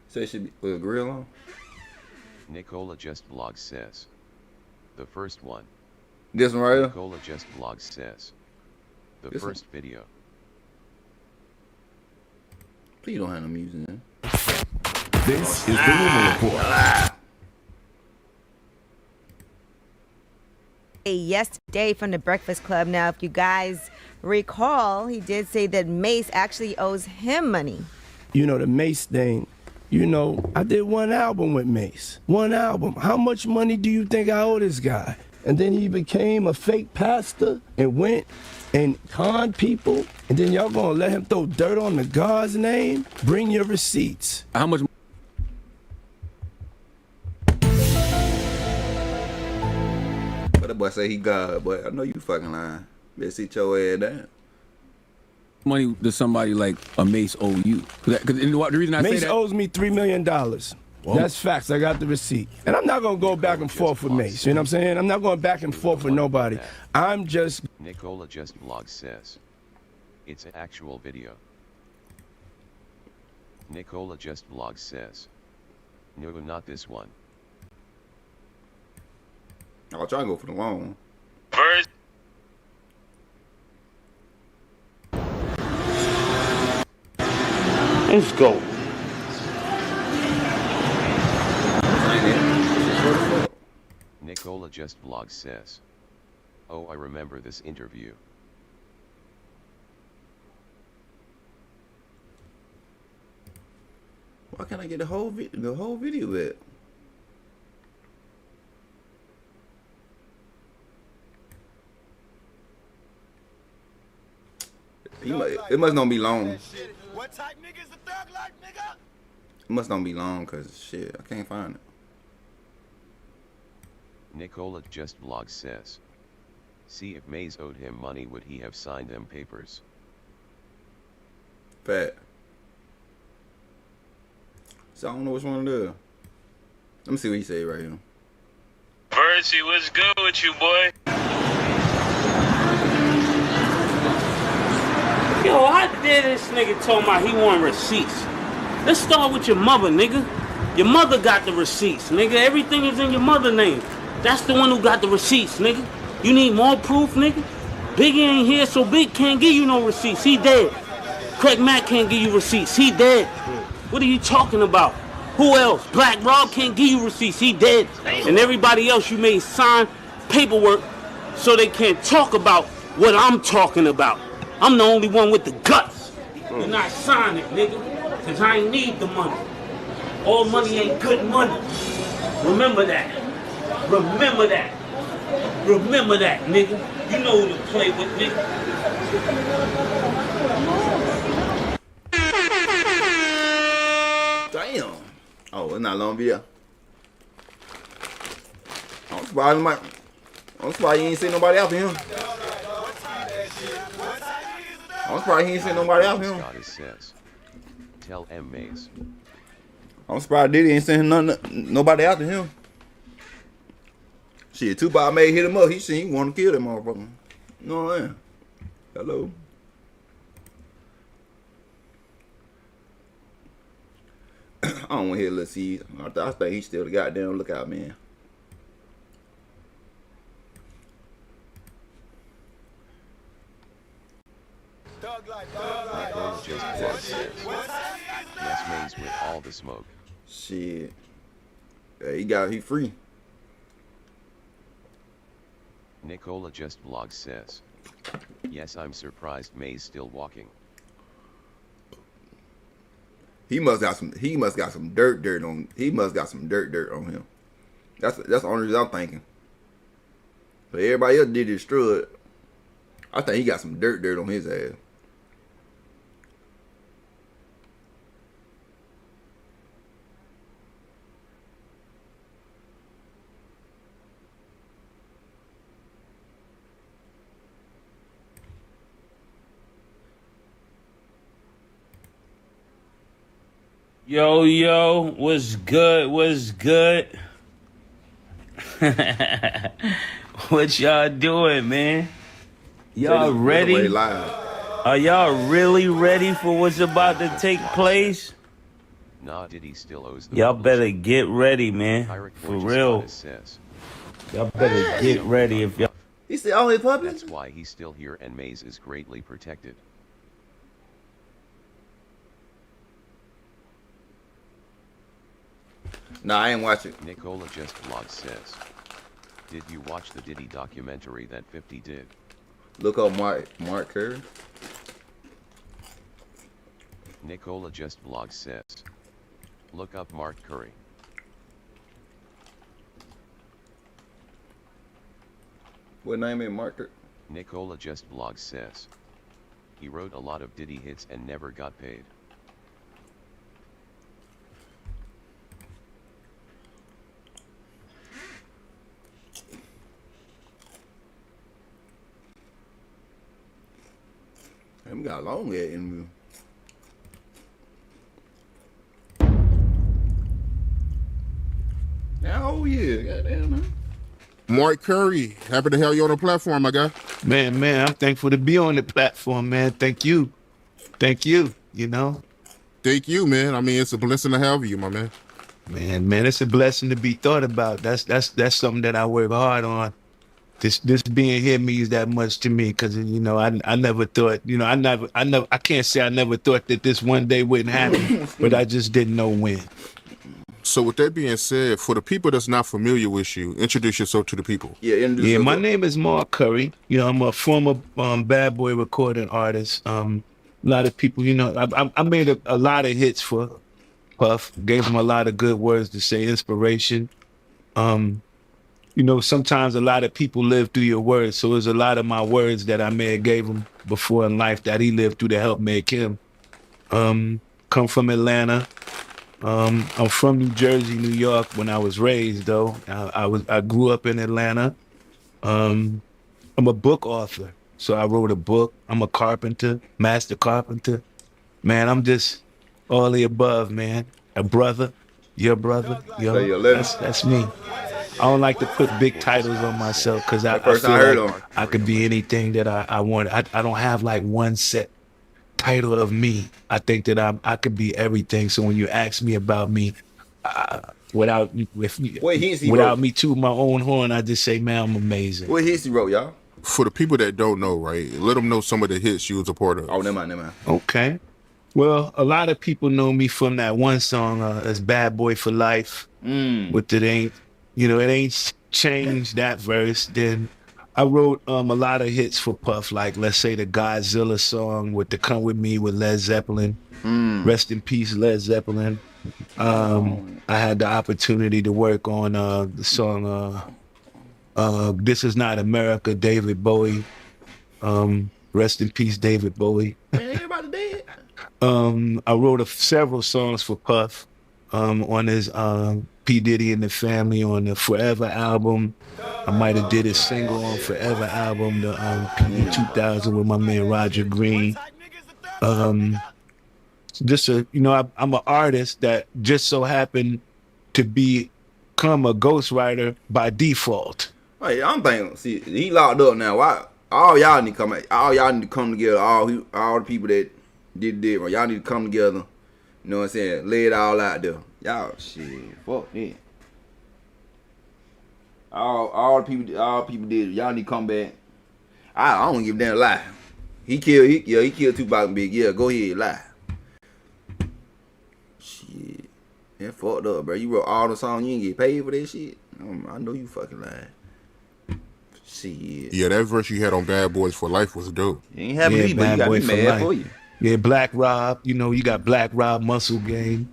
Say it should be with a grill on? Nicola Just Vlog says, the first one. This one right here? Nicola Just Vlog says, the This first video. Please don't have no music in. This is the Rumor Report. Yesterday from the Breakfast Club. Now, if you guys recall, he did say that Mace actually owes him money. You know, the Mace thing, you know, I did one album with Mace. One album. How much money do you think I owe this guy? And then he became a fake pastor and went and conned people. And then y'all gonna let him throw dirt on the God's name? Bring your receipts. How much? But that boy say he God, but I know you fucking lying. Better sit your ass down. Money does somebody like a Mace owe you? Because the reason I Mace say that, owes me $3 million. That's facts. I got the receipt. And I'm not going to go back and forth with Mace. You know what I'm saying? I'm not going back and forth with nobody. I'm just... Nicola Just Vlog says, it's an actual video. Nicola Just Vlog says, no, not this one. I'll try to go for the long one. First. Let's go. Nicola Just Vlog says, oh, I remember this interview. Why can't I get the whole video back? It must not be long. What type nigga is a thug like nigga? It must not be long, cause shit, I can't find it. Nicola Just Vlog says, see if Maze owed him money, would he have signed them papers? Fat. So I don't know which one to do. Let me see what he say right here. Versi, what's good with you, boy? Yo, how dare this nigga talking about he want receipts? Let's start with your mother, nigga. Your mother got the receipts, nigga. Everything is in your mother's name. That's the one who got the receipts, nigga. You need more proof, nigga? Biggie ain't here, so Big can't give you no receipts. He dead. Craig Mack can't give you receipts. He dead. What are you talking about? Who else? Black Rob can't give you receipts. He dead. And everybody else you made sign paperwork so they can't talk about what I'm talking about. I'm the only one with the guts. You're not signing it, nigga, because I ain't need the money. All money ain't good money. Remember that. Remember that. Remember that, nigga. You know who to play with, nigga. Damn. Oh, it's not a long video. I'm surprised you ain't seen nobody out here. I'm surprised he ain't seen nobody out here. Says, tell M Maze. I'm surprised Diddy ain't seen nobody out to him. Shit, Tupac may hit him up. He want to kill that motherfucker. You know what I'm saying? Hello. I don't want to hear Lil C. I think he's still the goddamn lookout man. Nicola Just Vlog says, yes, Maze with all the smoke. Shit. Yeah, he free. Nicola Just Vlog says, yes, I'm surprised Maze still walking. He must got some dirt on. He must got some dirt on him. That's the only reason I'm thinking. But everybody else did destroy it. I think he got some dirt on his ass. Yo, what's good? What's good? What y'all doing, man? Y'all ready? Are y'all really ready for what's about to take place? Nah, Diddy still owes the Y'all better get ready, man. For real. Y'all better get ready if y'all. He said all his puppets? That's why he's still here and Maze is greatly protected. Nah, I ain't watching. Nicola just vlog says, did you watch the Diddy documentary that 50 did? Look up Mark Curry. Nicola just vlog says, look up Mark Curry. What name is Mark Curry? Nicola just vlog says, he wrote a lot of Diddy hits and never got paid. We got a long head interview. Oh yeah, goddamn man. Mark Curry, happy to have you on the platform, my guy. Man, I'm thankful to be on the platform, man. Thank you, you know. Thank you, man. I mean, it's a blessing to have you, my man. Man, it's a blessing to be thought about. That's something that I work hard on. This being here means that much to me because, you know, I never thought, you know, I can't say I never thought that this one day wouldn't happen, but I just didn't know when. So with that being said, for the people that's not familiar with you, introduce yourself to the people. Yeah, my name is Mark Curry. You know, I'm a former bad boy recording artist. A lot of people, you know, I made a lot of hits for Puff, gave him a lot of good words to say, inspiration. You know, sometimes a lot of people live through your words. So there's a lot of my words that I may have gave him before in life that he lived through to help make him. Come from Atlanta. I'm from New Jersey, New York when I was raised though. I grew up in Atlanta. I'm a book author. So I wrote a book. I'm a carpenter, master carpenter. Man, I'm just all the above, man. A brother, your brother, that's me. I don't like to put big titles on myself because I feel like I could be anything that I want. I don't have like one set title of me. I think that I could be everything. So when you ask me about me, without me tooting my own horn, I just say, man, I'm amazing. What hits he wrote, y'all? For the people that don't know, right? Let them know some of the hits you was a part of. Oh, never mind. Okay. Well, a lot of people know me from that one song, that's Bad Boy for Life. With It Ain't. You know, it ain't changed that verse. Then I wrote a lot of hits for Puff, like let's say the Godzilla song with the Come With Me with Led Zeppelin. Rest in peace, Led Zeppelin. I had the opportunity to work on the song This Is Not America, David Bowie. Rest in peace, David Bowie. Man, everybody dead. I wrote several songs for Puff on his P. Diddy and the Family on the Forever album. I might have did a single on Forever album, the P. 2000 with my man Roger Green. Just I'm an artist that just so happened to become a ghostwriter by default. Hey, I'm thinking, see, he locked up now. Why? All y'all need to come together. All the people that did right. Y'all need to come together. You know what I'm saying? Lay it all out there. Y'all shit. Fuck it. All people did. Y'all need to come back. I don't give a damn lie. He killed Tupac and Big. Yeah, go ahead, lie. Shit. That fucked up, bro. You wrote all the songs, you ain't get paid for that shit. I know you fucking lying. Shit. Yeah, that verse you had on Bad Boys for Life was dope. You ain't happy to be, but you got me mad for you. Yeah, Black Rob. You know, you got Black Rob, Muscle Game.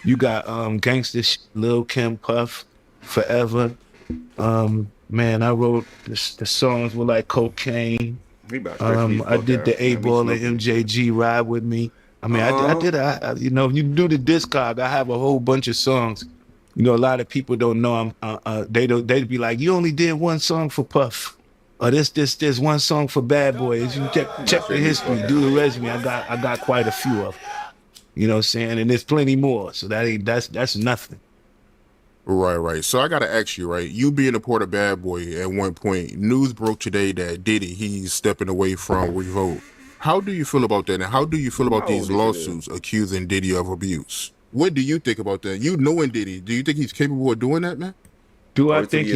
You got Gangsta Lil Kim, Puff, Forever. Man, I wrote the songs with like Cocaine. I did the A-Ball and MJG Ride With Me. I mean, I did, you know, you do the discog, I have a whole bunch of songs. You know, a lot of people don't know they'd be like, you only did one song for Puff. Or this one song for Bad Boys. You check the history, do the resume. I got quite a few of them. You know what I'm saying? And there's plenty more. So that's nothing. Right. So I gotta ask you, right? You being a part of Bad Boy at one point, news broke today that Diddy, he's stepping away from Revolt. How do you feel about that? And how do you feel about these lawsuits accusing Diddy of abuse? What do you think about that? You knowing Diddy, do you think he's capable of doing that, man? Do I think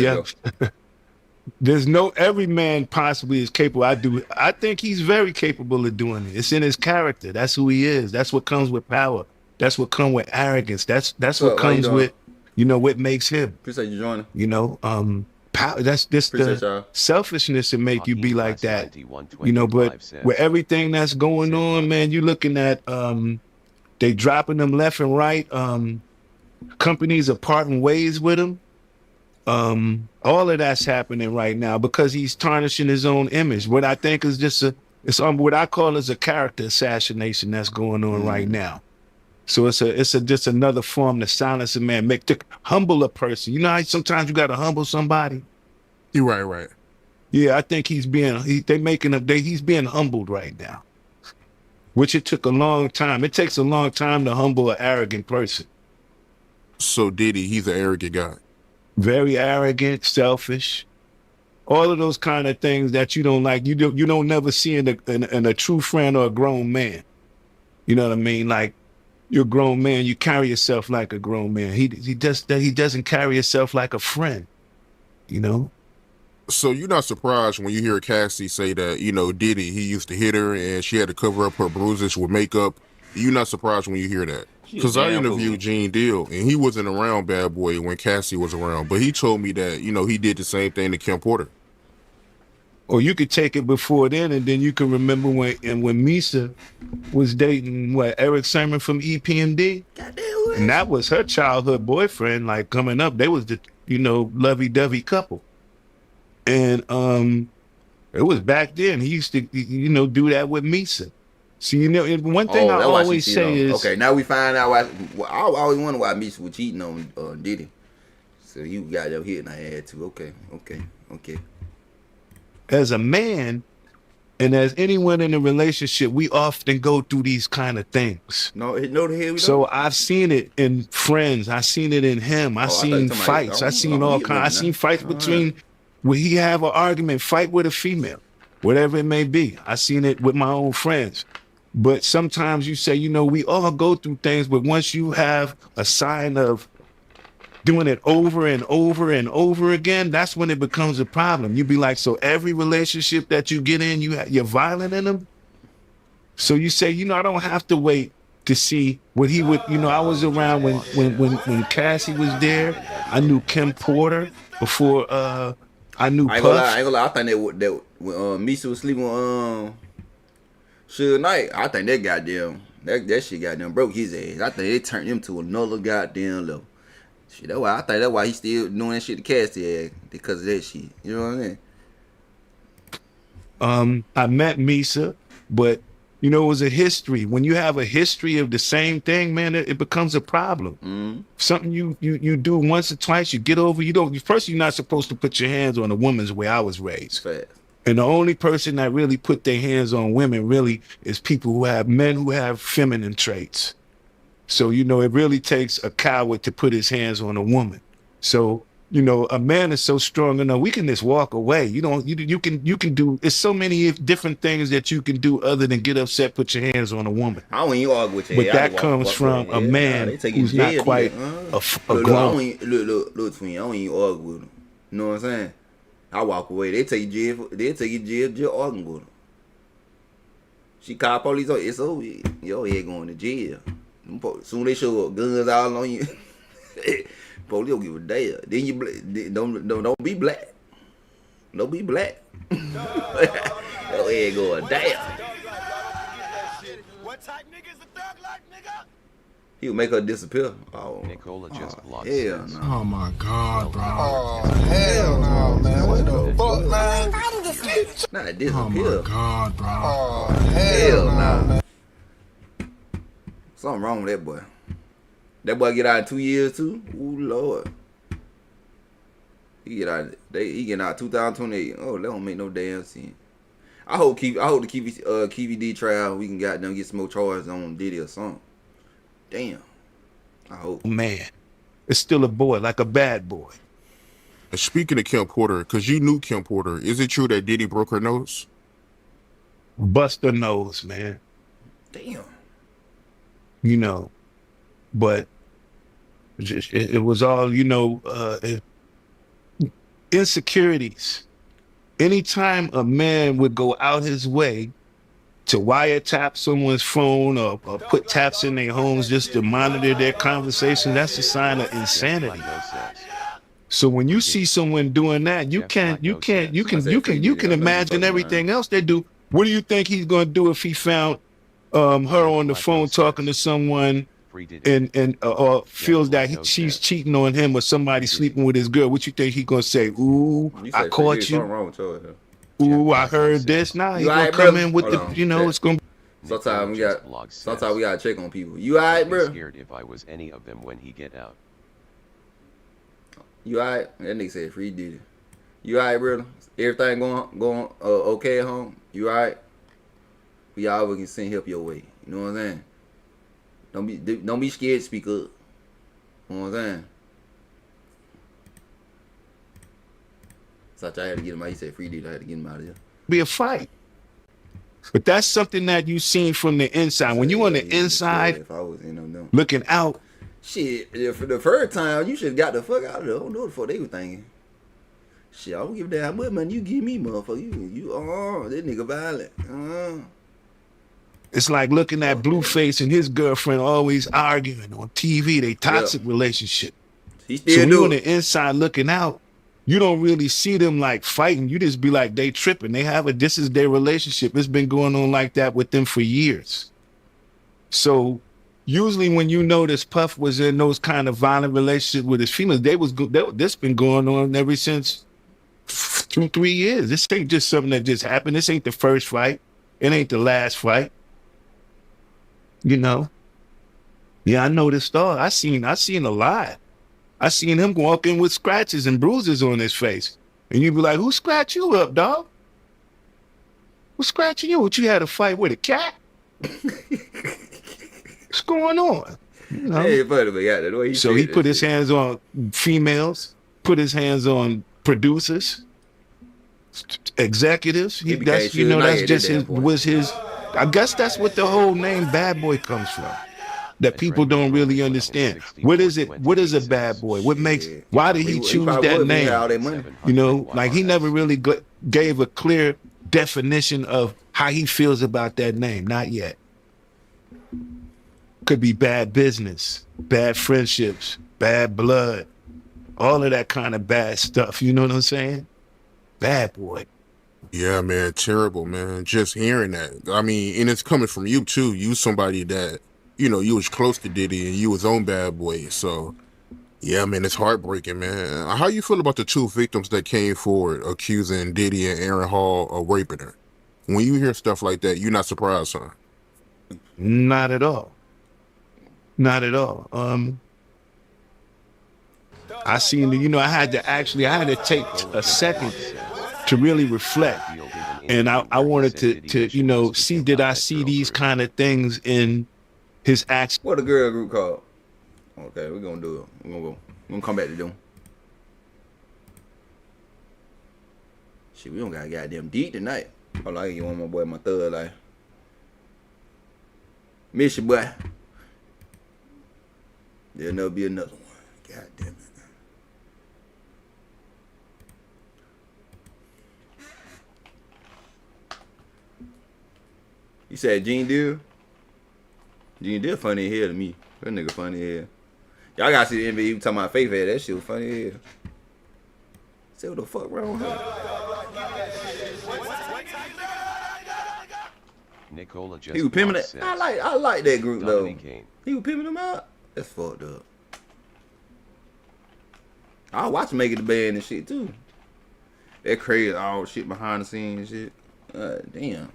there's every man possibly is capable. I think he's very capable of doing it. It's in his character. That's who he is. That's what comes with power. That's what comes with arrogance. That's what comes with, you know, what makes him. Appreciate you joining. You know, power, that's just the selfishness that make you be like that. You know, but with everything that's going on, man, you're looking at they dropping them left and right. Companies are parting ways with him. All of that's happening right now because he's tarnishing his own image. What I think is just what I call is a character assassination that's going on right now. So it's just another form to silence a man, to humble a person. You know how sometimes you got to humble somebody. You're right. Yeah, I think he's being humbled right now, which it took a long time. It takes a long time to humble an arrogant person. So Diddy, he's an arrogant guy. Very arrogant, selfish, all of those kind of things that you don't like. You don't never see in a true friend or a grown man. You know what I mean? Like you're a grown man, you carry yourself like a grown man. He doesn't carry himself like a friend. You know. So you're not surprised when you hear Cassie say that, you know, Diddy, he used to hit her and she had to cover up her bruises with makeup. You're not surprised when you hear that. Because I interviewed Gene Deal, and he wasn't around Bad Boy when Cassie was around, but he told me that, you know, he did the same thing to Kim Porter. Or you could take it before then, and then you can remember when Misa was dating, Eric Sermon from EPMD? And that was her childhood boyfriend, like coming up. They was the, you know, lovey-dovey couple. And it was back then. He used to, you know, do that with Misa. So, you know, one thing I always say is... Okay, now we find out why... I always wonder why Misha was cheating on Diddy. So you got your hit and I had to. Okay. As a man, and as anyone in a relationship, we often go through these kind of things. No, the hell we don't. So I've seen it in friends. I've seen it in him. I've seen fights. I've seen all kinds. I've seen fights between... Where he have an argument, fight with a female, whatever it may be. I've seen it with my own friends. But sometimes you say, you know, we all go through things, but once you have a sign of doing it over and over and over again, that's when it becomes a problem. You be like, so every relationship that you get in, you're violent in them. So you say, you know, I don't have to wait to see what he would, you know, I was around when Cassie was there. I knew Kim Porter before I knew Puff. I ain't gonna lie, I think that when Misa was sleeping with Suge Knight, I think that goddamn that shit goddamn broke his ass. I think it turned him to another goddamn level. Shit, that's why he still doing that shit to Cassie ass because of that shit. You know what I mean? I met Misa, but you know, it was a history. When you have a history of the same thing, man, it becomes a problem. Mm-hmm. Something you do once or twice, you get over. First, you're not supposed to put your hands on a woman's the way I was raised. Fast. And the only person that really put their hands on women really is men who have feminine traits. So, you know, it really takes a coward to put his hands on a woman. So, you know, a man is so strong enough, we can just walk away. You can do, it's so many different things that you can do other than get upset, put your hands on a woman. I don't even argue with you. But that comes from a man who's not quite a grown. Look, twin, I don't even argue with him. You know what I'm saying? I walk away. They take you jail, just arguing with them. She call police, it's over. Your head going to jail. Soon they show up, guns all on you. Police don't give a damn. Then you don't be black. Don't be black. Your head going damn. He would make her disappear. Oh, Nicola just blocked hell says. no. Oh my God, bro. Oh, hell no, man. What the fuck, man? Not disappear. Oh my God, bro. Oh, hell no, man. Something wrong with that boy. That boy get out in 2 years too. Ooh Lord. He get out 2028. Oh, that don't make no damn sense. I hope the KVD trial we can goddamn get some more charges on Diddy or something. Damn. I hope. Man, it's still a boy, like a bad boy. And speaking of Kim Porter, because you knew Kim Porter, is it true that Diddy broke her nose? Bust her nose, man. Damn. You know, but it was all, you know, insecurities. Anytime a man would go out his way to wiretap someone's phone or put taps in their homes just to monitor their conversation, that's a sign of insanity. So when you see someone doing that, you can imagine everything else they do. What do you think he's going to do if he found her on the phone talking to someone and or feels that she's cheating on him or somebody sleeping with his girl? What you think he's going to say? Ooh, I caught you. Ooh, I heard this. Nah, he's going to come in with the, you know, it's going to be. Sometimes we got to check on people. You all right, bro? Scared if I was any of them when he get out. You all right? That nigga said free Diddy. You all right, brother? Everything going okay at home? You all right? We always can send help your way. You know what I'm saying? Don't be scared to speak up. You know what I'm saying? Such I had to get him out. He said free Diddy. I had to get him out of here. Be a fight. But that's something that you seen from the inside. When you on the inside, if I was looking out. Shit, for the first time, you should have got the fuck out of there. I don't know what the fuck they were thinking. Shit, I don't give a damn what money you give me, motherfucker. This nigga violent. It's like looking at Blueface and his girlfriend always arguing on TV. They toxic relationship. He So still when do you on it. the inside looking out, you don't really see them like fighting. You just be like, they tripping. This is their relationship. It's been going on like that with them for years. So usually when you notice Puff was in those kind of violent relationships with his females, this been going on ever since 2-3 years. This ain't just something that just happened. This ain't the first fight. It ain't the last fight. You know? Yeah, I know this story. I seen a lot. I seen him walking with scratches and bruises on his face. And you be like, who scratched you up, dog? Who's scratching you? What, you had a fight with a cat? What's going on? You know? Hey, buddy, but yeah, the way he So said he that put his shit. hands on females, put his hands on producers, executives. He became That's Suge Knight that's at just that his point. I guess that's what the whole name Bad Boy comes from. That people don't really understand. What is it? What is a bad boy? What makes? Why did he choose probably that would if he had all that name? money. You know, like he never really gave a clear definition of how he feels about that name. Not yet. Could be bad business, bad friendships, bad blood, all of that kind of bad stuff. You know what I'm saying? Bad boy. Yeah, man, terrible, man. Just hearing that. I mean, and it's coming from you too. You somebody that, you know, you was close to Diddy and you was on Bad Boy. So, yeah, man, it's heartbreaking, man. How you feel about the two victims that came forward accusing Diddy and Aaron Hall of raping her? When you hear stuff like that, you're not surprised, huh? Not at all. Not at all. I seen, you know, I had to take a second to really reflect. And I wanted to, you know, see, did I see these kind of things in his acts? What the girl group called? Okay, we're gonna do it. We're gonna come back to them. Shit, we don't got goddamn deep tonight. Hold on, I get one more boy, my third life. Miss you, boy. There'll never be another one. God damn it. You said Gene Deal? Gene Deal funny as hell to me. That nigga funny as hell. Y'all gotta see the NBA talking about Faith had that shit was funny as hell. Say what the fuck wrong with her? Nicola just He was pimping it. I like that group though. Kane. He was pimping them out. That's fucked up. I watch him make it the band and shit too. That crazy all shit behind the scenes and shit. Damn.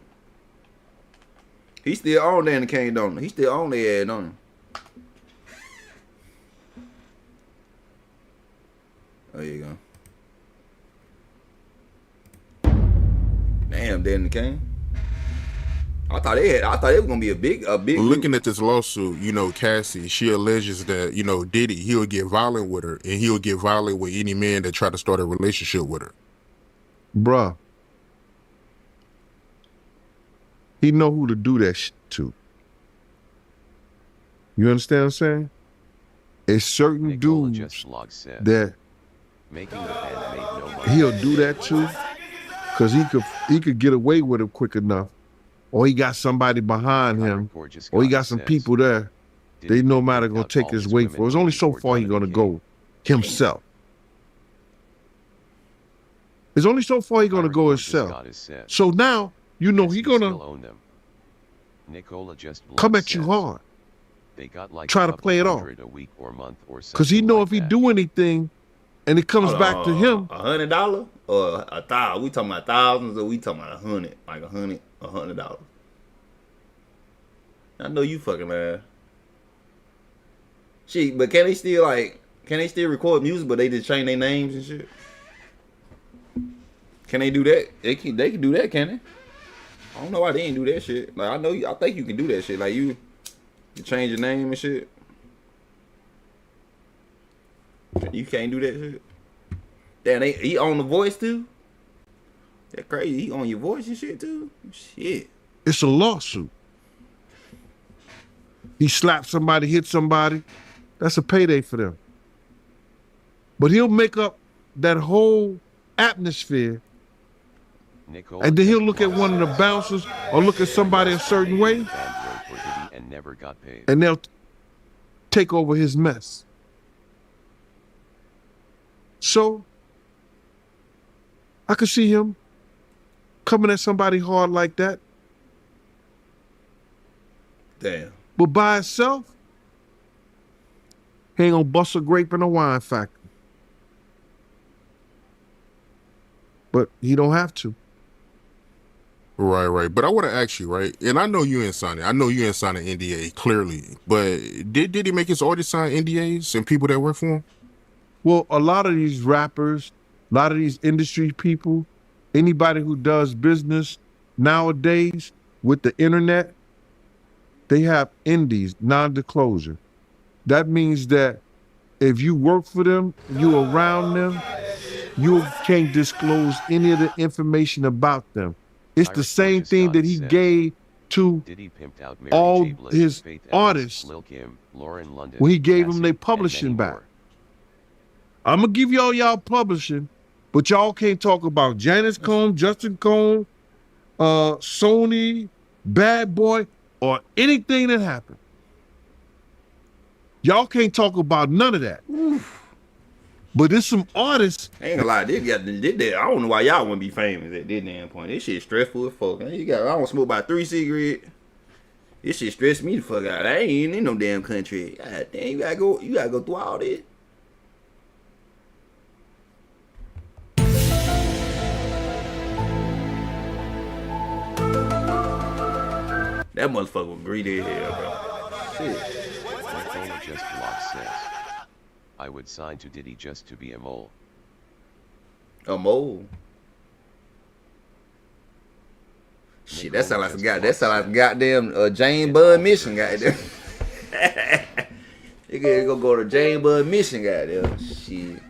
He still on Danny Kane, don't he? He still on their ass, don't he? Oh, there you go. Damn, Danny Kane. I thought it was gonna be a big. Looking at this lawsuit, you know, Cassie, she alleges that, you know, Diddy, he'll get violent with her, and he'll get violent with any man that try to start a relationship with her. Bruh. He know who to do that shit to. You understand what I'm saying? It's certain Nicola dudes said, that making the band made no money. he'll do that to, because he could get away with it quick enough. Or he got somebody behind him, or he got some people there. They no matter gonna take his weight for. There's only so far he's gonna go himself. There's only so far he's gonna go himself. So now, you know, he gonna come at you hard. They got like try to play it off. A week or month or because he know if he do anything and it comes back to him. $100 or 1,000? We talking about thousands or we talking about 100? Like $100. I know you fucking man. Shit, but can they still record music but they just change their names and shit? Can they do that? They can do that, can they? I don't know why they ain't do that shit. Like I think you can do that shit. Like you change your name and shit. You can't do that shit. Damn, he on The Voice too? That crazy. He on Your Voice and shit too? Shit. It's a lawsuit. He slapped somebody, hit somebody. That's a payday for them. But he'll make up that whole atmosphere. And then he'll look at one of the bouncers or look at somebody a certain way. And never got paid. And they'll take over his mess. So, I could see him coming at somebody hard like that. Damn. But by itself, he ain't gonna bust a grape in a wine factory. But he don't have to. Right. But I want to ask you, right? And I know you ain't signed it. I know you ain't signed an NDA, clearly. But did he make his artists sign NDAs and people that work for him? Well, a lot of these rappers, a lot of these industry people, anybody who does business nowadays with the internet, they have NDAs, non-disclosure. That means that if you work for them, you around them, you can't disclose any of the information about them. It's the same thing that he gave to all his artists when he gave them their publishing back. I'm going to give y'all publishing, but y'all can't talk about Janice Combs, Justin Combs, Sony, Bad Boy, or anything that happened. Y'all can't talk about none of that. Oof. But there's some artists. I ain't gonna lie, I don't know why y'all wouldn't be famous at this damn point. This shit stressful as fuck. I don't smoke about 3 cigarettes. This shit stress me the fuck out. I ain't in no damn country. God damn, you gotta go through all this. That motherfucker was greedy as hell, bro. Shit. Just block says, I would sign to Diddy just to be a mole. A mole? Shit, that sound like some goddamn Jane Bud mission, goddamn. You gotta go to Jane Bud mission, goddamn. Shit.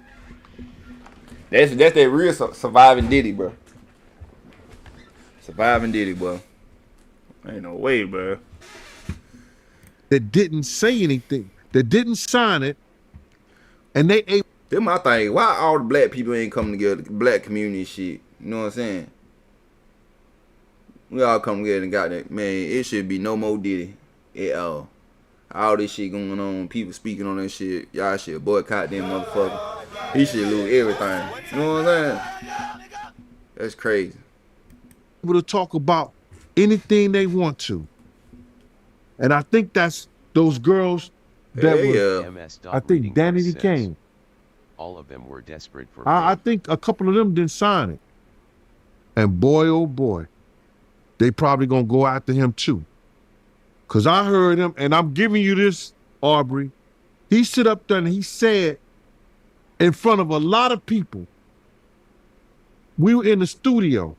That's that real surviving Diddy, bro. Surviving Diddy, bro. Ain't no way, bro. That didn't say anything. That didn't sign it. And they ate. That's my thing. Why all the black people ain't coming together? Black community shit. You know what I'm saying? We all come together and got that. Man, it should be no more Diddy at all. All this shit going on. People speaking on that shit. Y'all should boycott them motherfucker. He should lose everything. You know what I'm saying? That's crazy. Able to talk about anything they want to. And I think that's those girls that I think Danity Kane. All of them were desperate for I think a couple of them didn't sign it. And boy, oh boy, they probably gonna go after him too. Cause I heard him, and I'm giving you this, Aubrey. He stood up there and he said in front of a lot of people, we were in the studio.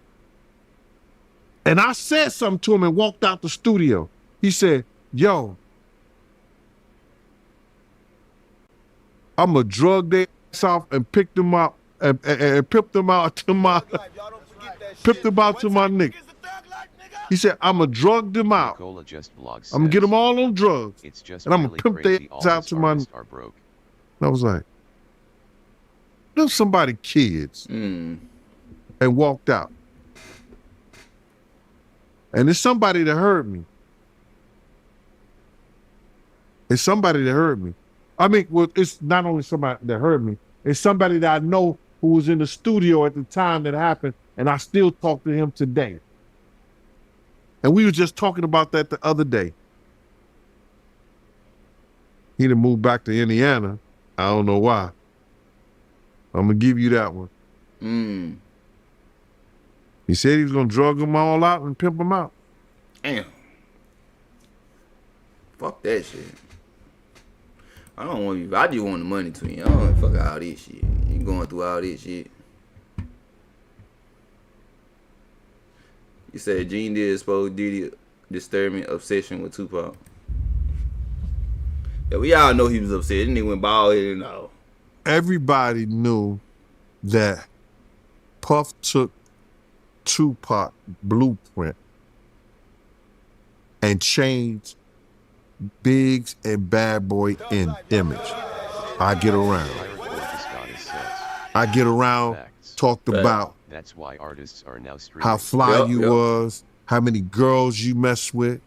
And I said something to him and walked out the studio. He said, yo, I'm gonna drug their ass off and pick them up and pimp them out to my nigga. He said, I'm gonna drug them out. I'm gonna get them all on drugs. And I'm gonna pimp their ass out to my nigga. And I was like, them somebody kids. And walked out. And it's somebody that heard me. It's somebody that heard me. I mean, well, it's not only somebody that heard me, it's somebody that I know who was in the studio at the time that happened, and I still talk to him today. And we were just talking about that the other day. He done moved back to Indiana. I don't know why. I'm gonna give you that one. He said he was gonna drug them all out and pimp them out. Damn. Fuck that shit. I don't want you. I just want the money to you. I don't want to fuck all this shit. You going through all this shit. You said Gene did expose Diddy disturbing obsession with Tupac. Yeah, we all know he was upset. And he went bald headed and all. Everybody knew that Puff took Tupac blueprint and changed Biggs and Bad Boy in image. I get around. Talked about that's why artists are now how fly you was, how many girls you mess with,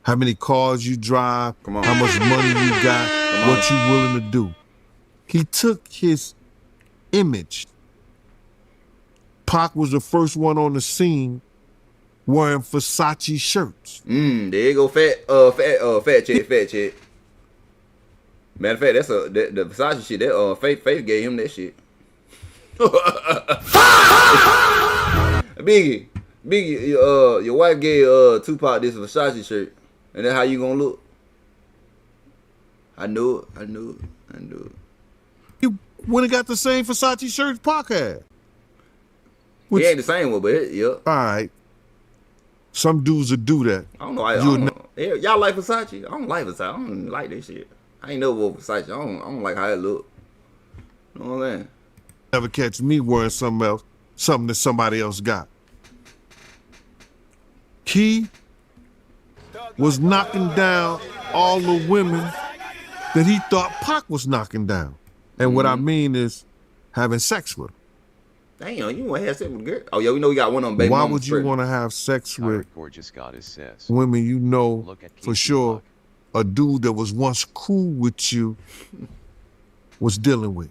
how many cars you drive, how much money you got, what you willing to do. He took his image. Pac was the first one on the scene wearing Versace shirts. There you go, fat check. Matter of fact, that's the Versace shit. That Faith gave him that shit. Biggie, your wife gave Tupac this Versace shirt, and that's how you gonna look. I knew it. You went and got the same Versace shirts Pac had. He ain't the same one, but yeah. All right. Some dudes would do that. I don't know. Y'all like Versace? I don't like Versace. I don't like that shit. I ain't never wore Versace. I don't like how it look. You know what I'm saying? Never catch me wearing something else, something that somebody else got. He was knocking down all the women that he thought Pac was knocking down. And what I mean is having sex with them. Damn, you want to have sex with a girl? Oh, yeah, we know we got one on baby. Why would you want to have sex with women you know for sure a dude that was once cool with you was dealing with?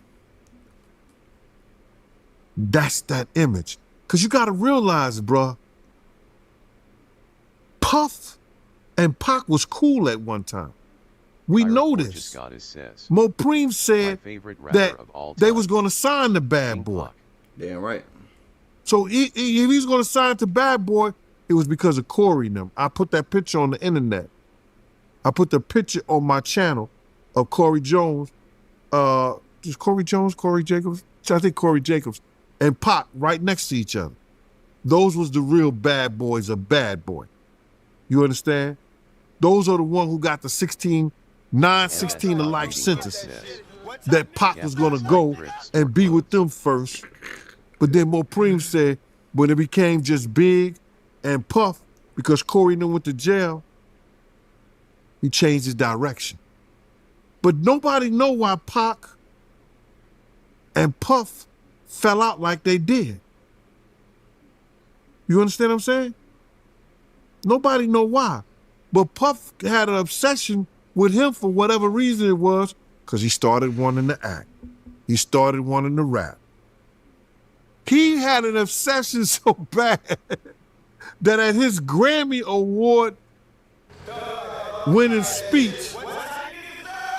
That's that image. Because you got to realize, bruh, Puff and Pac was cool at one time. We know this. Mopreem said that they was going to sign the Bad Boy. Damn right. So if he was going to sign to Bad Boy, it was because of Corey and them. I put that picture on the internet. I put the picture on my channel of Corey Jones. Is Corey Jones, Corey Jacobs? I think Corey Jacobs and Pac right next to each other. Those was the real bad boys of Bad Boy. You understand? Those are the ones who got the 16 to life sentences. That Pac was going to go and be with them first. But then Mopreem said when it became just Big and Puff, because Corey and them went to jail, he changed his direction. But nobody know why Pac and Puff fell out like they did. You understand what I'm saying? Nobody know why. But Puff had an obsession with him for whatever reason it was, because he started wanting to act. He started wanting to rap. He had an obsession so bad that at his Grammy Award winning speech,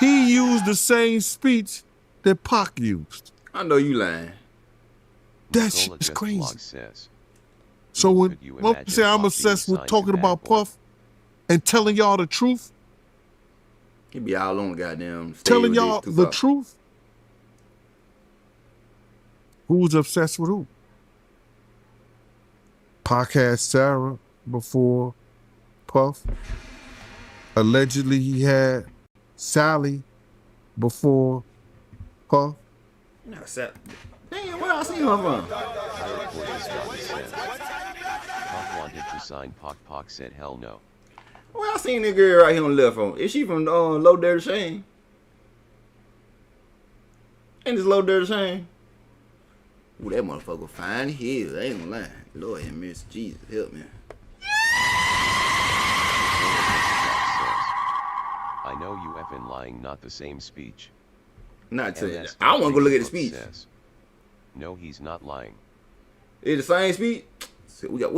he used the same speech that Pac used. I know you lying. That shit is crazy. So when Mother say I'm obsessed with talking about Puff and telling y'all the truth, he be all on goddamn stage telling y'all the truth, who's obsessed with who? Pac had Sarah before Puff. Allegedly, he had Sally before Puff. No, Sally. Damn, where I seen her from? Pac wanted to sign Pac. Pac said hell no. Where I seen this girl right here on the left from? Is she from Low Dirty Shame? Ain't this Low Dirty Shame? Ooh, that motherfucker fine as hell. I ain't gonna lie. Lord have mercy. Jesus, help me. I know you effing lying, not the same speech. Not to I want to go look at the speech. No, he's not lying. It's the same speech. So we got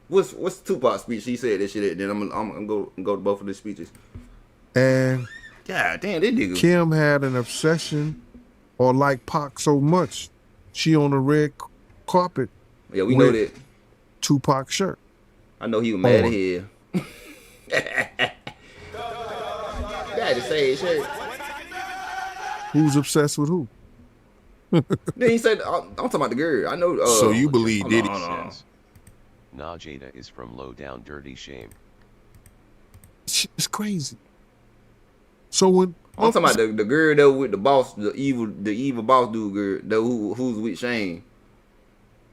what's Tupac's speech? He said that shit. Then I'm gonna go to both of the speeches. And God damn, this nigga. Kim had an obsession or like Pac so much, she on the red carpet. Yeah, we know that. Tupac shirt. I know he was mad at hell. Got the same shirt. Who's obsessed with who? Then he said, I'm talking about the girl. I know. So you believe Diddy? Nah, Jada is from Low Down Dirty Shame. It's crazy. So when I'm talking about the girl that with the boss, the evil boss dude girl, who's with Shane.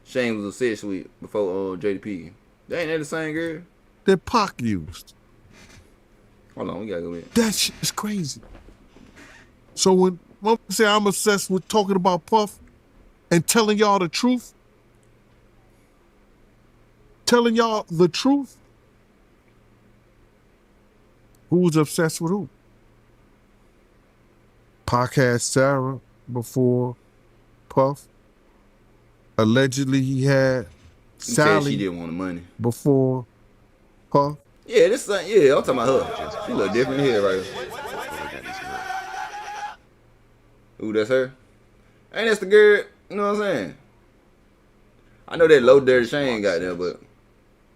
Shane was obsessed with before JDP. That ain't that the same girl? That Pac used. Hold on, we gotta go in. That shit is crazy. So when Mom say I'm obsessed with talking about Puff and telling y'all the truth, who's obsessed with who? Pac had Sarah before Puff. Allegedly, he had Sally. She didn't want the money before Puff. Yeah, this son. Yeah, I'm talking about her. She look different here, right? Ooh, that's her. Ain't that's the girl? You know what I'm saying? I know that Low Dirty Shame got there, but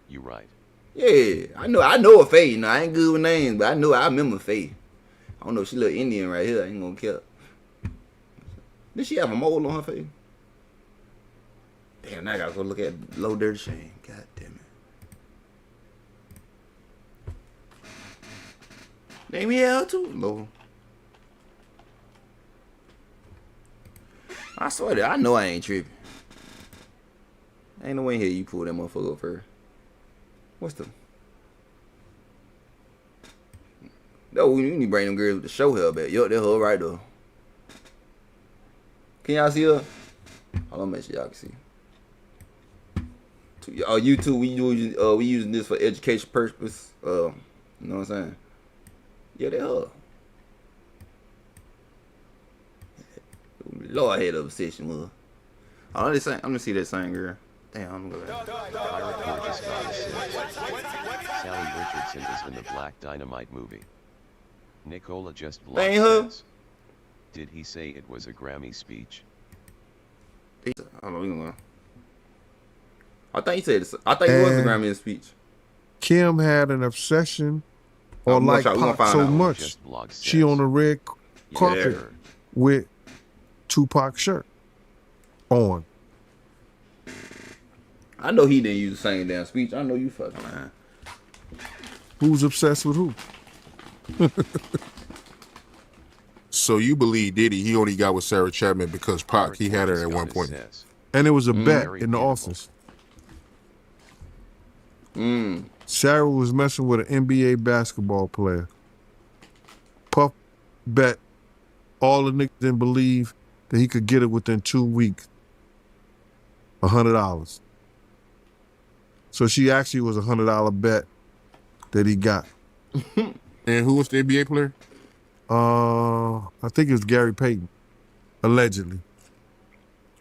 you right. Yeah, I know her face. You know, I ain't good with names, but I remember her face. I don't know. She look Indian right here. I ain't gonna care. Did she have a mole on her face? Damn, now I gotta go look at Low Dirty Shame. God damn it. Name me L too, Lord. I swear to, I know I ain't tripping. Ain't no way in here you pull that motherfucker up first. What's the? No, we need to bring them girls with the show her back. Yo, that her right though. Can y'all see her? Hold on, make sure y'all can see. YouTube, we using this for education purpose. You know what I'm saying? Yeah, that her. Lord, I had an obsession with her. I'm gonna see that same girl. Damn, I'm gonna go back. Sally Richardson is in the Black Dynamite movie. Nicola just Ain't her? Did he say it was a Grammy speech? I think he said it. I think it was a Grammy speech. Kim had an obsession or like Pac so much, she on the red carpet with Tupac shirt on. I know he didn't use the same damn speech. I know you fucking lying. Who's obsessed with who? So you believe Diddy, he only got with Sarah Chapman because Pac, he had her at one point. And it was a bet in the office. Sarah was messing with an NBA basketball player. Puff bet all the niggas didn't believe that he could get it within 2 weeks. $100. So she actually was a $100 bet that he got. And who was the NBA player? I think it was Gary Payton, allegedly.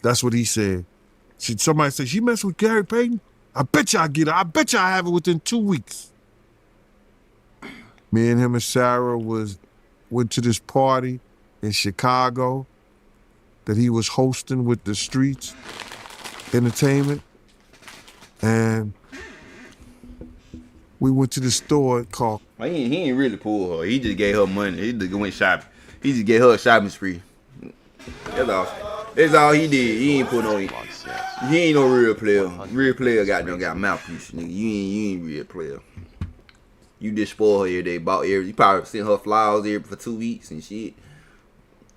That's what he said. Somebody said, she messed with Gary Payton? I bet you I get it. I bet you I have it within 2 weeks. Me and him and Sarah went to this party in Chicago that he was hosting with the Streets Entertainment. And we went to the store called... He ain't really pull her. He just gave her money. He just went shopping. He just gave her a shopping spree. That's all he did. He ain't put no... He ain't no real player. Real player got mouthpiece, nigga. You ain't real player. You just spoil her every day. You probably sent her flowers every for 2 weeks and shit.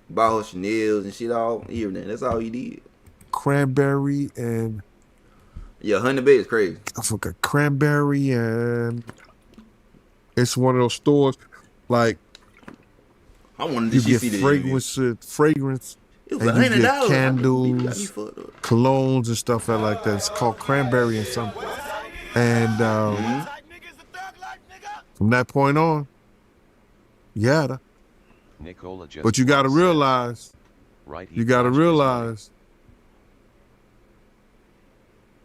Bought her Chanel's and shit all everything. That's all he did. Cranberry and... Yeah, 100 Bay is crazy. I forgot Cranberry and... It's one of those stores, like... I wanted to see get fragrance. It was and you get $100. candles, colognes and stuff like that. It's called Cranberry and something. And from that point on, yeah. But you gotta realize,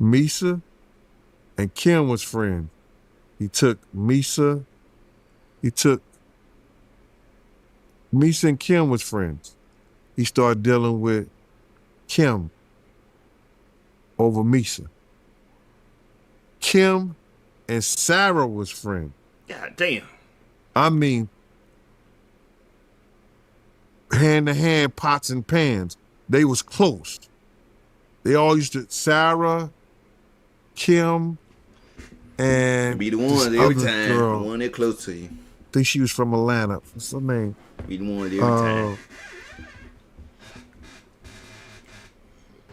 Misa and Kim was friends. Misa and Kim was friends. He started dealing with Kim over Misa. Kim and Sarah was friends. God damn. I mean, hand-to-hand, pots and pans. They was close. They all used to, Sarah, Kim, and be the one every time. Girl. The one that close to you. I think she was from Atlanta. What's her name? Be the one every time.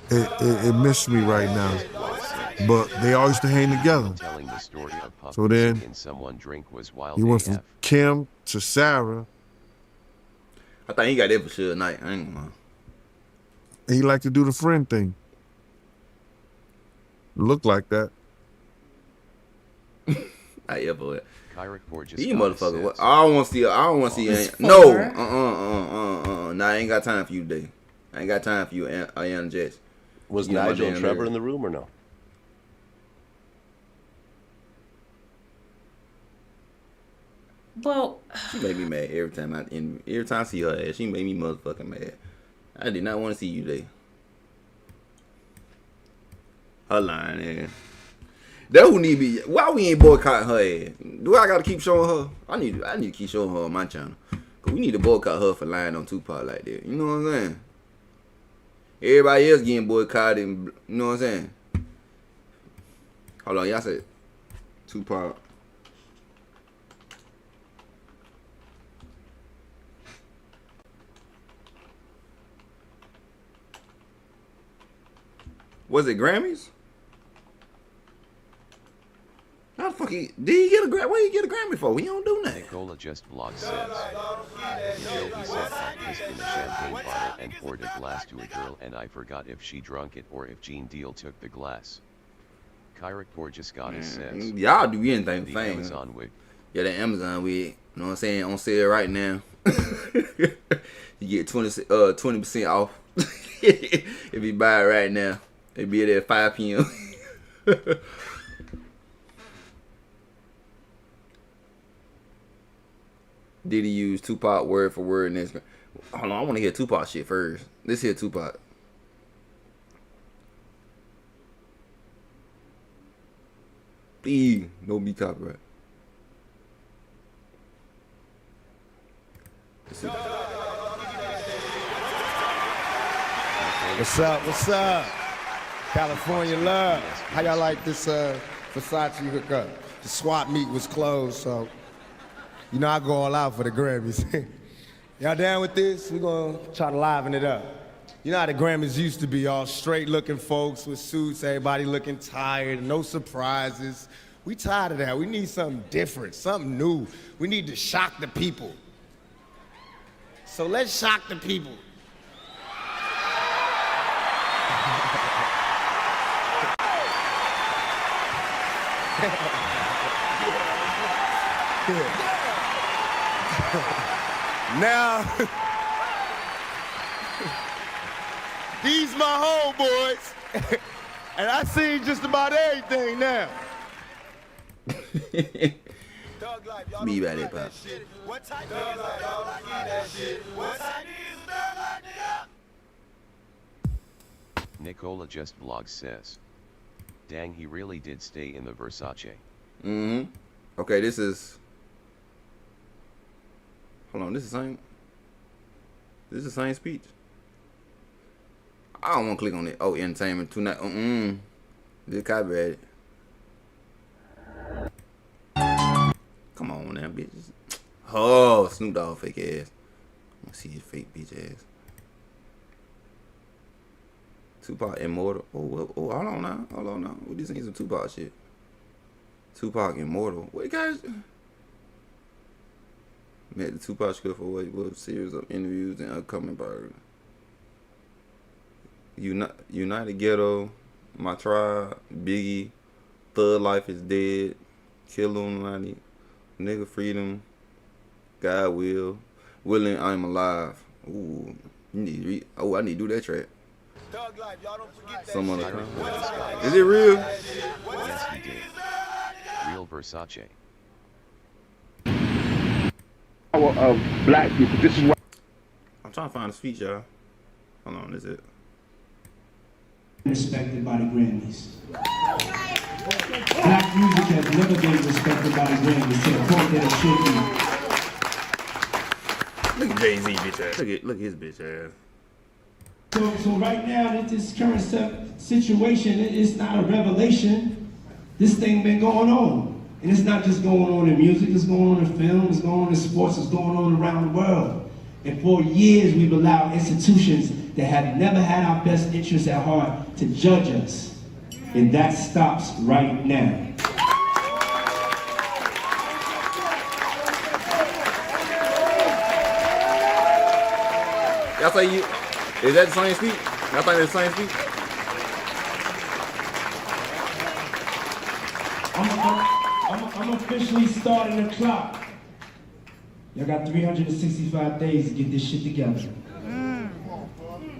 It missed me right now. But they all used to hang together. So then he went from Kim to Sarah. I think he got that for sure tonight. I ain't gonna lie. He liked to do the friend thing. Looked like that. I ever. Borges You motherfucker. What? I don't want to see. No. Nah, I ain't got time for you today. I ain't got time for you, Ayan Jess. Was Nigel and Trevor in the room or no? Well, she made me mad every time I see her ass. She made me motherfucking mad. I did not want to see you today. Her line, man. That who need to be. Why we ain't boycotting her ass? Do I gotta keep showing her? I need to keep showing her on my channel. Cause we need to boycott her for lying on Tupac like that. You know what I'm saying? Everybody else getting boycotted. You know what I'm saying? Hold on, y'all said Tupac. Was it Grammys? How the fuck did he get a Grammy? What did he get a Grammy for? We don't do that. Nicola just blog says, Joby said I pissed in a champagne bottle and poured a glass to a girl and I forgot if she drunk it or if Gene Deal took the glass. Kyrick Borges Goddess says, y'all do anything for fame. Amazon wig. Yeah, the Amazon wig. You know what I'm saying? On sale right now. You get 20% off if you buy it right now. It'll be there at 5 p.m. Did he use Tupac word for word in this? Hold on, I want to hear Tupac shit first. Let's hear Tupac. Please, no be copyright. What's up? What's up? California love. How y'all like this Versace hookup? The swap meet was closed, so you know I go all out for the Grammys. Y'all down with this? We're gonna try to liven it up. You know how the Grammys used to be, all straight looking folks with suits, everybody looking tired, no surprises. We tired of that. We need something different, something new. We need to shock the people. So let's shock the people. Now, these my homeboys. And I seen just about everything now. Be about it, pop. Nicola Just Vlog says, dang, he really did stay in the Versace. Mm-hmm. Okay, this is... Hold on, this is the same... This is the same speech. I don't want to click on it. Oh, entertainment tonight. This copyrighted. Come on now, bitches. Oh, Snoop Dogg fake ass. I see his fake bitch ass. Tupac Immortal. Oh, hold on now. Hold on now. We just need some Tupac shit. Tupac Immortal. What guys? Met the Tupac script for what was a series of interviews and upcoming burger. United Ghetto, My Tribe, Biggie, Thug Life is Dead, Killuminati, Nigga Freedom, God Will, Willing I'm Alive. Ooh, you need to read. Oh, I need to do that track. Some other kind. Is it real? Yes, he did. Real Versace. Of black people. This is what I'm trying to find a speech, y'all. Hold on, is it? Respected by the Grammys. Black music has never been respected by the Grammys to the point that it should be. Look at Jay-Z bitch ass. Look at his bitch ass. So right now, that this current situation, it's not a revelation. This thing been going on. And it's not just going on in music, it's going on in film, it's going on in sports, it's going on around the world. And for years, we've allowed institutions that have never had our best interests at heart to judge us. And that stops right now. Y'all say you, is that the same speech? Y'all think it's the same speech? I'm officially starting the clock. Y'all got 365 days to get this shit together.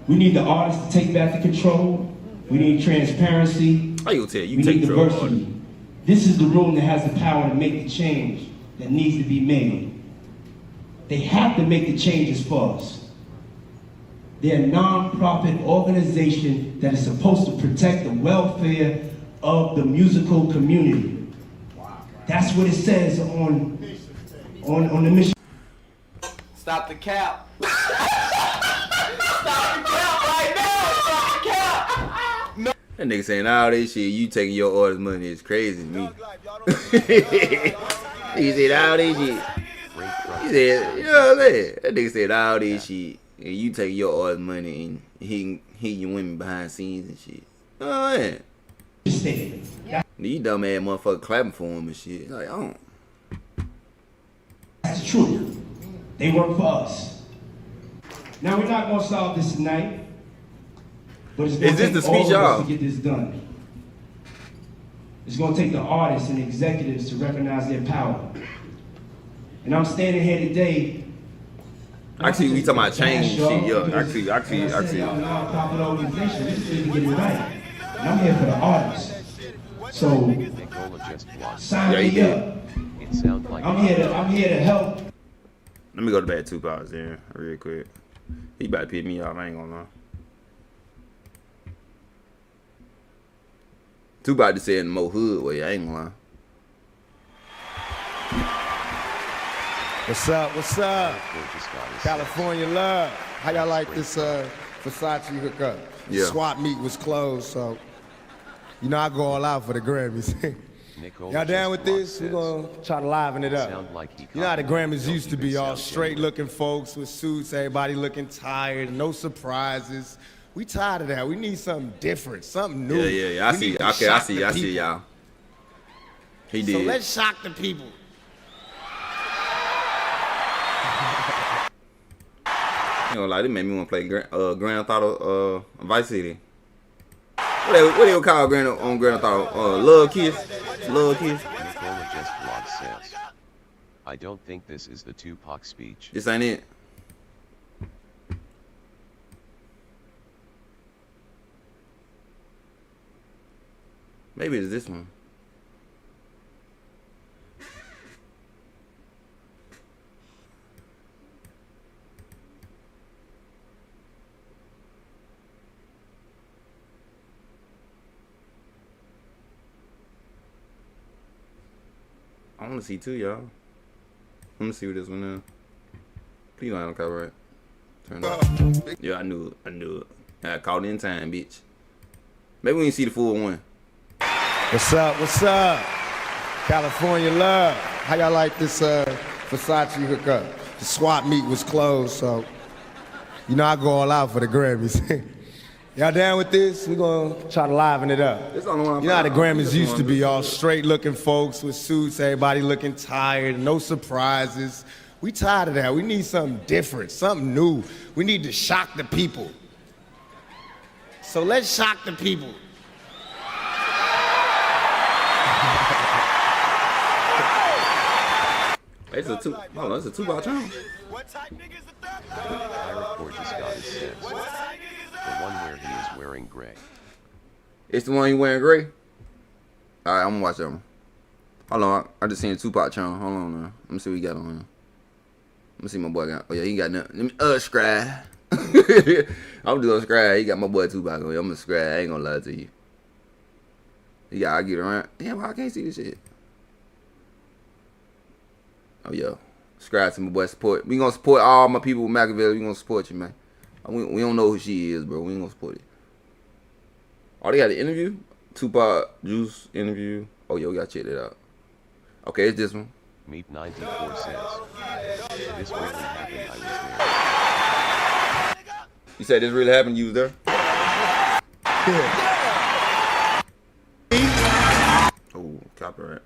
We need the artists to take back the control. We need transparency. I will tell you, we take need control. diversity. This is the room that has the power to make the change that needs to be made. They have to make the changes for us. They're a non-profit organization that is supposed to protect the welfare of the musical community. That's what it says on the mission. Stop the cap. Stop the cap right now. Stop the cap. No. That nigga saying all this shit, you taking your orders money is crazy to me. He said all this shit. He said, you know what I'm saying? That nigga said all this shit, and you taking your orders money and he your women behind scenes and shit. Oh man. These dumb ass motherfuckers clapping for him and shit. Like, I don't. That's true. They work for us. Now we're not gonna solve this tonight, but it's gonna take all of us to get this done. It's gonna take the artists and the executives to recognize their power. And I'm standing here today. Actually, we talking about change shit, yeah. Actually. I'm not a profit organization. We just need to get it right. And I'm here for the artists. So sign me up. It sounds like I'm here to help. Let me go to bed 2 hours there real quick. He about to piss me off, I ain't gonna lie. Tupac to say it in the more hood way, I ain't gonna lie. What's up? What's up? California love. How y'all like this Versace hookup? Yeah. Swap meet was closed, so you know I go all out for the Grammys. Y'all down with this? We're gonna try to liven it up. You know how the Grammys used to be, all straight looking folks with suits, everybody looking tired, no surprises. We tired of that. We need something different, something new. Yeah. I see. Okay, I see y'all. He did. So let's shock the people. You know, like, it made me want to play Grand Theft Auto Vice City. What they would call Grand Theft Auto? Love Kiss? Love Kiss? Nicola Just Vlog says, I don't think this is the Tupac speech. This ain't it. Maybe it's this one. I want to see two, y'all. Let me see what this one is. Please don't have no copyright. Turn it off. Yeah, I knew it. I knew it. I caught it in time, bitch. Maybe we can see the full one. What's up? What's up? California love. How y'all like this Versace hookup? The swap meet was closed, so you know I go all out for the Grammys. Y'all down with this? We're gonna try to liven it up. This on the one. You know how the Grammys used to be, all straight-looking folks with suits, everybody looking tired, no surprises. We tired of that. We need something different, something new. We need to shock the people. So let's shock the people. It's a two. Hold on, it's a 2-bar channel. I report this guy says the one where he is wearing gray. It's the one you wearing gray? Alright, I'm gonna watch that one. Hold on, I just seen a Tupac channel. Hold on now. Let me see what he got on here. Let me see my boy got. Oh yeah, he got nothing. Let me scribe. I'm doing scribe. He got my boy Tupac on here. I'm gonna scribe. I ain't gonna lie to you. He got I get around. Damn, I can't see this shit. Oh yeah. Subscribe to my boy. Support. We gonna support all my people with Makaveli. We gonna support you, man. We don't know who she is, bro. We ain't gonna support it. Oh, they got an interview? Tupac Juice interview. Oh, yo, we gotta check that out. Okay, it's this one. Meep 94 says, this really happened, I was there. You said this really happened, you was there? Oh, copyright.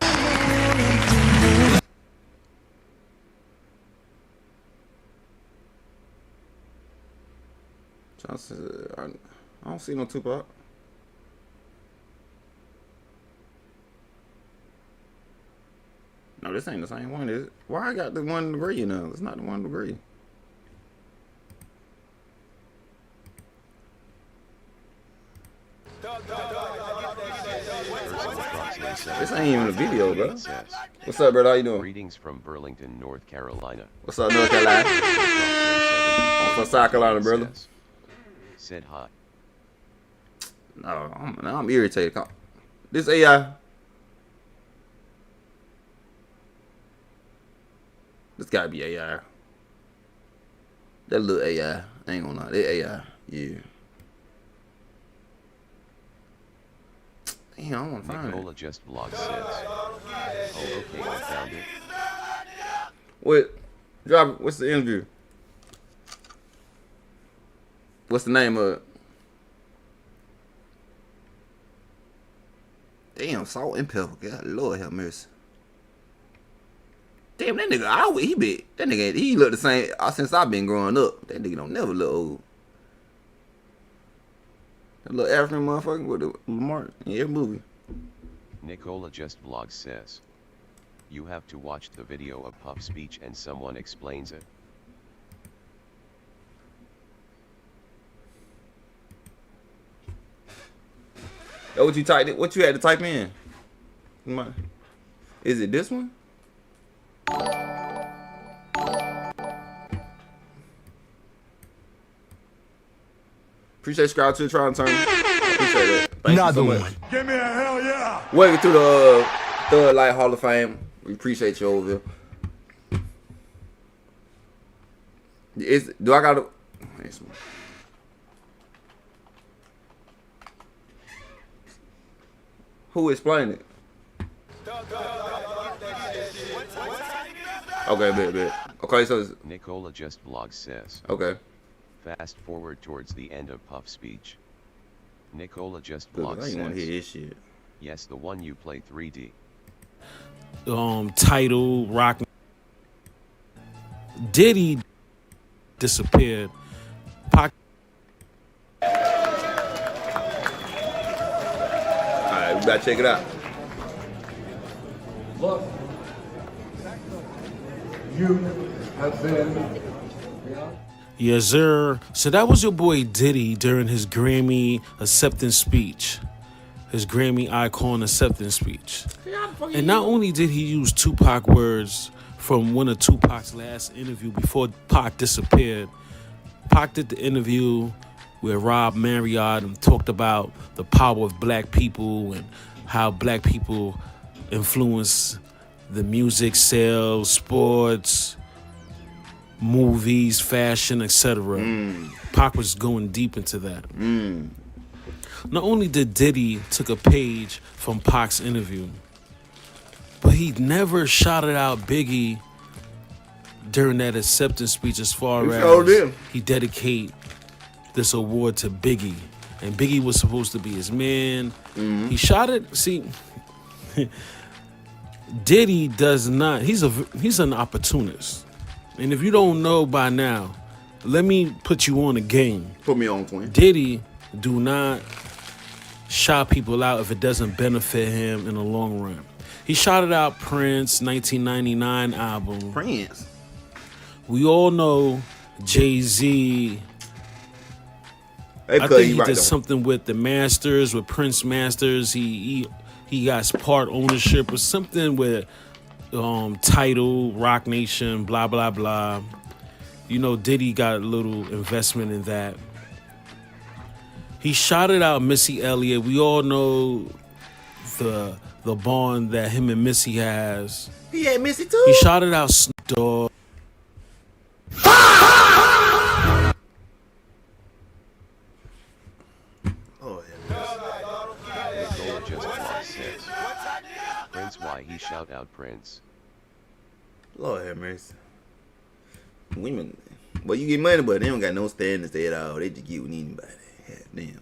I don't see no Tupac. No, this ain't the same one, is it? Why I got the 1 degree now? It's not the 1 degree. This ain't even a video, bro. What's up, brother? How you doing? Greetings from Burlington, North Carolina. What's up, North Carolina? I'm from South Carolina, brother. Said hi. No, I'm irritated. This AI. This gotta be AI. That little AI. I ain't gonna lie. That AI. Yeah. Damn, I don't wanna find Nicola it. just vlog says. Oh, okay, I found it. What? Drop it. What's the interview? What's the name of it? Damn, salt and pepper. God, Lord have mercy. Damn, that nigga, he look the same since I've been growing up. That nigga don't never look old. That little African motherfucker with the Lamar in every movie. Nicola just vlog says, you have to watch the video of Puff's speech and someone explains it. That what you typed? What you had to type in? Is it this one? Appreciate subscribe to the Try and Turn. Appreciate it. Thank you so much. Give me a hell yeah. Welcome to the Thug Life Hall of Fame. We appreciate you over here. Do I gotta? Who explained it? Okay, bet. Okay, so it's... Nicola just vlog says. Okay. Fast forward towards the end of Puff's speech. Nicola just Look, vlog I says. ain't wanna hear this shit. Yes, the one you play 3D. Title, rock. Diddy disappeared. Alright, we gotta check it out. Look, you have been. Yes, sir. So that was your boy Diddy during his Grammy acceptance speech. his Grammy icon acceptance speech. And not only did he use Tupac words from one of Tupac's last interview before Pac disappeared, Pac did the interview where Rob Marriott and talked about the power of black people and how black people influence the music sales, sports, movies, fashion, etc. Pac was going deep into that. Not only did Diddy took a page from Pac's interview, but he never shouted out Biggie during that acceptance speech as far as he dedicate this award to Biggie. And Biggie was supposed to be his man. He shot it. See, Diddy does not. He's an opportunist. And if you don't know by now, let me put you on a game. Put me on, Queen. Diddy do not shout people out if it doesn't benefit him in the long run. He shouted out Prince 1999 album. Prince. We all know Jay-Z. I think he did something with the Masters, with Prince Masters. He got part ownership or something with Tidal, Rock Nation, blah, blah, blah. You know, Diddy got a little investment in that. He shouted out Missy Elliott. We all know the bond that him and Missy has. He had Missy too. He shouted out Snoop Dogg. Prince, why he shout out Prince? Lord have mercy. Women, well, you get money, but they don't got no standards at all. They just get with anybody. Damn.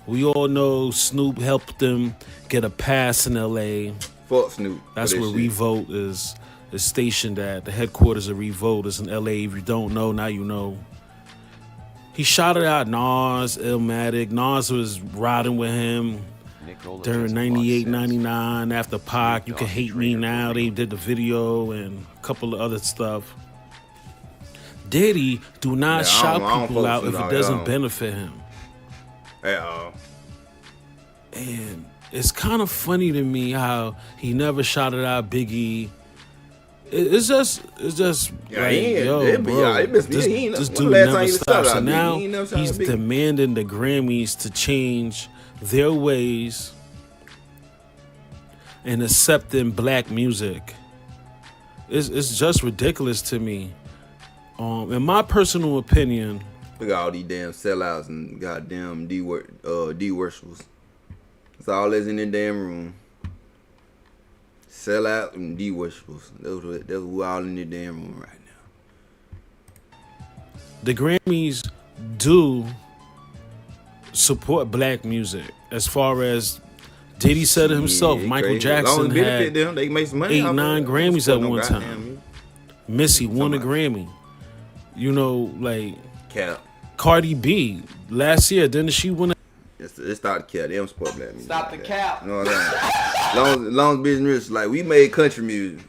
We all know Snoop helped them get a pass in L.A. Fuck Snoop. That's where Revolt is stationed at. The headquarters of Revolt is in L.A. If you don't know, now you know. He shouted out Nas, Illmatic. Nas was riding with him during 98, 99 after Pac. You Can Hate Me Now. They did the video and a couple of other stuff. Diddy do not shout people out if it doesn't benefit him. At all. And it's kind of funny to me how he never shouted out Biggie. It's just this dude never stops. So now he's demanding the Grammys to change their ways and accepting black music. It's just ridiculous to me. In my personal opinion, look at all these damn sellouts and goddamn D-worshippers. That's all that's in the damn room. Sellout and D-worshippers. That's who all in the damn room right now. The Grammys do support black music. As far as Diddy said it himself, Michael Jackson had them, they make some money 8, 9 Grammys at one time. Missy won a Grammy. You know, like Cardi B last year, didn't she win? It's start the cap. They don't support black music. Stop the cap. You know what I'm saying? long as business, like we made country music,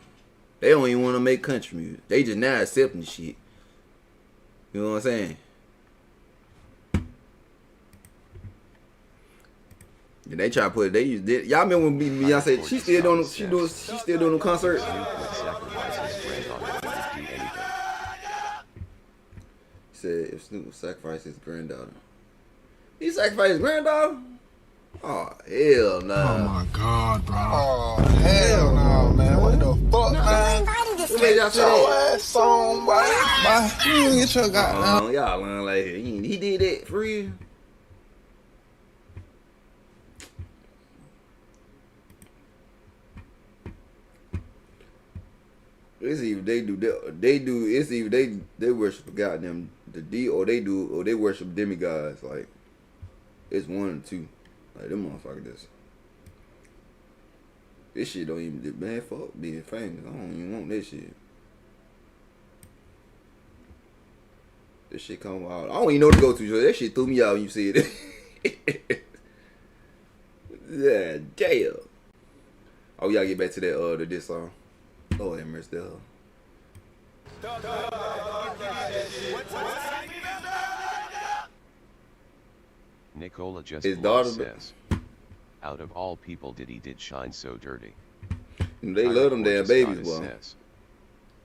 they don't even want to make country music. They just now accepting the shit. You know what I'm saying? And they try to put it. Y'all remember when Beyonce? She still doing the concert. Said if Snoop would sacrifice his granddaughter. He sacrificed his granddaughter? Oh, hell no. Oh my God, bro. Oh, hell no, man. What the fuck, man? What made y'all say that? Ass on, boy. You didn't get your goddamn. Y'all lying like he did that for real. It's either it's either they worship goddamn the D or they worship demigods. Like it's one or two. Like them motherfuckers. This shit don't even man fuck being famous. I don't even want this shit. This shit come out. I don't even know what to go to. So that shit threw me out when you see it. Yeah, damn. Oh, we gotta get back to that this song. Oh, that mercy there. Nicola just his daughter says, Out of all people Diddy did shine so dirty. They love them damn babies, boy. Says,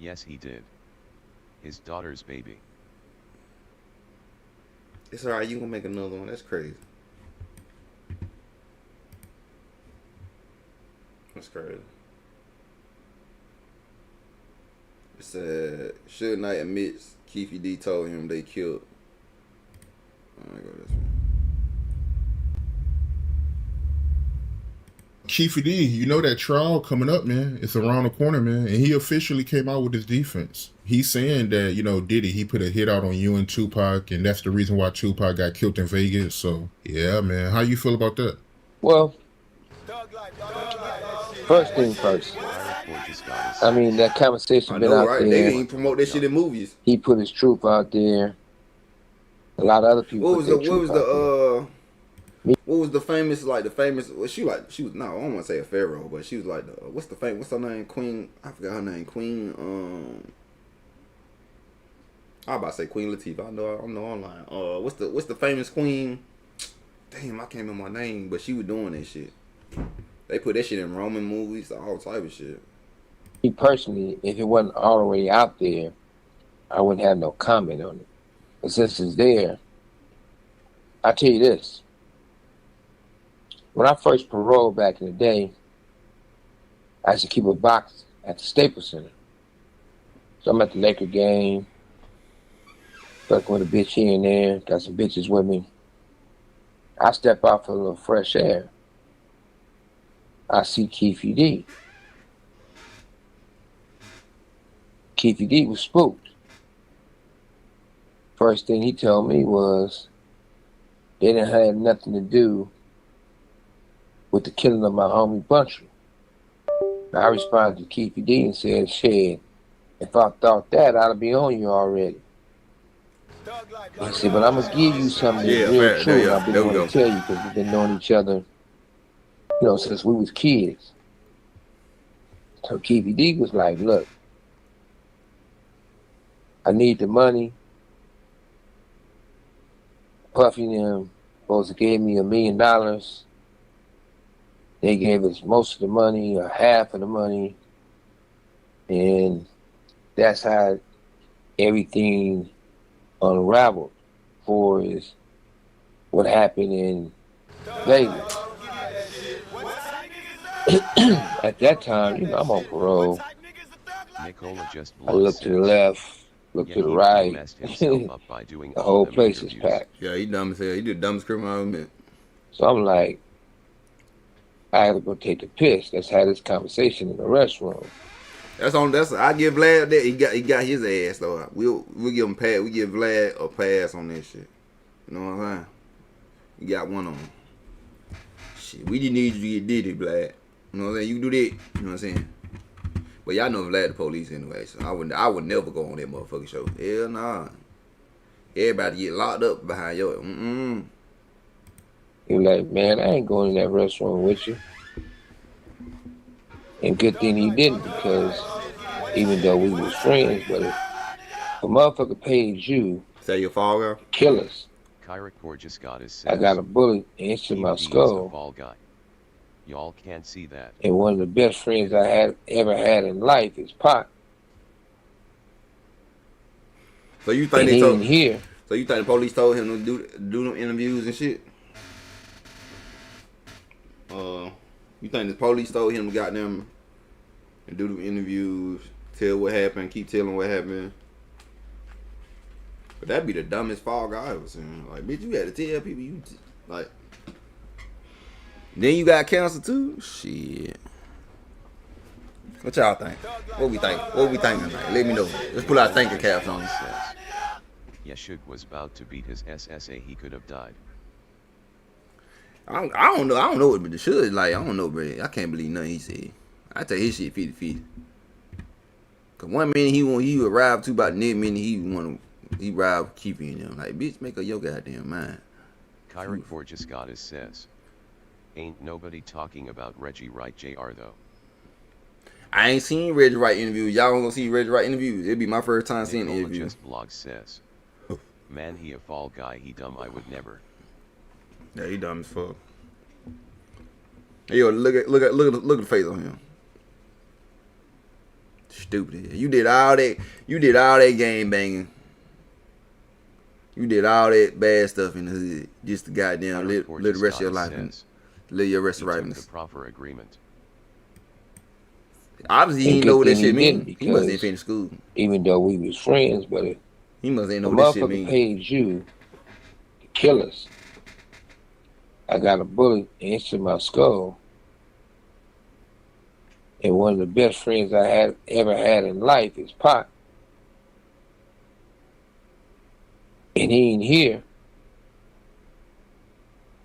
yes, he did. His daughter's baby. It's alright, you gonna make another one. That's crazy. That's crazy. It said, Suge Knight admits Keefy D told him they killed. I go this one. Keefy D, you know that trial coming up, man. It's around the corner, man. And he officially came out with his defense. He's saying that, you know, Diddy, he put a hit out on you and Tupac, and that's the reason why Tupac got killed in Vegas. So, yeah, man. How you feel about that? Well, first thing first. I mean, that conversation been out there. They didn't even promote that shit in movies. He put his truth out there. A lot of other people. What was the famous, like the famous? Well, she was no, I don't want to say a pharaoh, but she was like what's her name? Queen. I forgot her name. Queen. I was about to say Queen Latifah. I know online. What's the famous queen? Damn, I can't remember my name, but she was doing that shit. They put that shit in Roman movies, all type of shit. Me personally, if it wasn't already out there, I wouldn't have no comment on it. But since it's there, I tell you this. When I first paroled back in the day, I used to keep a box at the Staples Center. So I'm at the Laker game, fucking with a bitch here and there, got some bitches with me. I step out for a little fresh air. I see Keefy D. Keefy D was spooked. First thing he told me was they didn't have nothing to do with the killing of my homie Buncher. Now, I responded to Keefy D and said, shit, if I thought that, I'd be on you already. I said, but I'm going to give you something that's real true. I've been going to tell you because we've been knowing each other, you know, since we was kids. So Keefy D was like, look, I need the money. Puffy and them supposed to gave me $1 million. They gave us most of the money or half of the money. And that's how everything unraveled for is what happened in Vegas. At that time, you know, I'm on parole. I look to the left, look to the right. The whole place is packed. Yeah, he dumb as hell. He did the dumbest criminal I've met. So I'm like, I had to go take a piss. Let's have this conversation in the restroom. That's I give Vlad that he got his ass though. We'll give him pass. We give Vlad a pass on that shit. You know what I'm saying? You got one on him. Shit, we just need you to get Diddy, Vlad. You know what I'm saying? You do that. You know what I'm saying? But y'all know Vlad the police anyway, so I would never go on that motherfucking show. Hell nah. Everybody get locked up behind your You're like, man, I ain't going in that restaurant with you. And good thing he didn't, because even though we was friends, but if a motherfucker pays you, say your fall girl, kill us. Kyrick Gorgeous Goddess says, I got a bullet in my skull. Fall guy. Y'all can't see that. And one of the best friends I ever had in life is Pac. So you think they told here? So you think the police told him to do them interviews and shit? You think the police told him to goddamn and do the interviews, tell what happened, keep telling what happened? But that'd be the dumbest fall guy I ever seen. Like, bitch, you had to tell people you like. Then you got cancer too? Shit. What y'all think? What we think? What we thinking? Like, let me know. Let's put our thinking caps on. Yeshug was about to beat his SSA. He could have died. I don't know. I don't know what the should like. I don't know, bro. I can't believe nothing he said. I take his shit 50-50. Cause one minute he arrived to about the next minute he robbed keeping him. Like, bitch, make up your goddamn mind. Kyrick Gorgeous Goddess says, ain't nobody talking about Reggie Wright Jr. though. I ain't seen Reggie Wright interviews. Y'all gonna see Reggie Wright interviews? It'd be my first time seeing the interview. Just blog says, man, he a fall guy. He dumb. I would never. Yeah, he dumb as fuck. Yo, look at the face on him. Stupid. You did all that. You did all that game banging. You did all that bad stuff in the hood just to goddamn live the rest of your life and live your rest of your life. The proper agreement. Obviously, he didn't know what that shit mean. He must ain't finished school. Even though we was friends, but he must ain't know what that shit mean. mean. Paid you to kill us. I got a bullet into my skull. And one of the best friends I had ever had in life is Pac. And he ain't here.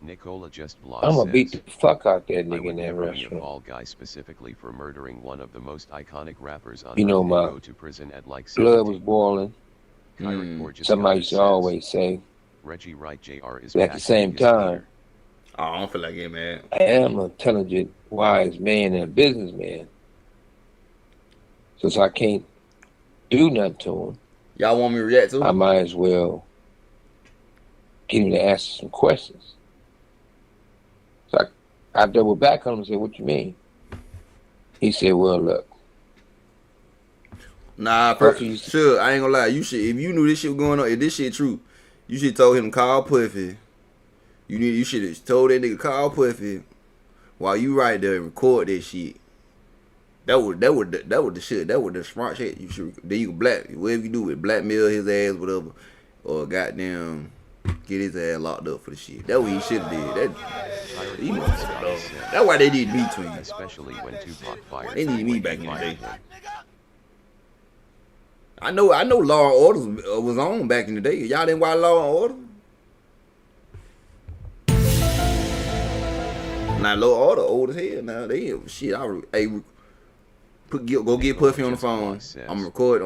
Nicola just blocked. I'm gonna beat the fuck out that nigga in that restaurant. restaurant. Fall guy specifically for murdering one of the most iconic rappers on You know, Earth my and go to prison at like blood was boiling. Somebody used to says, always say. Reggie Wright Jr. is But at the same time, oh, I don't feel like it, man. I am an intelligent, wise man and a businessman. Since I can't do nothing to him, y'all want me to react to him? I might as well get him to answer some questions. So I doubled back on him and said, "What you mean?" He said, "Well, look." Nah, sure, I ain't gonna lie. You should, if you knew this shit was going on, if this shit true, you should told him to call Puffy. You should have told that nigga call Puffy while you right there and record that shit. That was the shit. That was the smart shit. You should then you can whatever you do with blackmail his ass, whatever, or goddamn get his ass locked up for the shit. That's what he should have did. That's why they need me between. Especially when Tupac fired. They need me back in the day. I know Law and Order was on back in the day. Y'all didn't watch Law and Order? Now Law and Order old as hell now. They shit. Go get Puffy on the phone. I'm record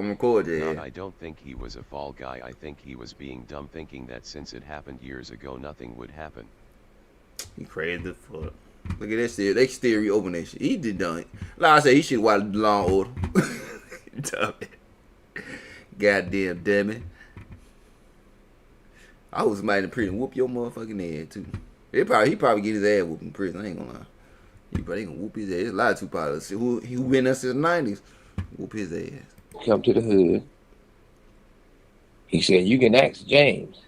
yeah. No, I don't think he was a fall guy. I think he was being dumb, thinking that since it happened years ago, nothing would happen. He crazy the fuck. Look at that shit. They still reopen that shit. He did done it. Like I said, he should watch Law and Order. Dumb. Goddamn dummy. I was somebody in prison whoop your motherfucking ass too. He probably get his ass whooped in prison. I ain't gonna lie. He probably gonna whoop his ass. There's a lot of Tupac who been there since the 90s. Whoop his ass. Come to the hood. He said, "You can ask James."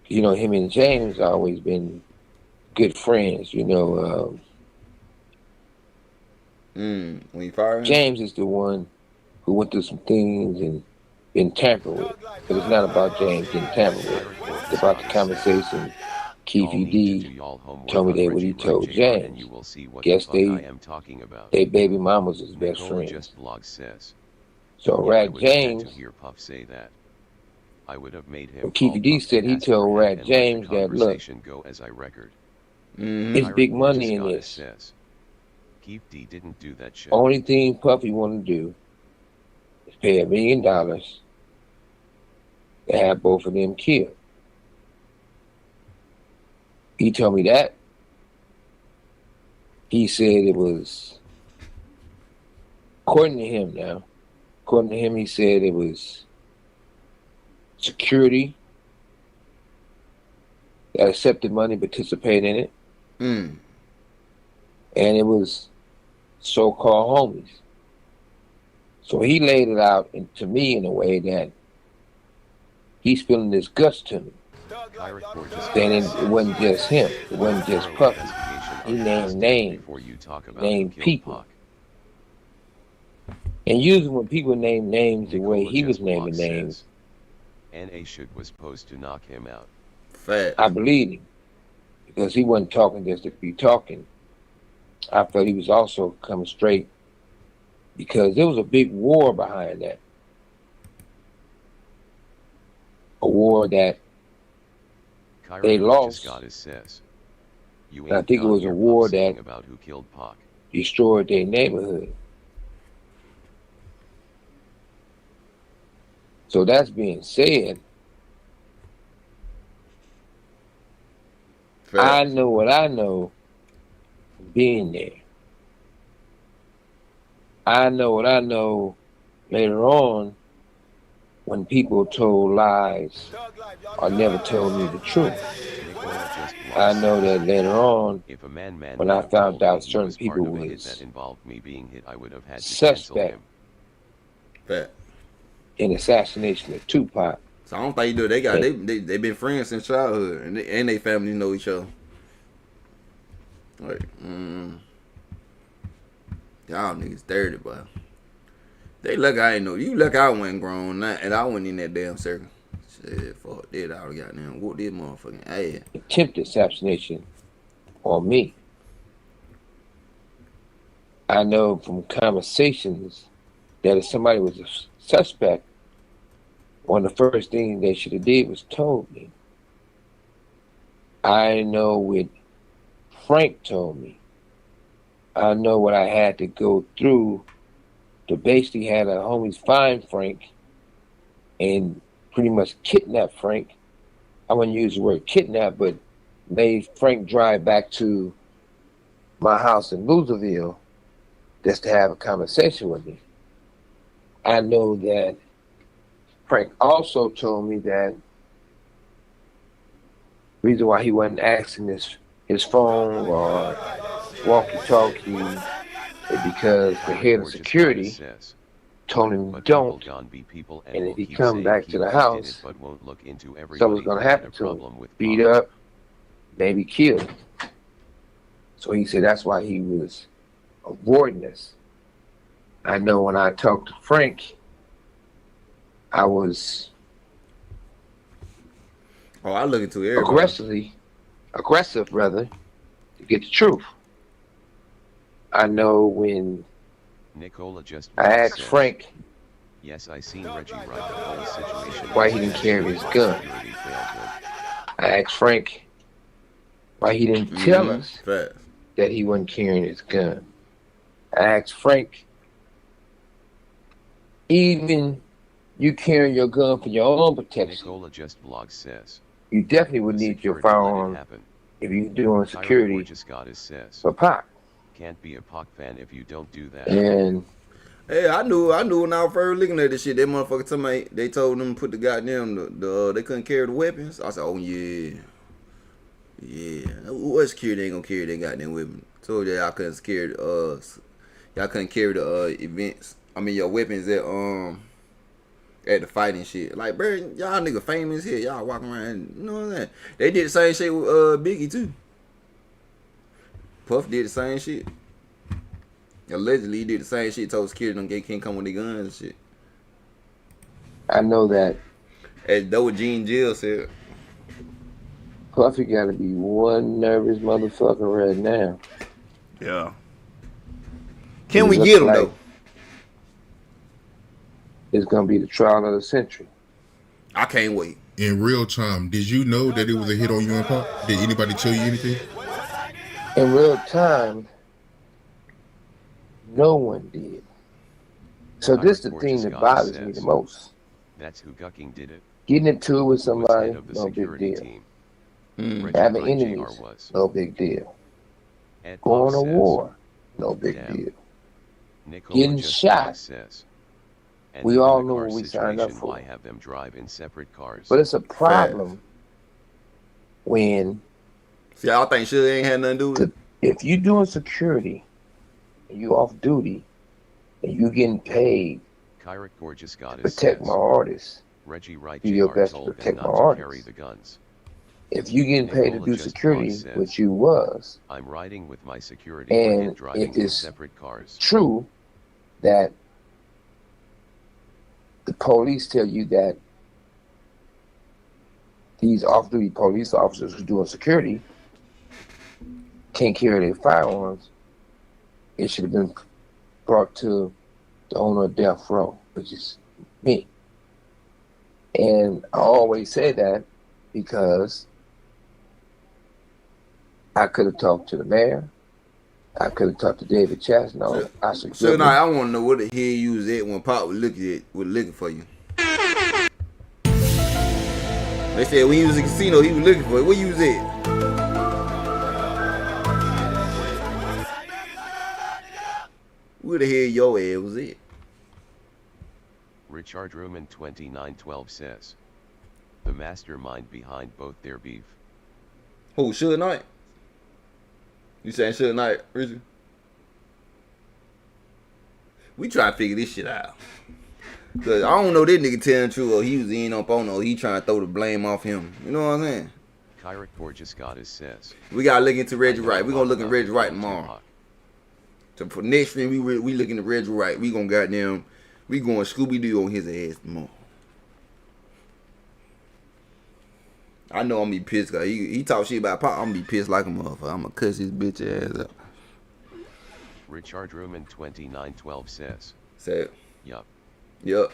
You know, him and James always been good friends. You know. When you fired him? James is the one who went through some things and been tampered with. But it's not about James getting tampered with. It's about the conversation. Keith D told me that what he told James. Guess they baby mamas is best friends. So Rat James, Keith D said he told Rat James that, look, it's big money in this. Keith D didn't do that shit. Only thing Puffy want to do is pay $1 million to have both of them killed. He told me that. He said it was, according to him, he said it was security that accepted money, participated in it. And it was so-called homies. So he laid it out to me in a way that he's spilling his guts to me. Then it wasn't just him. It wasn't just Puffy. He named names, named people. And usually when people name names the way he was naming names, N.A. Should was supposed to knock him out. I believed him. Because he wasn't talking just to be talking. I felt he was also coming straight because there was a big war behind that. A war that they lost. And I think it was a war that about who killed Pac. Destroyed their neighborhood. So that's being said, I know what I know being there. I know what I know later on when people told lies or never told me the truth. I know that later on, if a man when I found out he certain was people part of a hit was that involved me being hit, I would have had to cancel suspect him. in assassination of Tupac. So I don't think you do. They been friends since childhood, and they family know each other. Like, y'all niggas dirty, but they lucky I ain't know. You lucky I wasn't grown, and I wasn't in that damn circle. Shit, fuck that. I would've goddamn whoop this motherfucking ass. Attempted assassination on me. I know from conversations that if somebody was a suspect, one of the first things they should have did was told me. I know what Frank told me. I know what I had to go through to basically have the homies find Frank and pretty much kidnap Frank. I wouldn't use the word kidnap, but made Frank drive back to my house in Louisville just to have a conversation with me. I know that Frank also told me that the reason why he wasn't asking his phone or walkie-talkie is because the head of security told him don't, and if he come back to the house, something's gonna happen to him, beat up, maybe killed. So he said that's why he was avoiding us. I know when I talked to Frank, I was I look into everybody. aggressive rather, to get the truth. I know when Nicola just I asked Frank yes, I seen Reggie write the whole situation. Why he didn't carry his gun. I asked Frank why he didn't tell us that he wasn't carrying his gun. I asked Frank, even you carrying your gun for your own protection, Nicola just blog says you definitely would need your firearm if you're doing security for Pac. Can't be a Pac fan if you don't do that. And hey, I knew when I was first looking at this shit, that motherfucker told me they told them to put the goddamn they couldn't carry the weapons. I said, oh yeah. What security ain't gonna carry that goddamn weapon? Told y'all couldn't carry y'all couldn't carry the events. I mean your weapons at the fighting shit. Like, bro, y'all nigga famous here. Y'all walking around, you know what I'm saying? They did the same shit with Biggie too. Puff did the same shit. Allegedly, he did the same shit. Told security them can't come with their guns and shit. I know that. As though Gene Jill said. Puffy gotta be one nervous motherfucker right now. Yeah. Can we get him though? It's gonna be the trial of the century. I can't wait. In real time, did you know that it was a hit on you and Pop? Did anybody tell you anything? In real time, no one did. So this is the thing that bothers me the most. That's who Gucking did it. Getting into it with somebody, no big deal. Having enemies, no big deal. Going to war, no big deal. Getting shot, we all know what we signed up for. Why have them drive in separate cars? But it's a problem when y'all think shit ain't had nothing to do with it. If you doing security and you off duty and you getting paid to protect my artists, Reggie Wright, do your best to protect my artists. The guns. If you getting paid to do security, which you was, I'm riding with my security and driving if it's separate cars. True that the police tell you that these off-duty police officers who doing security can't carry their firearms, it should have been brought to the owner of death row, which is me. And I always say that because I could have talked to the mayor. I could have talked to David Chasnow. So now I want to know what the hell you was at when Pop was looking for you. They said when you was in the casino, he was looking for you. Where you was at? Where the hell your ass was at? Richard Ruman 2912 says, the mastermind behind both their beef. Who, Suge Knight? You saying Suge Knight, Richard? We try to figure this shit out. Cause I don't know this nigga telling the truth or he was in on phone or he trying to throw the blame off him. You know what I'm saying? Kyric Borges Goddess says. We gotta look into Reggie Wright. We gonna look at Reggie Wright tomorrow. So for next stream, we looking at Reggie Wright. We gonna goddamn, we going Scooby Doo on his ass tomorrow. I know I'm gonna be pissed cause he talk shit about Pop. I'm gonna be pissed like a motherfucker. I'm gonna cuss his bitch ass up. Richard Ruman 2912 says. Say it. Yup. Yup.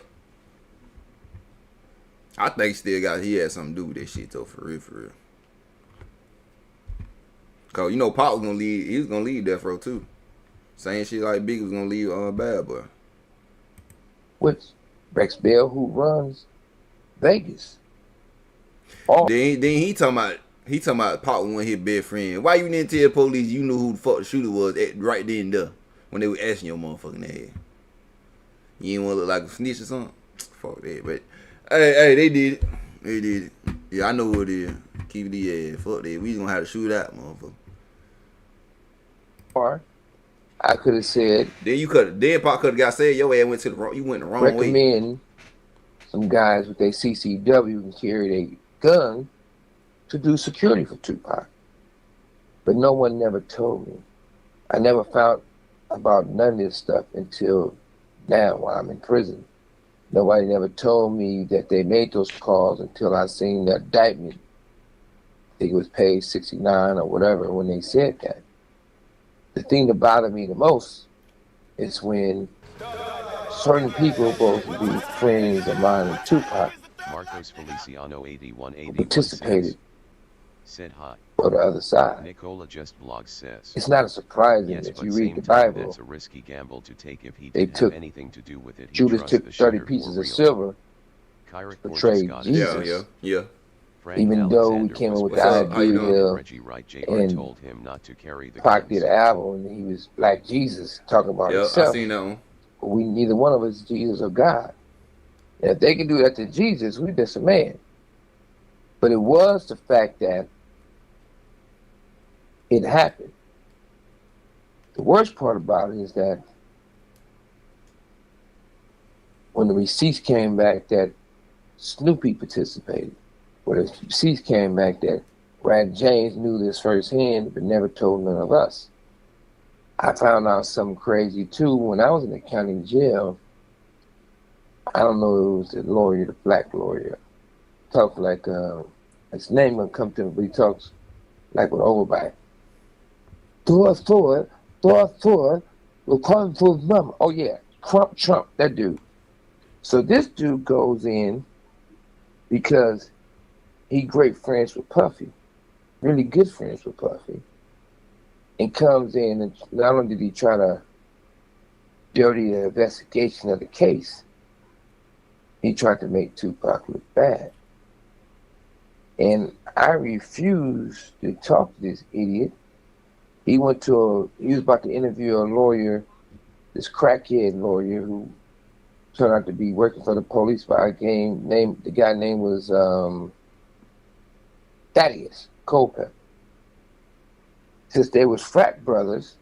I think he had something to do with that shit though, for real, for real. Cause you know Pop was gonna leave. He was gonna leave Death Row too. Same shit like Biggie was gonna leave Bad Boy. Which Rex Bell, who runs Vegas. Then he talking about Pop was one of his best friends. Why you didn't tell police you knew who the fuck the shooter was right then and there when they were asking your motherfucking ass? You didn't want to look like a snitch or something? Fuck that, but hey, they did it. They did it. Yeah, I know what it is. Keep the ass. Fuck that. We just gonna have to shoot out, motherfucker. Or I could have said. Then Pop could have got said your ass went to the wrong. You went the wrong way. Recommend some guys with their CCW and carry their gun to do security for Tupac. But no one never told me. I never found about none of this stuff until now while I'm in prison. Nobody never told me that they made those calls until I seen the indictment. I think it was page 69 or whatever when they said that. The thing that bothered me the most is when certain people supposed to be friends of mine and Tupac Marcos Feliciano 8181 participated said hi. For the other side. Nicola just blog says. It's not a surprise yes, if you read the Bible. That's a risky gamble to take if he they didn't took have anything to do with it. Judas took 30 pieces of silver to portray Jesus. Yeah. Even though we came up with the idea and told him not to carry the Pac did an album and he was Black Jesus talking about himself. I seen that one. But we neither one of us is Jesus or God. And if they can do that to Jesus, we're just a man. But it was the fact that it happened. The worst part about it is that when the receipts came back that Snoopy participated, when the receipts came back that Brad James knew this firsthand but never told none of us. I found out something crazy too. When I was in the county jail, I don't know if it was the lawyer, the black lawyer, talked like, his name gonna come to me, but he talks like with overbite. Thor, we're calling for his mama. Oh yeah, Trump, that dude. So this dude goes in because he great friends with Puffy, really good friends with Puffy, and comes in and not only did he try to dirty the investigation of the case, he tried to make Tupac look bad. And I refused to talk to this idiot. He was about to interview a lawyer, this crackhead lawyer who turned out to be working for the police by the guy name was Thaddeus Culpepper. Since they was frat brothers,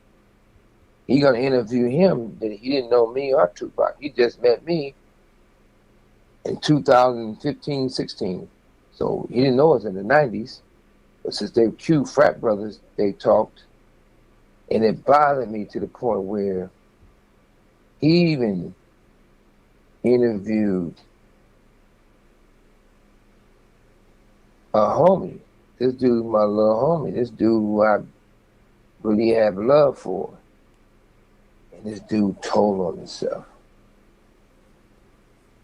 he gonna interview him. He didn't know me or Tupac. He just met me in 2015, 16. So he didn't know us in the 90s. But since they were cute frat brothers, they talked. And it bothered me to the point where he even interviewed a homie. This dude, my little homie. This dude who I really have love for. And this dude told on himself.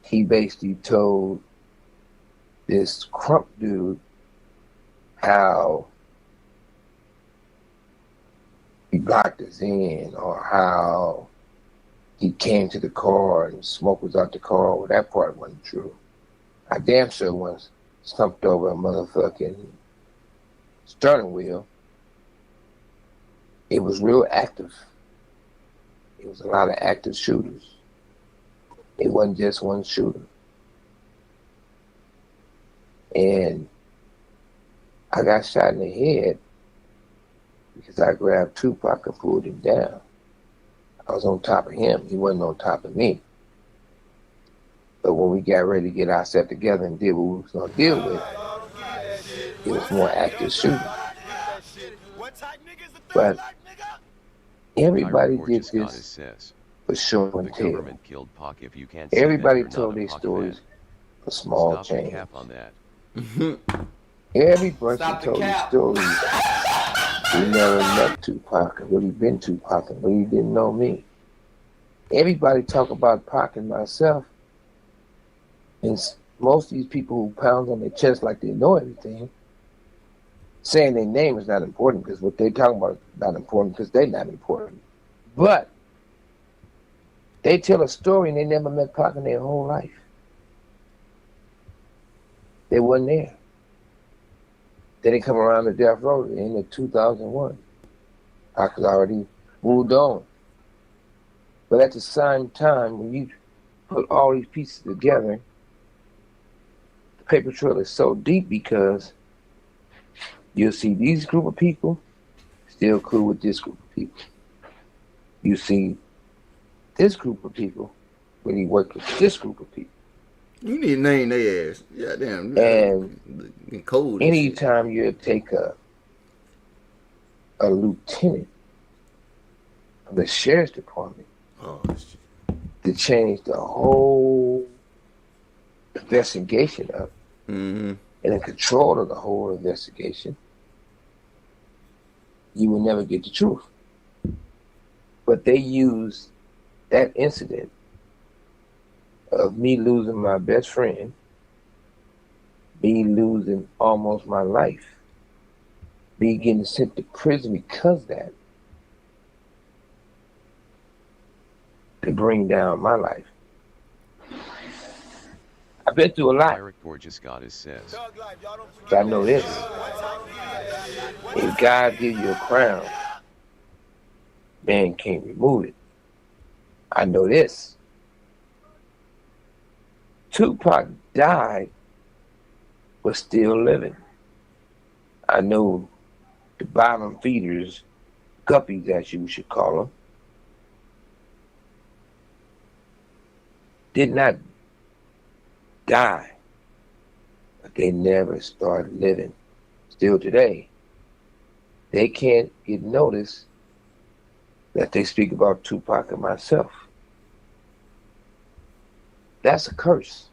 He basically told this Crump dude how he blocked us in, or how he came to the car and smoke was out the car. Well, that part wasn't true. I damn sure once stumped over a motherfucking steering wheel. It was real active. It was a lot of active shooters. It wasn't just one shooter. And I got shot in the head because I grabbed Tupac and pulled him down. I was on top of him. He wasn't on top of me. But when we got ready to get ourselves together and did what we was going to deal with, it was more active shooting. But everybody did this for show and tell. Everybody told their stories for small change. Every person told their stories. We never met Tupac and really been Tupac and really didn't know me. Everybody talk about Pac and myself. And most of these people who pound on their chest like they know everything, saying their name is not important because what they talking about is not important because they're not important. But they tell a story and they never met Pac in their whole life. They wasn't there. They didn't come around to Death Row in the 2001. Pac was already moved on. But at the same time, when you put all these pieces together, the paper trail is so deep because you'll see these group of people still cool with this group of people. You see this group of people when he worked with this group of people. You need to name their ass. Yeah, damn. And cold. Anytime you take a lieutenant of the sheriff's department to change the whole investigation up and in control of the whole investigation, you will never get the truth. But they use that incident of me losing my best friend, me losing almost my life, me getting sent to prison because of that, to bring down my life. I've been through a lot. Eric Borges Goddess says, But I know this. If God gives you a crown, man can't remove it. I know this. Tupac died, but still living. I know the bottom feeders, guppies as you should call them, did not die, but they never started living. Still today, they can't get noticed that they speak about Tupac and myself. That's a curse.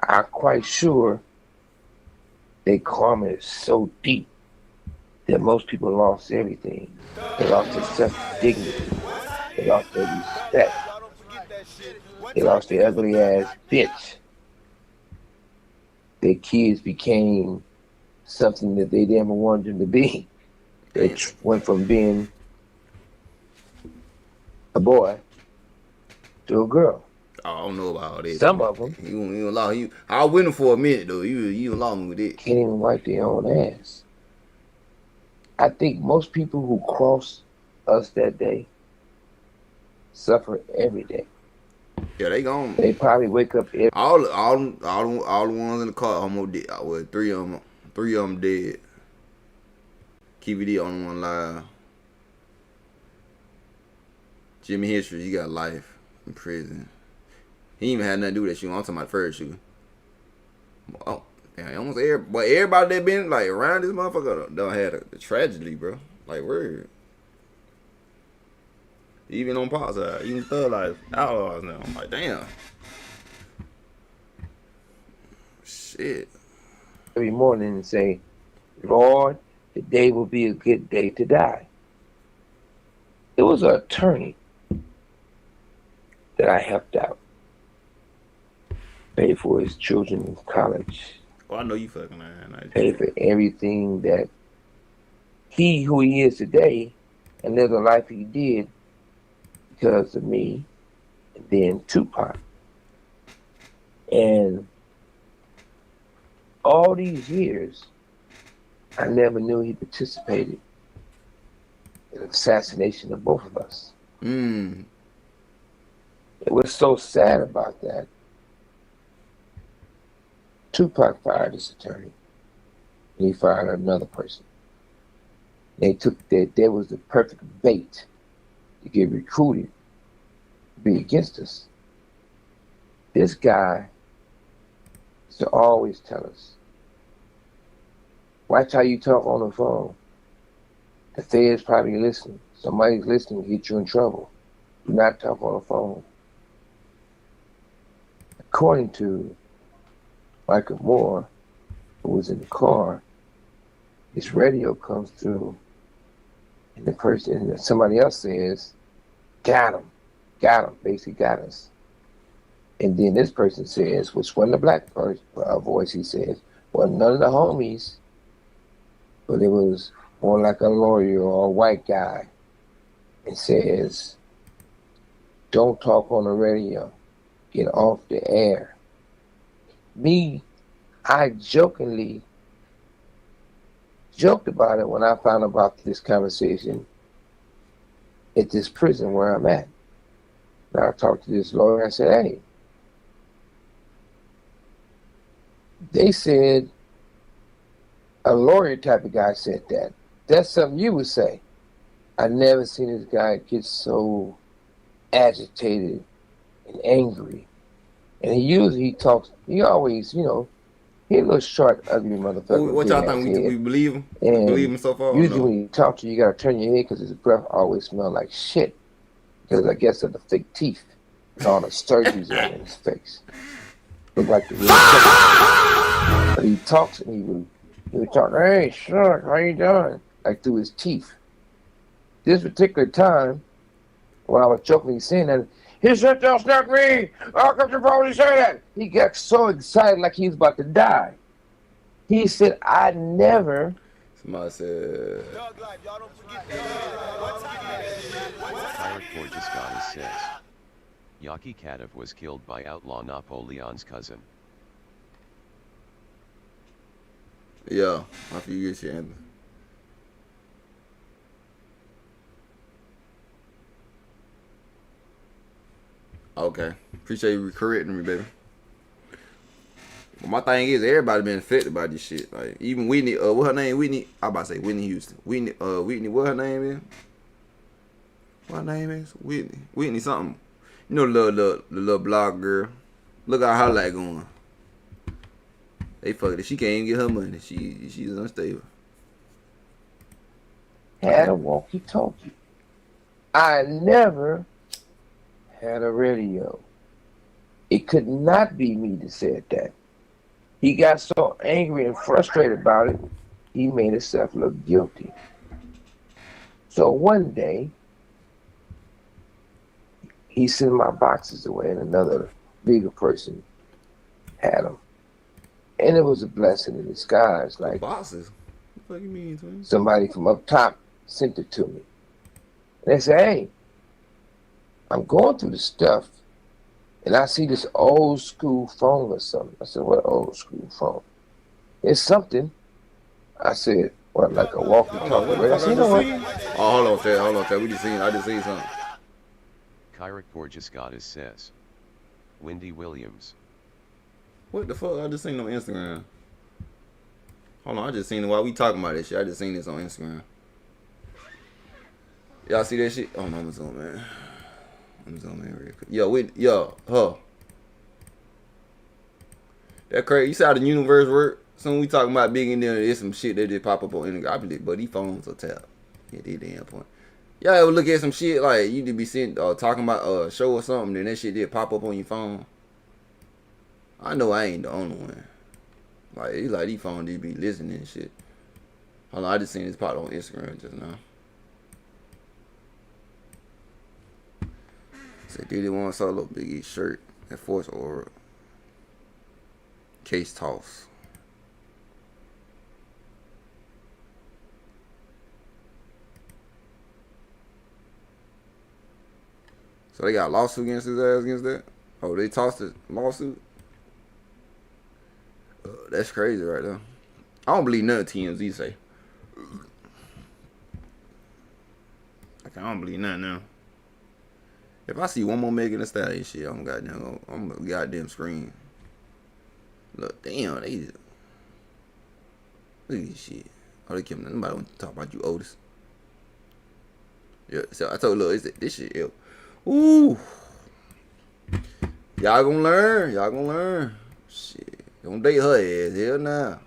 I'm quite sure their karma is so deep that most people lost everything. They lost their self-dignity. They lost their respect. They lost their ugly ass bitch. Their kids became something that they never wanted them to be. They went from being a boy to a girl. I don't know about all this. Some of them. You allow you. I was with him for a minute though. You allow me with it. Can't even wipe their own ass. I think most people who cross us that day suffer every day. Yeah, they gone. They probably wake up every all the ones in the car almost dead. Well, three of them dead. KVD only one alive. Jimmy History, he got life in prison. He even had nothing to do with that shooting. I'm talking about the first shooting. Oh, damn, almost everybody that been like around this motherfucker done had a tragedy, bro. Like word. Even on Pop's side, even Thug Life, Outlaws now. I'm like, damn. Shit. every morning and say, Lord, today will be a good day to die. It was an attorney that I helped out. Paid for his children's college. Oh, I know you fucking lying. Paid for everything that he, who he is today, and live the life he did because of me, and then Tupac. And all these years, I never knew he participated in the assassination of both of us. Mm. It was so sad about that. Tupac fired his attorney. and he fired another person. They took that. That was the perfect bait to get recruited to be against us. This guy used to always tell us, watch how you talk on the phone. The Fed's probably listening. Somebody's listening to get you in trouble. Do not talk on the phone. According to Michael Moore, who was in the car, his radio comes through, and the person, somebody else says, got him, basically got us. And then this person says, which wasn't a black voice, he says, well, none of the homies, but it was more like a lawyer or a white guy. It says, don't talk on the radio, get off the air. I jokingly joked about it when I found about this conversation at this prison where I'm at. And I talked to this lawyer, I said, hey, they said a lawyer type of guy said that. That's something you would say. I never seen this guy get so agitated and angry. And he talks, he always, he a little short, ugly motherfucker. What y'all think? We believe him? We believe him so far? Usually when you talk to you, you gotta turn your head because his breath always smells like shit. Because I guess of the fake teeth and all the surgeries in his face. Look like the real thing. But he talks and he would talk, hey, sure, how you doing? Like through his teeth. This particular time, when I was jokingly saying that, he said, don't snuck me! How come you probably say that? He got so excited like he was about to die. He said, I never... Somebody said... Pirate Gorgeous Goddess says, Yaki Kadov was killed by outlaw Napoleon's cousin. Yeah, after you get your answer. Okay. Appreciate you correcting me, baby. Well, my thing is, everybody been affected by this shit. Like, even Whitney, what her name? Whitney, I about to say Whitney Houston. Whitney, what her name is? What her name is? Whitney something. You know the little blog girl. Look how her life going. They fucked it. She can't even get her money. She's unstable. Had a walkie-talkie. I never had a radio. It could not be me that said that. He got so angry and frustrated about it, he made himself look guilty. So one day, he sent my boxes away and another bigger person had them. And it was a blessing in disguise. Like, boxes? What the fuck you mean, twin? Somebody from up top sent it to me. And they said, hey, I'm going through the stuff and I see this old school phone or something. I said, what old school phone? It's something. I said, what, like a walkie-talkie? I said, you know what? Oh, hold on, Ted. I just seen something. Kyrick Gorgeous Goddess says, Wendy Williams. What the fuck? I just seen it on Instagram. Hold on, I just seen it while we talking about this shit. I just seen this on Instagram. Y'all see that shit? Oh no, I'm zoom, man. I'm zooming in real quick. Yo, that crazy. You see how the universe work? Soon we talking about Biggie and there's some shit that just pop up on Instagram. I believe, but these phones are tapped. Yeah, they damn point. Y'all ever look at some shit like you did be sitting talking about a show or something, and that shit did pop up on your phone? I know I ain't the only one. Like, it's like these phones just be listening and shit. Hold on, I just seen this pop on Instagram just now. Say, Diddy won solo Biggie shirt at Force Aura. Case toss. So they got a lawsuit against his ass against that? Oh, they tossed the lawsuit? That's crazy right there. I don't believe none of TMZ say. Like, I don't believe nothing now. If I see one more Megan Thee Stallion shit, I'm a goddamn scream. Look, damn, they just... Look at this shit. Oh, they kept nobody want to talk about you, Otis. Yeah, so I told look, this shit ill. Ooh. Y'all gonna learn. Y'all gonna learn. Shit. Don't date her ass. Hell nah.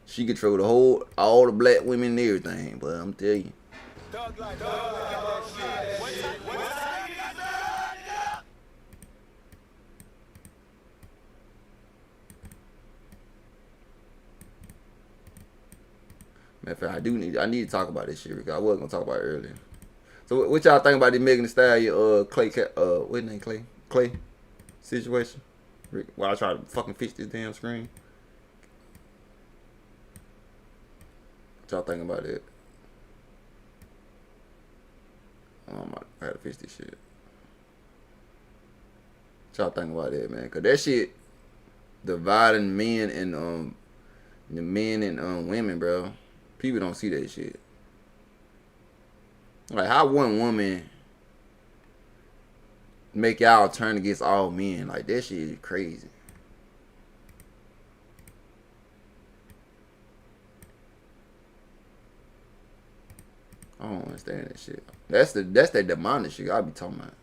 She control all the black women and everything, but I'm telling you. Matter of fact, I need to talk about this shit, because I was gonna talk about it earlier. So what y'all think about the Megan Thee Stallion, Clay, what name, Clay situation? While I try to fucking fix this damn screen. What y'all think about it? I gotta fix this shit. What y'all think about that, man? Cause that shit dividing men and the men and women, bro. People don't see that shit. Like, how one woman make y'all turn against all men? Like, that shit is crazy. I don't understand that shit. That's that demonic shit I be talking about.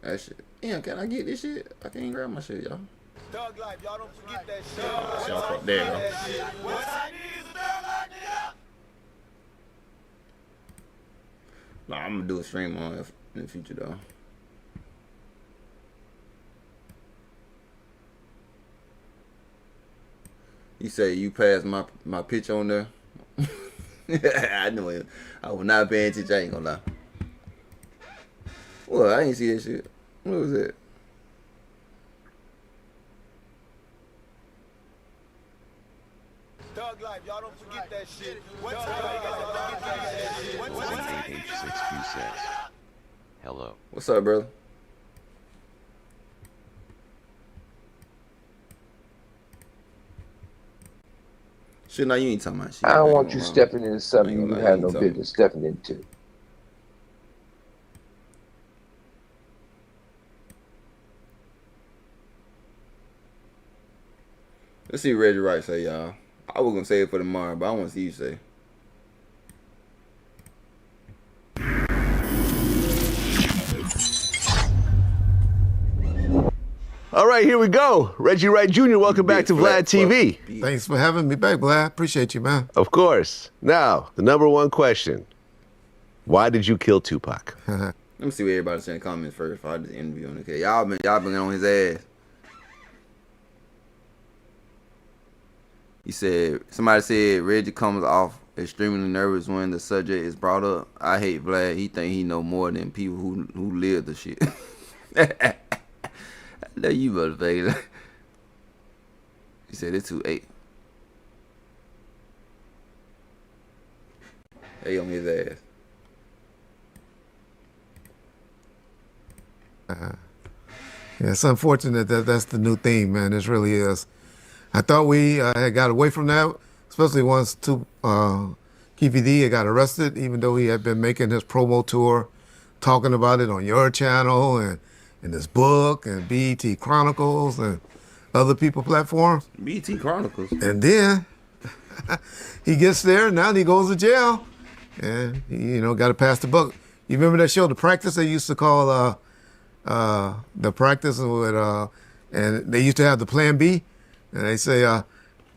That shit. Damn, can I get this shit? I can't grab my shit, y'all. Thug life, y'all don't forget that shit. Oh, there you go. Nah, I'm gonna do a stream on it in the future though. You say you passed my pitch on there? I know it. I was not paying attention, I ain't gonna lie. Well, I ain't see that shit. What was that? Thug life, y'all don't forget that shit. Hello. What's up, brother? Shit, now you ain't talking about shit. I don't want you stepping into something you have no business stepping into. Let's see what Reggie Wright say, y'all. I was gonna say it for tomorrow, but I want to see you say. All right, here we go. Reggie Wright Jr., welcome back to Vlad TV. Thanks for having me back, Vlad. Appreciate you, man. Of course. Now, the number one question. Why did you kill Tupac? Let me see what everybody's saying in the comments first before I do the interview on it. Okay, y'all been on his ass. He said, somebody said Reggie comes off extremely nervous when the subject is brought up. I hate Vlad. He think he know more than people who live the shit. I know you motherfucker. He said it's 2-8. They on his ass. Yeah, it's unfortunate that that's the new theme, man. It really is. I thought we had got away from that, especially once Keefy D had got arrested, even though he had been making his promo tour, talking about it on your channel and in his book and BET Chronicles and other people platforms. BET Chronicles. And then he gets there, now he goes to jail, and he, got to pass the buck. You remember that show, The Practice? They used to call The Practice, with, and they used to have the Plan B. And they say,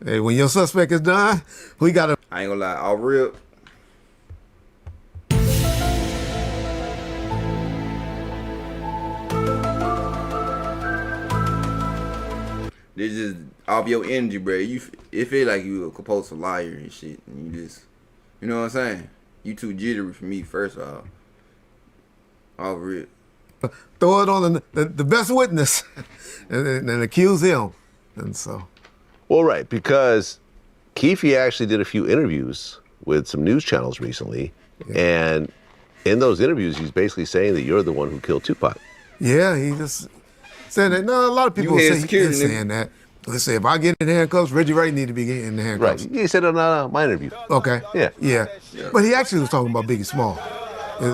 hey, when your suspect is done, we got to... I ain't gonna lie, all real. This is off your energy, bro. It feel like you a compulsive liar and shit. And you just, you know what I'm saying? You too jittery for me, first of all. All real. Throw it on the best witness and accuse him. And so. Well, right, because Keefy actually did a few interviews with some news channels recently, and in those interviews, he's basically saying that you're the one who killed Tupac. Yeah, he just said that. No, a lot of people say he's saying that. They say, if I get in handcuffs, Reggie Wright need to be getting in the handcuffs. Right, he said it on my interview. Okay. Yeah. But he actually was talking about Biggie Small.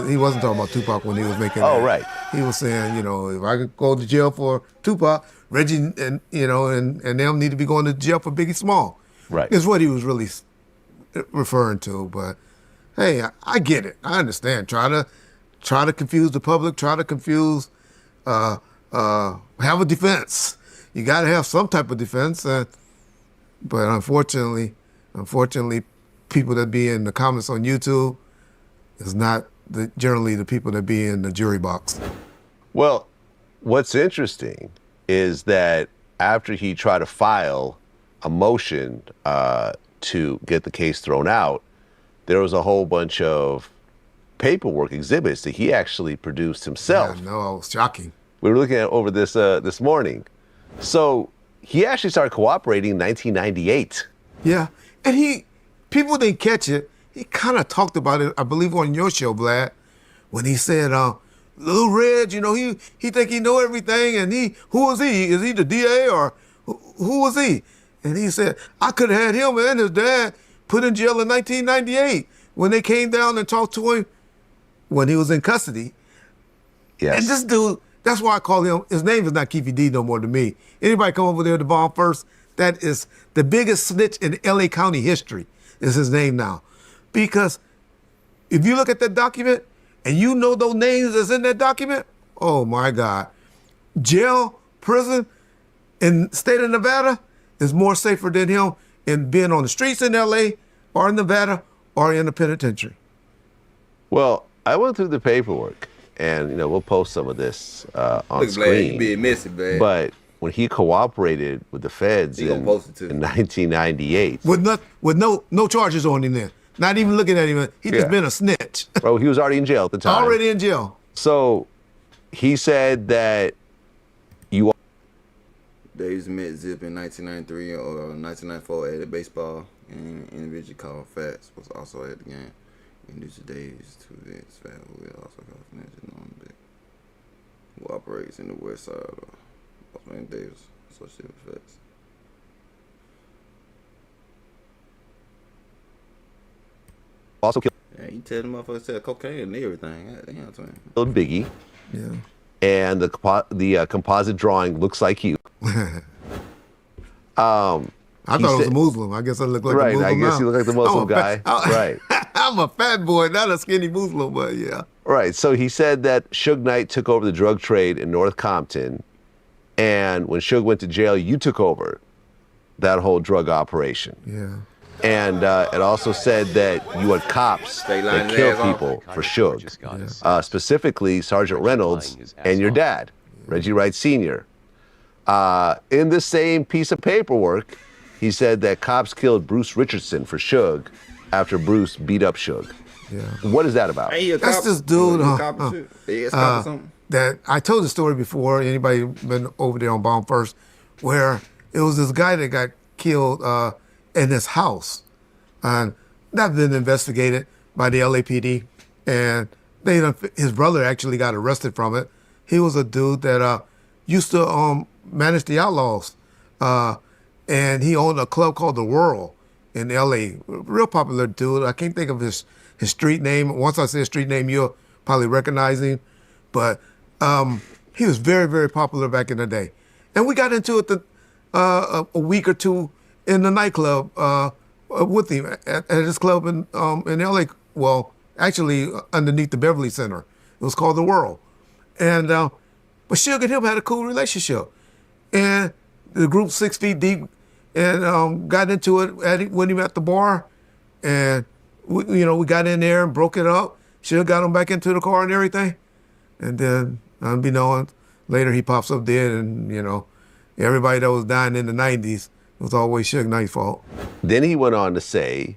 He wasn't talking about Tupac when he was making that. Oh, right. he was saying, if I could go to jail for Tupac, Reggie and them need to be going to jail for Biggie Small. Right. Is what he was really referring to. But hey, I get it. I understand. Try to confuse the public. Try to confuse. Have a defense. You got to have some type of defense. But unfortunately, people that be in the comments on YouTube is not generally the people that be in the jury box. Well, what's interesting is that after he tried to file a motion to get the case thrown out, there was a whole bunch of paperwork exhibits that he actually produced himself. Yeah, no, it was shocking. We were looking at over this morning. So he actually started cooperating in 1998. Yeah, and people didn't catch it. He kind of talked about it, I believe, on your show, Vlad, when he said, Little Reg, he think he know everything, and who was he? Is he the DA or who was he? And he said, I could have had him and his dad put in jail in 1998 when they came down and talked to him when he was in custody. Yes. And this dude, that's why I call him, his name is not Keefy D no more to me. Anybody come over there to Bomb First, that is the biggest snitch in LA County history is his name now. Because if you look at that document and you know those names that's in that document, oh my God. Jail, prison in the state of Nevada is more safer than him in being on the streets in LA or in Nevada or in the penitentiary. Well, I went through the paperwork, and we'll post some of this on Look, screen. Blade, you being messy, man. But when he cooperated with the feds in 1998, with no charges on him then, not even looking at him, he just been a snitch. Well, he was already in jail at the time. Already in jail. So he said that They used to meet Zip in 1993 or 1994 at a baseball, and an individual called Fats was also at the game. In these days, two events, Fat will also call financial known big, who operates in the west side of Osman Davis, associated with Fats. also killed. Yeah, you tell the motherfuckers sell cocaine and everything. Damn, Killed Biggie. Yeah. And the composite drawing looks like you. I thought it was a Muslim. I guess I look like a Muslim. Right, I guess now. you look like the Muslim guy. Right. I'm a fat boy, not a skinny Muslim, but yeah. Right, so he said that Suge Knight took over the drug trade in North Compton, and when Suge went to jail, you took over that whole drug operation. Yeah. And it also said that you had cops that killed people for Suge, specifically Sergeant Reynolds and your dad, Reggie Wright Sr. In the same piece of paperwork, he said that cops killed Bruce Richardson for Suge after Bruce beat up Suge. Yeah. What is that about? That's this dude that I told the story before. Anybody been over there on Bomb First, where it was this guy that got killed in his house, and that's been investigated by the LAPD, and his brother actually got arrested from it. He was a dude that used to manage the Outlaws, and he owned a club called The Whirl in LA. Real popular dude. I can't think of his street name. Once I say his street name, you'll probably recognize him. But he was very, very popular back in the day. And we got into it a week or two in the nightclub with him at his club in LA. Well, actually underneath the Beverly Center. It was called The Whirl. And but Suge and him had a cool relationship. And the group 6 Feet Deep and got into it with him at the bar. And we got in there and broke it up. Suge got him back into the car and everything. And then, unbeknownst, later he pops up dead, and everybody that was dying in the 90s was always Suge Knight's fault. Then he went on to say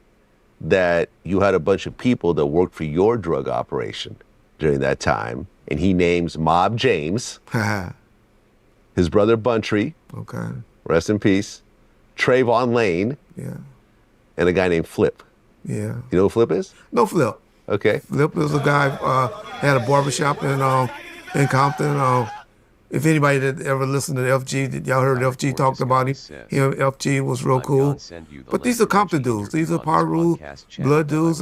that you had a bunch of people that worked for your drug operation during that time, and he names Mob James, his brother Buntree, rest in peace, Trayvon Lane, and a guy named Flip. Yeah. You know who Flip is? No, Flip. Okay. Flip was a guy had a barbershop in Compton. If anybody that ever listened to FG, y'all heard FG talked about him. FG was real cool. But these are Compton dudes. These are Paru blood dudes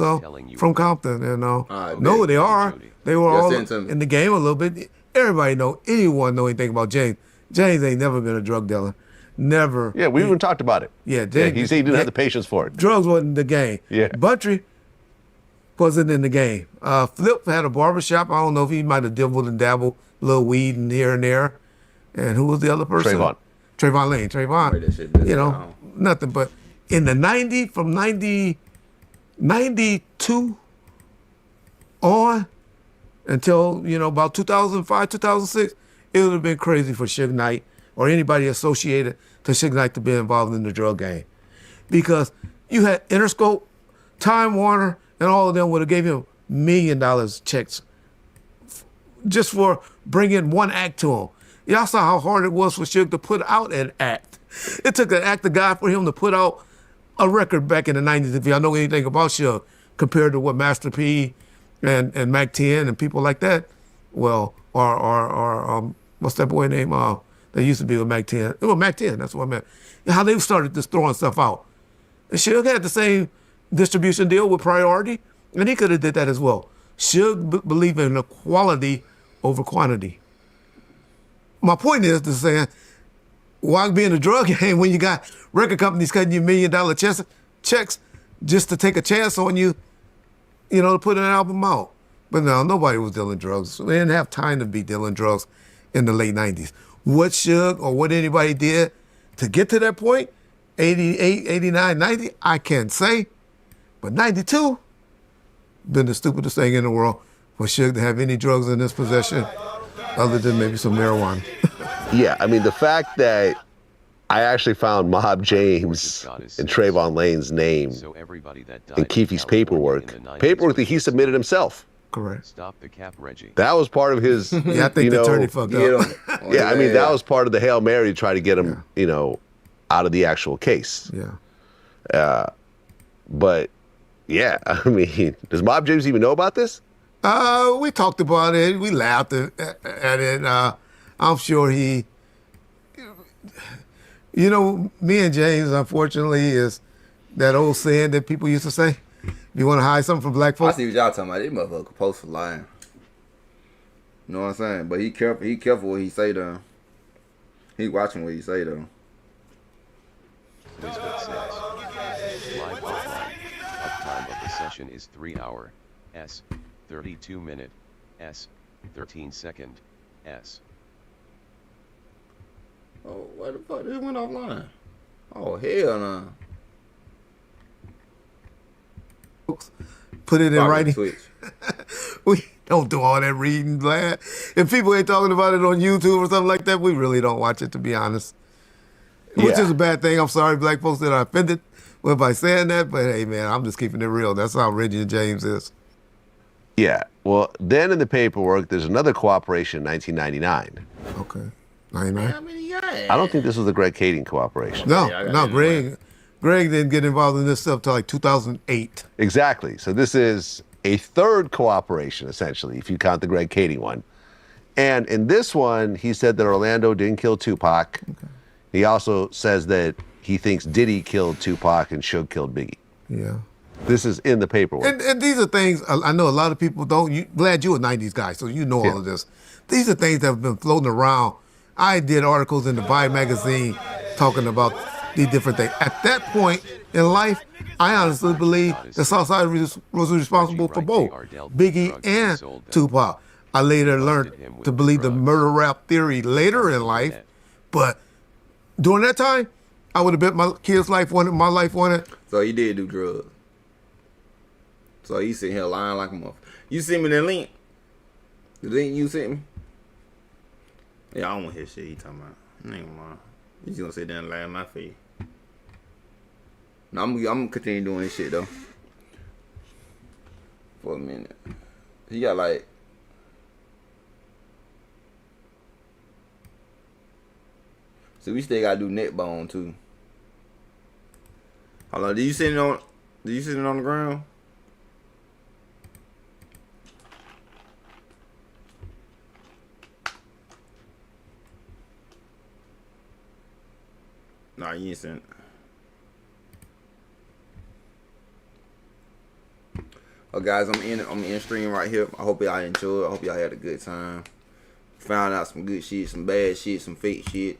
from Compton. And know who they are. They were all in the game a little bit. everybody know, anyone know anything about James. James ain't never been a drug dealer. Never. Yeah, we even talked about it. Yeah, James, he said he didn't have the patience for it. Drugs wasn't the game. Yeah. Buntry wasn't in the game. Flip had a barbershop. I don't know if he might have dabbled and dabbled a little weed in here and there. And who was the other person? Trayvon Lane. Trayvon, you know, nothing. But in the 90s, from 92 on until, you know, about 2005, 2006, it would have been crazy for Suge Knight or anybody associated to Suge Knight to be involved in the drug game. Because you had Interscope, Time Warner, and all of them would have gave him $1 million checks just for bringing one act to him. Y'all saw how hard it was for Suge to put out an act. It took an act of God for him to put out a record back in the 90s, if y'all know anything about Suge, compared to what Master P and Mac 10 and people like that. Well, or what's that boy name? That used to be with Mac 10. Well, Mac 10, that's what I meant. How they started just throwing stuff out. And Suge had the same distribution deal with Priority, and he could have did that as well. Suge believed in the quality over quantity. My point is to say, why be in the drug game when you got record companies cutting you $1 million checks just to take a chance on you, you know, to put an album out? But no, nobody was dealing drugs. They didn't have time to be dealing drugs in the late 90s. What Suge or what anybody did to get to that point, 88, 89, 90, I can't say. But 92, been the stupidest thing in the world for Suge to have any drugs in his possession other than maybe some marijuana. Yeah, I mean, the fact that I actually found Mob James and Trayvon Lane's name in Keefe's paperwork that he submitted himself. Correct. Stop the cap, Reggie. That was part of his, yeah, I think the attorney fucked up. Yeah, I mean, that was part of the Hail Mary to try to get him, you know, out of the actual case. Yeah. But, yeah, I mean, does Mob James even know about this? We talked about it. We laughed at it. I'm sure he, you know, me and James, unfortunately, is that old saying that people used to say, you want to hide something from black folks? I see what y'all talking about. This motherfucker post for lying. You know what I'm saying? But he careful what he say though. He watching what he say though. Lisbeth says, live offline. Uptime of the session is 3 hour, S, 32 minute, S, 13 second, S. Oh, what the fuck? This went offline. Oh, hell no. Put it in Probably writing. Twitch. We don't do all that reading, Vlad. If people ain't talking about it on YouTube or something like that, we really don't watch it, to be honest. Which is a bad thing. I'm sorry, black folks, that I offended by saying that, but hey, man, I'm just keeping it real. That's how Reggie and James is. Yeah. Well, then in the paperwork, there's another cooperation in 1999. Okay. 99? I don't think this was the Greg Kading cooperation. No, Greg didn't get involved in this stuff till like 2008. Exactly. So this is a third cooperation, essentially, if you count the Greg Kading one. And in this one, he said that Orlando didn't kill Tupac. Okay. He also says that he thinks Diddy killed Tupac and Suge killed Biggie. Yeah. This is in the paperwork. And these are things, I know a lot of people don't. Glad you're a 90s guy, so you know all of this. These are things that have been floating around. I did articles in the Vibe magazine talking about these different things. At that point in life, I honestly believe the Southside was responsible for both Biggie and Tupac. I later learned to believe the murder rap theory later in life, but during that time, I would have bet my kids' life on it, my life on it. So you did do drugs. So you sitting here lying like a motherfucker. You sent me the link. The link you sent me? Yeah, I don't want to hear shit he talking about. Ain't gonna lie. You just gonna sit there and lie in my face. No, I'm gonna continue doing this shit though. For a minute. He got like... So we still gotta do neck bone too. Hold on, did you sit it on the ground? Nah, you ain't sent. Oh guys, I'm in stream right here. I hope y'all enjoyed. I hope y'all had a good time. Found out some good shit, some bad shit, some fake shit.